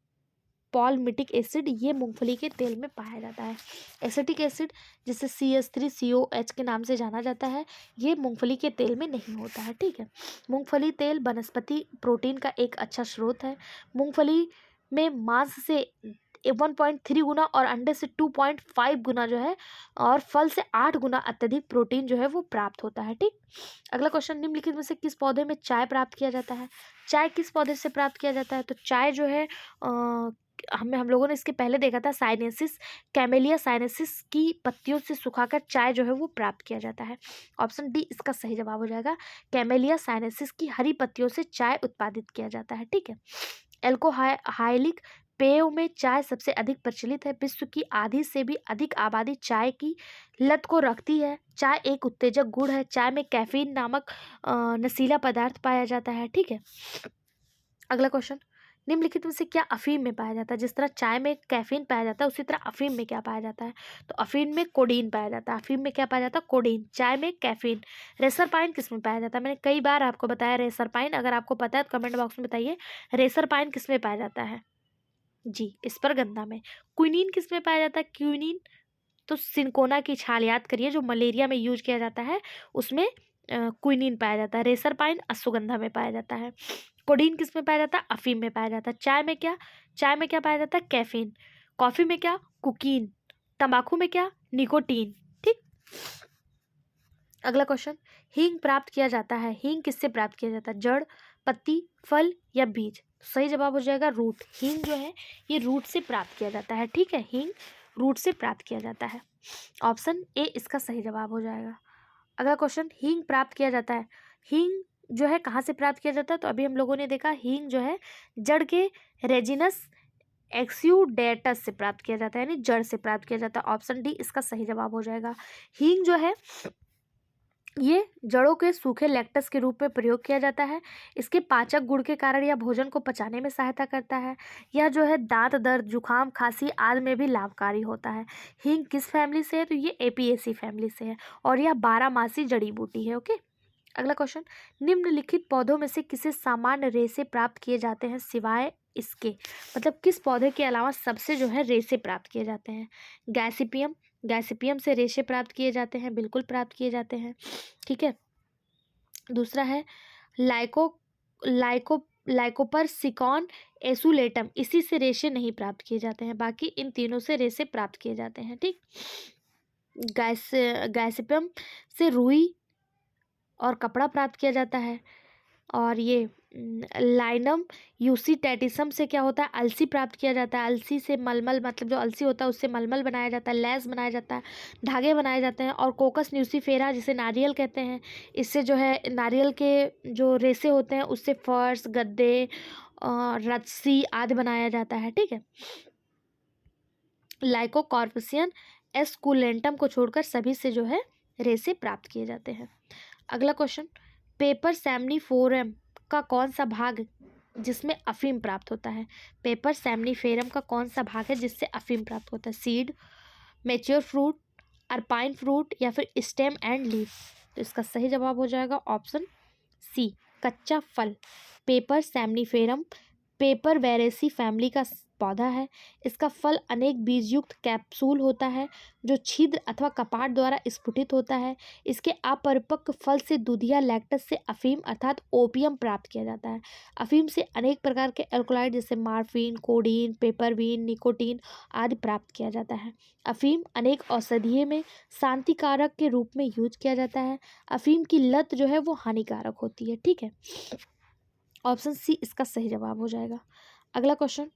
पॉलमिटिक एसिड ये मूंगफली के तेल में पाया जाता है। एसिटिक एसिड जिसे CH3COH के नाम से जाना जाता है, ये मूंगफली के तेल में नहीं होता है। ठीक है, मूंगफली तेल वनस्पति प्रोटीन का एक अच्छा स्रोत है। मूंगफली में मांस से 1.3 गुना और अंडे से 2.5 गुना जो है और फल से 8 गुना अत्यधिक प्रोटीन जो है वो प्राप्त होता है। ठीक। अगला क्वेश्चन, निम्नलिखित में से किस पौधे में चाय प्राप्त किया जाता है? चाय किस पौधे से प्राप्त किया जाता है? तो चाय जो है हम लोगों ने इसके पहले देखा था साइनेसिस, कैमेलिया साइनेसिस की पत्तियों से सुखाकर चाय जो है वो प्राप्त किया जाता है। ऑप्शन डी इसका सही जवाब हो जाएगा। कैमेलिया साइनेसिस की हरी पत्तियों से चाय उत्पादित किया जाता है। ठीक है। एल्कोहाइलिक पेयों में चाय सबसे अधिक प्रचलित है। विश्व की आधी से भी अधिक आबादी चाय की लत को रखती है। चाय एक उत्तेजक गुण है। चाय में कैफीन नामक नशीला पदार्थ पाया जाता है। ठीक है। अगला क्वेश्चन, निम्नलिखित में से क्या अफीम में पाया जाता है? जिस तरह चाय में कैफीन पाया जाता है उसी तरह अफीम में क्या पाया जाता है? तो अफीम में कोडीन पाया जाता है। अफीम में क्या पाया जाता है? कोडीन। चाय में कैफीन। रेसरपाइन किस में पाया जाता है? मैंने कई बार आपको बताया रेसरपाइन, अगर आपको पता है तो कमेंट बॉक्स में बताइए रेसरपाइन किस में पाया जाता है? जी, स्पर्गंधा में। क्विनीन किस में पाया जाता है? क्विनीन तो सिनकोना की छाल याद करिए जो मलेरिया में यूज किया जाता है उसमें क्विनीन पाया जाता है। रेसरपाइन अश्वगंधा में पाया जाता है। कोडीन किस में पाया जाता है? अफीम में पाया जाता है। चाय में क्या पाया जाता है? कैफीन। कॉफी में क्या? कुकीन। तंबाकू में क्या? निकोटीन। ठीक। अगला क्वेश्चन, हींग प्राप्त किया जाता है। हींग किससे प्राप्त किया जाता है? जड़, पत्ती, फल या बीज? सही जवाब हो जाएगा रूट। हींग जो है ये रूट से प्राप्त किया जाता है, ठीक है, हींग रूट से प्राप्त किया जाता है। ऑप्शन ए इसका सही जवाब हो जाएगा। अगला क्वेश्चन, हींग प्राप्त किया जाता है, हींग जो है कहाँ से प्राप्त किया जाता है? तो अभी हम लोगों ने देखा हींग जो है जड़ के रेजिनस एक्सियोडेटस से प्राप्त किया जाता है, यानी जड़ से प्राप्त किया जाता है। ऑप्शन डी इसका सही जवाब हो जाएगा। हींग जो है ये जड़ों के सूखे लैक्टस के रूप में प्रयोग किया जाता है। इसके पाचक गुण के कारण यह भोजन को पचाने में सहायता करता है। यह जो है दांत दर्द, जुखाम, खांसी आदि में भी लाभकारी होता है। हींग किस फैमिली से है? तो ये एपिएसी फैमिली से है और यह 12 मासी जड़ी बूटी है। ओके, अगला क्वेश्चन, निम्नलिखित पौधों में से किसे सामान्य रेशे प्राप्त किए जाते हैं सिवाय इसके? मतलब किस पौधे के अलावा सबसे जो है रेशे प्राप्त किए जाते हैं? गैसिपियम, गैसिपियम से रेशे प्राप्त किए जाते हैं, बिल्कुल प्राप्त किए जाते हैं, ठीक है। दूसरा है लाइको लाइको लाइकोपर सिकॉन एसुलेटम, इसी से रेशे नहीं प्राप्त किए जाते हैं, बाकी इन तीनों से रेशे प्राप्त किए जाते हैं, ठीक। गैसिपियम से रुई और कपड़ा प्राप्त किया जाता है। और ये लाइनम यूसीटेटिसम से क्या होता है? अलसी प्राप्त किया जाता है। अलसी से मलमल, मतलब जो अलसी होता है उससे मलमल बनाया जाता है, लेस बनाया जाता है, धागे बनाए जाते हैं। और कोकस न्यूसीफेरा जिसे नारियल कहते हैं, इससे जो है नारियल के जो रेशे होते हैं उससे फर्श, गद्दे, रस्सी आदि बनाया जाता है, ठीक है। लाइकोकॉर्पसियन एस्कुलेंटम को छोड़कर सभी से जो है रेशे प्राप्त किए जाते हैं। अगला क्वेश्चन, पेपर सेमनीफोरम का कौन सा भाग जिसमें अफीम प्राप्त होता है? पेपर सेमनीफेरम का कौन सा भाग है जिससे अफीम प्राप्त होता है? सीड, मैच्योर फ्रूट, अरपाइन फ्रूट या फिर स्टेम एंड लीफ? तो इसका सही जवाब हो जाएगा ऑप्शन सी, कच्चा फल। पेपर सेमनीफेरम पेपर वेरेसी फैमिली का पौधा है। इसका फल अनेक बीजयुक्त कैप्सूल होता है जो छिद्र अथवा कपाट द्वारा स्फुटित होता है। इसके अपरिपक्व फल से दूधिया लैक्टस से अफीम अर्थात ओपियम प्राप्त किया जाता है। अफीम से अनेक प्रकार के एल्कोलाइड जैसे मार्फिन, कोडीन, पेपरवीन, निकोटीन आदि प्राप्त किया जाता है। अफीम अनेक औषधीय में शांतिकारक के रूप में यूज किया जाता है। अफीम की लत जो है वो हानिकारक होती है, ठीक है। ऑप्शन सी इसका सही जवाब हो जाएगा। अगला क्वेश्चन,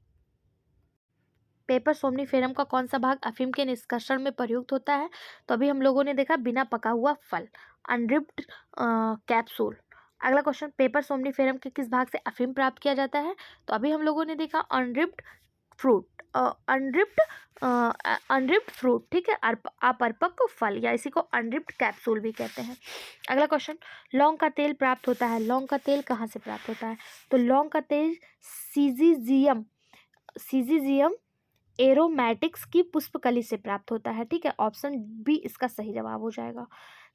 पेपर सोमनीफेरम का कौन सा भाग अफीम के निष्कर्षण में प्रयुक्त होता है? तो अभी हम लोगों ने देखा बिना पका हुआ फल, अनरिप्ड कैप्सूल। अगला क्वेश्चन, पेपर सोमनीफेरम के किस भाग से अफीम प्राप्त किया जाता है? तो अभी हम लोगों ने देखा अनरिप्ड फ्रूट, अनरिप्ड फ्रूट, ठीक है, अपरिपक्व फल या इसी को अनरिप्ड कैप्सूल भी कहते हैं। अगला क्वेश्चन, लौंग का तेल प्राप्त होता है, लौंग का तेल कहाँ से प्राप्त होता है? तो लौंग का तेल सीजीजियम एरोमैटिक्स की पुष्पकली से प्राप्त होता है, ठीक है। ऑप्शन बी इसका सही जवाब हो जाएगा।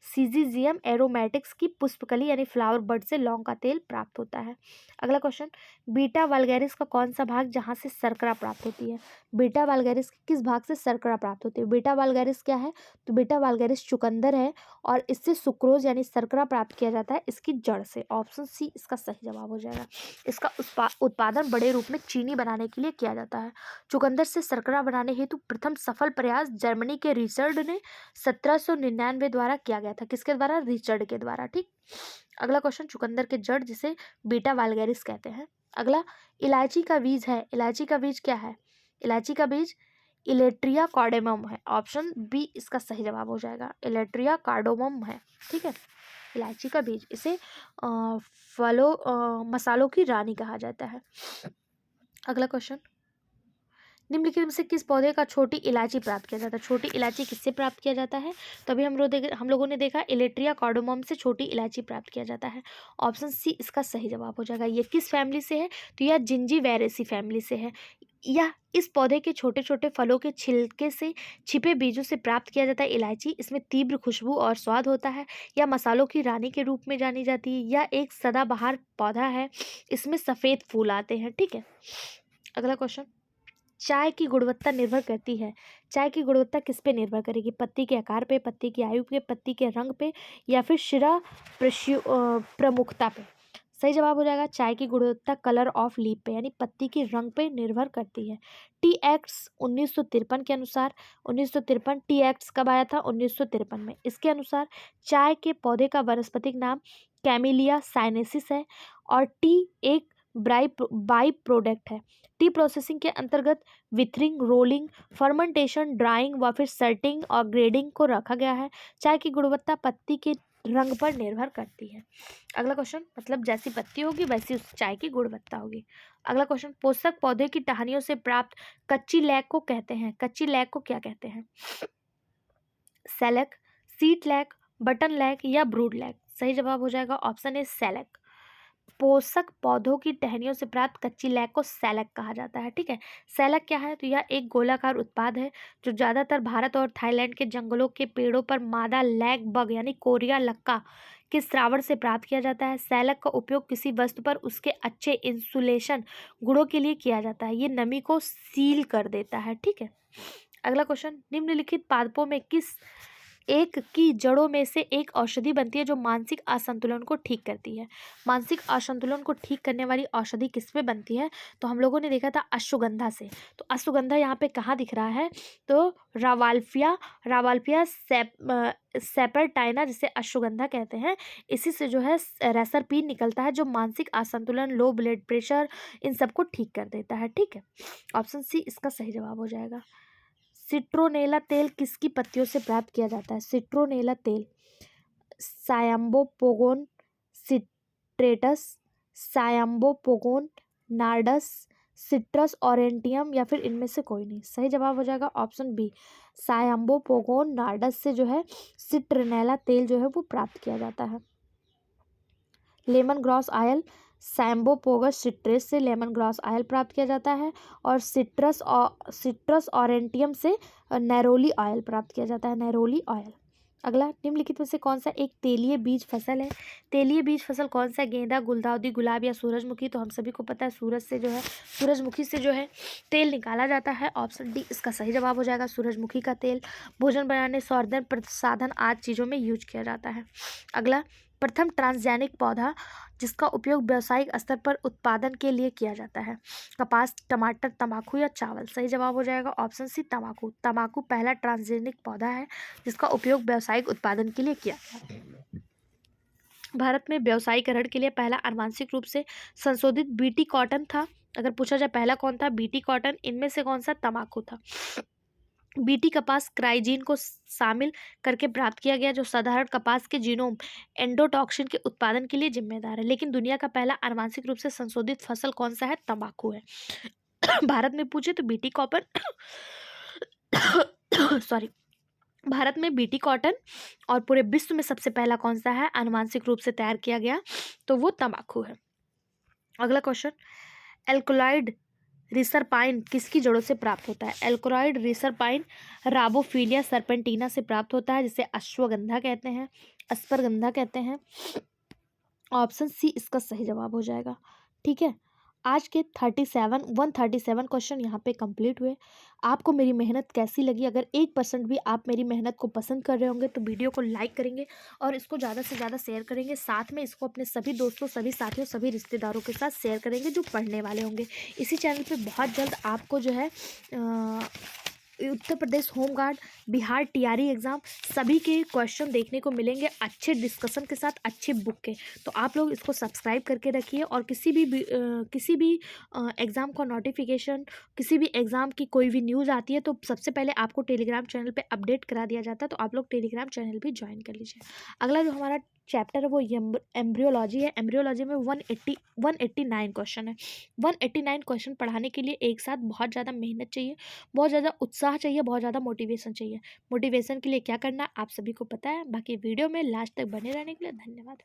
सीजीजियम एरोमैटिक्स की पुष्पकली यानी फ्लावर बड से लौंग का तेल प्राप्त होता है। अगला क्वेश्चन, बीटा वल्गैरिस का कौन सा भाग जहां से शर्करा प्राप्त होती है? बीटा वल्गैरिस के किस भाग से शर्करा प्राप्त होती है? बीटा वल्गैरिस क्या है? तो बीटा वल्गैरिस चुकंदर है और इससे सुक्रोज यानी शर्करा प्राप्त किया जाता है इसकी जड़ से। ऑप्शन सी इसका सही जवाब हो जाएगा। इसका उत्पादन बड़े रूप में चीनी बनाने के लिए किया जाता है। चुकंदर से शर्करा बनाने हेतु प्रथम सफल प्रयास जर्मनी के रिचर्ड ने 1799 द्वारा किया गया था। किसके द्वारा? रिचर्ड के द्वारा, ठीक। अगला क्वेश्चन, चुकंदर के जड़ जिसे बीटा वाल्गैरिस कहते हैं। अगला, इलायची का बीज है, इलायची का बीज क्या है? इलायची का बीज इलेट्रिया कार्डेमम है। ऑप्शन बी इसका सही जवाब हो जाएगा, इलेट्रिया कार्डोमम है, ठीक है। इलायची का बीज, इसे मसालों की रानी कहा जाता है। अगला क्वेश्चन, निम्नलिखित में से किस पौधे का छोटी इलायची प्राप्त किया जाता है? छोटी इलायची किससे प्राप्त किया जाता है? तो अभी हम लोगों ने देखा इलेट्रिया कार्डोमम से छोटी इलायची प्राप्त किया जाता है। ऑप्शन सी इसका सही जवाब हो जाएगा। ये किस फैमिली से है? तो यह जिंजीवेरेसी फैमिली से है। यह इस पौधे के छोटे छोटे फलों के छिलके से छिपे बीजों से प्राप्त किया जाता है इलायची। इसमें तीव्र खुशबू और स्वाद होता है। यह मसालों की रानी के रूप में जानी जाती है। यह एक सदाबहार पौधा है। इसमें सफ़ेद फूल आते हैं, ठीक है। अगला क्वेश्चन, चाय की गुणवत्ता निर्भर करती है, चाय की गुणवत्ता किस पे निर्भर करेगी? पत्ती के आकार पे, पत्ती की आयु पे, पत्ती के रंग पे या फिर शिरा प्रमुखता पे? सही जवाब हो जाएगा चाय की गुणवत्ता कलर ऑफ लीफ पे यानी पत्ती के रंग पे निर्भर करती है। टी एक्ट्स 1953 के अनुसार, 1953 टी एक्ट्स कब आया था? 1953 में। इसके अनुसार चाय के पौधे का वनस्पतिक नाम कैमिलिया साइनेसिस है और टी एक बाई प्रोडक्ट है। टी प्रोसेसिंग के अंतर्गत विथरिंग, रोलिंग, फर्मेंटेशन, ड्राइंग व फिर सर्टिंग और ग्रेडिंग को रखा गया है। चाय की गुणवत्ता पत्ती के रंग पर निर्भर करती है। अगला क्वेश्चन, मतलब जैसी पत्ती होगी वैसी उस चाय की गुणवत्ता होगी। अगला क्वेश्चन, पोषक पौधे की टहनियों से प्राप्त कच्ची लैक को कहते हैं। कच्ची लैक को क्या कहते हैं? Shellac, seed lac, button lac या ब्रूड लैक? सही जवाब हो जाएगा ऑप्शन ए सेलेक। पोषक पौधों की टहनियों से प्राप्त कच्ची लैक को सैलक कहा जाता है। ठीक है, सैलक क्या है? तो यह एक गोलाकार उत्पाद है जो ज्यादातर भारत और थाईलैंड के जंगलों के पेड़ों पर मादा लैक बग यानी कोरिया लक्का के श्रावण से प्राप्त किया जाता है। सैलक का उपयोग किसी वस्तु पर उसके अच्छे इंसुलेशन गुणों के लिए किया जाता है। ये नमी को सील कर देता है। ठीक है, अगला क्वेश्चन, निम्नलिखित पादपों में किस एक की जड़ों में से एक औषधि बनती है जो मानसिक असंतुलन को ठीक करती है? मानसिक असंतुलन को ठीक करने वाली औषधि किसमें बनती है? तो हम लोगों ने देखा था अश्वगंधा से। तो अश्वगंधा यहाँ पे कहाँ दिख रहा है? तो रावाल्फिया सेपर्टाइना, जिसे अश्वगंधा कहते हैं, इसी से जो है रेसरपीन निकलता है जो मानसिक असंतुलन, लो ब्लड प्रेशर, इन सबको ठीक कर देता है। ठीक है, ऑप्शन सी इसका सही जवाब हो जाएगा। सिट्रोनेला तेल किसकी पत्तियों से प्राप्त किया जाता है? सिट्रोनेला तेल सायम्बोपोगोन सिट्रेटस, सायम्बोपोगोन नार्डस, सिट्रस ऑरेंटियम या फिर इनमें से कोई नहीं। सही जवाब हो जाएगा ऑप्शन बी, सायम्बोपोगोन नार्डस से जो है सिट्रोनेला तेल जो है वो प्राप्त किया जाता है। लेमन ग्रास ऑयल, सैम्बोपोगस सिट्रेस से लेमन ग्रास ऑयल प्राप्त किया जाता है और सिट्रस ऑरेंटियम से नैरोली ऑयल प्राप्त किया जाता है, नैरोली ऑयल। अगला, निम्नलिखित में से कौन सा एक तेलीय बीज फसल है? तेलीय बीज फसल कौन सा? गेंदा, गुलदाउदी, गुलाब या सूरजमुखी? तो हम सभी को पता है सूरजमुखी से जो है तेल निकाला जाता है। ऑप्शन डी इसका सही जवाब हो जाएगा। सूरजमुखी का तेल भोजन बनाने, संवर्धन, प्रसाधन आदि चीज़ों में यूज किया जाता है। अगला, प्रथम ट्रांसजेनिक पौधा जिसका उपयोग व्यावसायिक स्तर पर उत्पादन के लिए किया जाता है? कपास, टमाटर, तंबाकू या चावल? सही जवाब हो जाएगा ऑप्शन सी तंबाकू। तंबाकू पहला ट्रांसजेनिक पौधा है जिसका उपयोग व्यावसायिक उत्पादन के लिए किया गया। भारत में व्यावसायीकरण के लिए पहला आनुवंशिक रूप से संशोधित बीटी कॉटन था। अगर पूछा जाए पहला कौन था? BT cotton. इनमें से कौन सा? तंबाकू था। बीटी कपास क्राइजीन को शामिल करके प्राप्त किया गया जो साधारण कपास के जीनोम एंडोटॉक्सिन के उत्पादन के लिए जिम्मेदार है। लेकिन दुनिया का पहला आनुवंशिक रूप से संशोधित फसल कौन सा है? तंबाकू है। भारत में पूछे तो बीटी कॉटन सॉरी, भारत में बीटी कॉटन और पूरे विश्व में सबसे पहला कौन सा है आनुवंशिक रूप से तैयार किया गया? तो वो तंबाकू है। अगला क्वेश्चन, एल्कोलॉइड रिसरपाइन किसकी जड़ों से प्राप्त होता है? एल्कोलॉइड रिसरपाइन राबोफिलिया सर्पेंटिना से प्राप्त होता है जिसे अश्वगंधा कहते हैं, अस्परगंधा कहते हैं। ऑप्शन सी इसका सही जवाब हो जाएगा। ठीक है, आज के 137 क्वेश्चन यहाँ पे कंप्लीट हुए। आपको मेरी मेहनत कैसी लगी? अगर 1% भी आप मेरी मेहनत को पसंद कर रहे होंगे तो वीडियो को लाइक करेंगे और इसको ज़्यादा से ज़्यादा शेयर करेंगे। साथ में इसको अपने सभी दोस्तों, सभी साथियों, सभी रिश्तेदारों के साथ शेयर करेंगे जो पढ़ने वाले होंगे। इसी चैनल पे बहुत जल्द आपको जो है Uttar Pradesh home guard, Bihar TRE exam सभी के क्वेश्चन देखने को मिलेंगे अच्छे डिस्कशन के साथ, अच्छे बुक के। तो आप लोग इसको सब्सक्राइब करके रखिए और किसी भी एग्ज़ाम का नोटिफिकेशन, किसी भी एग्ज़ाम की कोई भी न्यूज़ आती है तो सबसे पहले आपको टेलीग्राम चैनल पे अपडेट करा दिया जाता है। तो आप लोग टेलीग्राम चैनल भी ज्वाइन कर लीजिए। अगला जो हमारा चैप्टर है वो एम्ब्रियोलॉजी है। एम्ब्रियोलॉजी में 189 क्वेश्चन है। 189 क्वेश्चन पढ़ाने के लिए एक साथ बहुत ज़्यादा मेहनत चाहिए, बहुत ज़्यादा उत्साह चाहिए, बहुत ज़्यादा मोटिवेशन चाहिए। मोटिवेशन के लिए क्या करना आप सभी को पता है। बाकी वीडियो में लास्ट तक बने रहने के लिए धन्यवाद।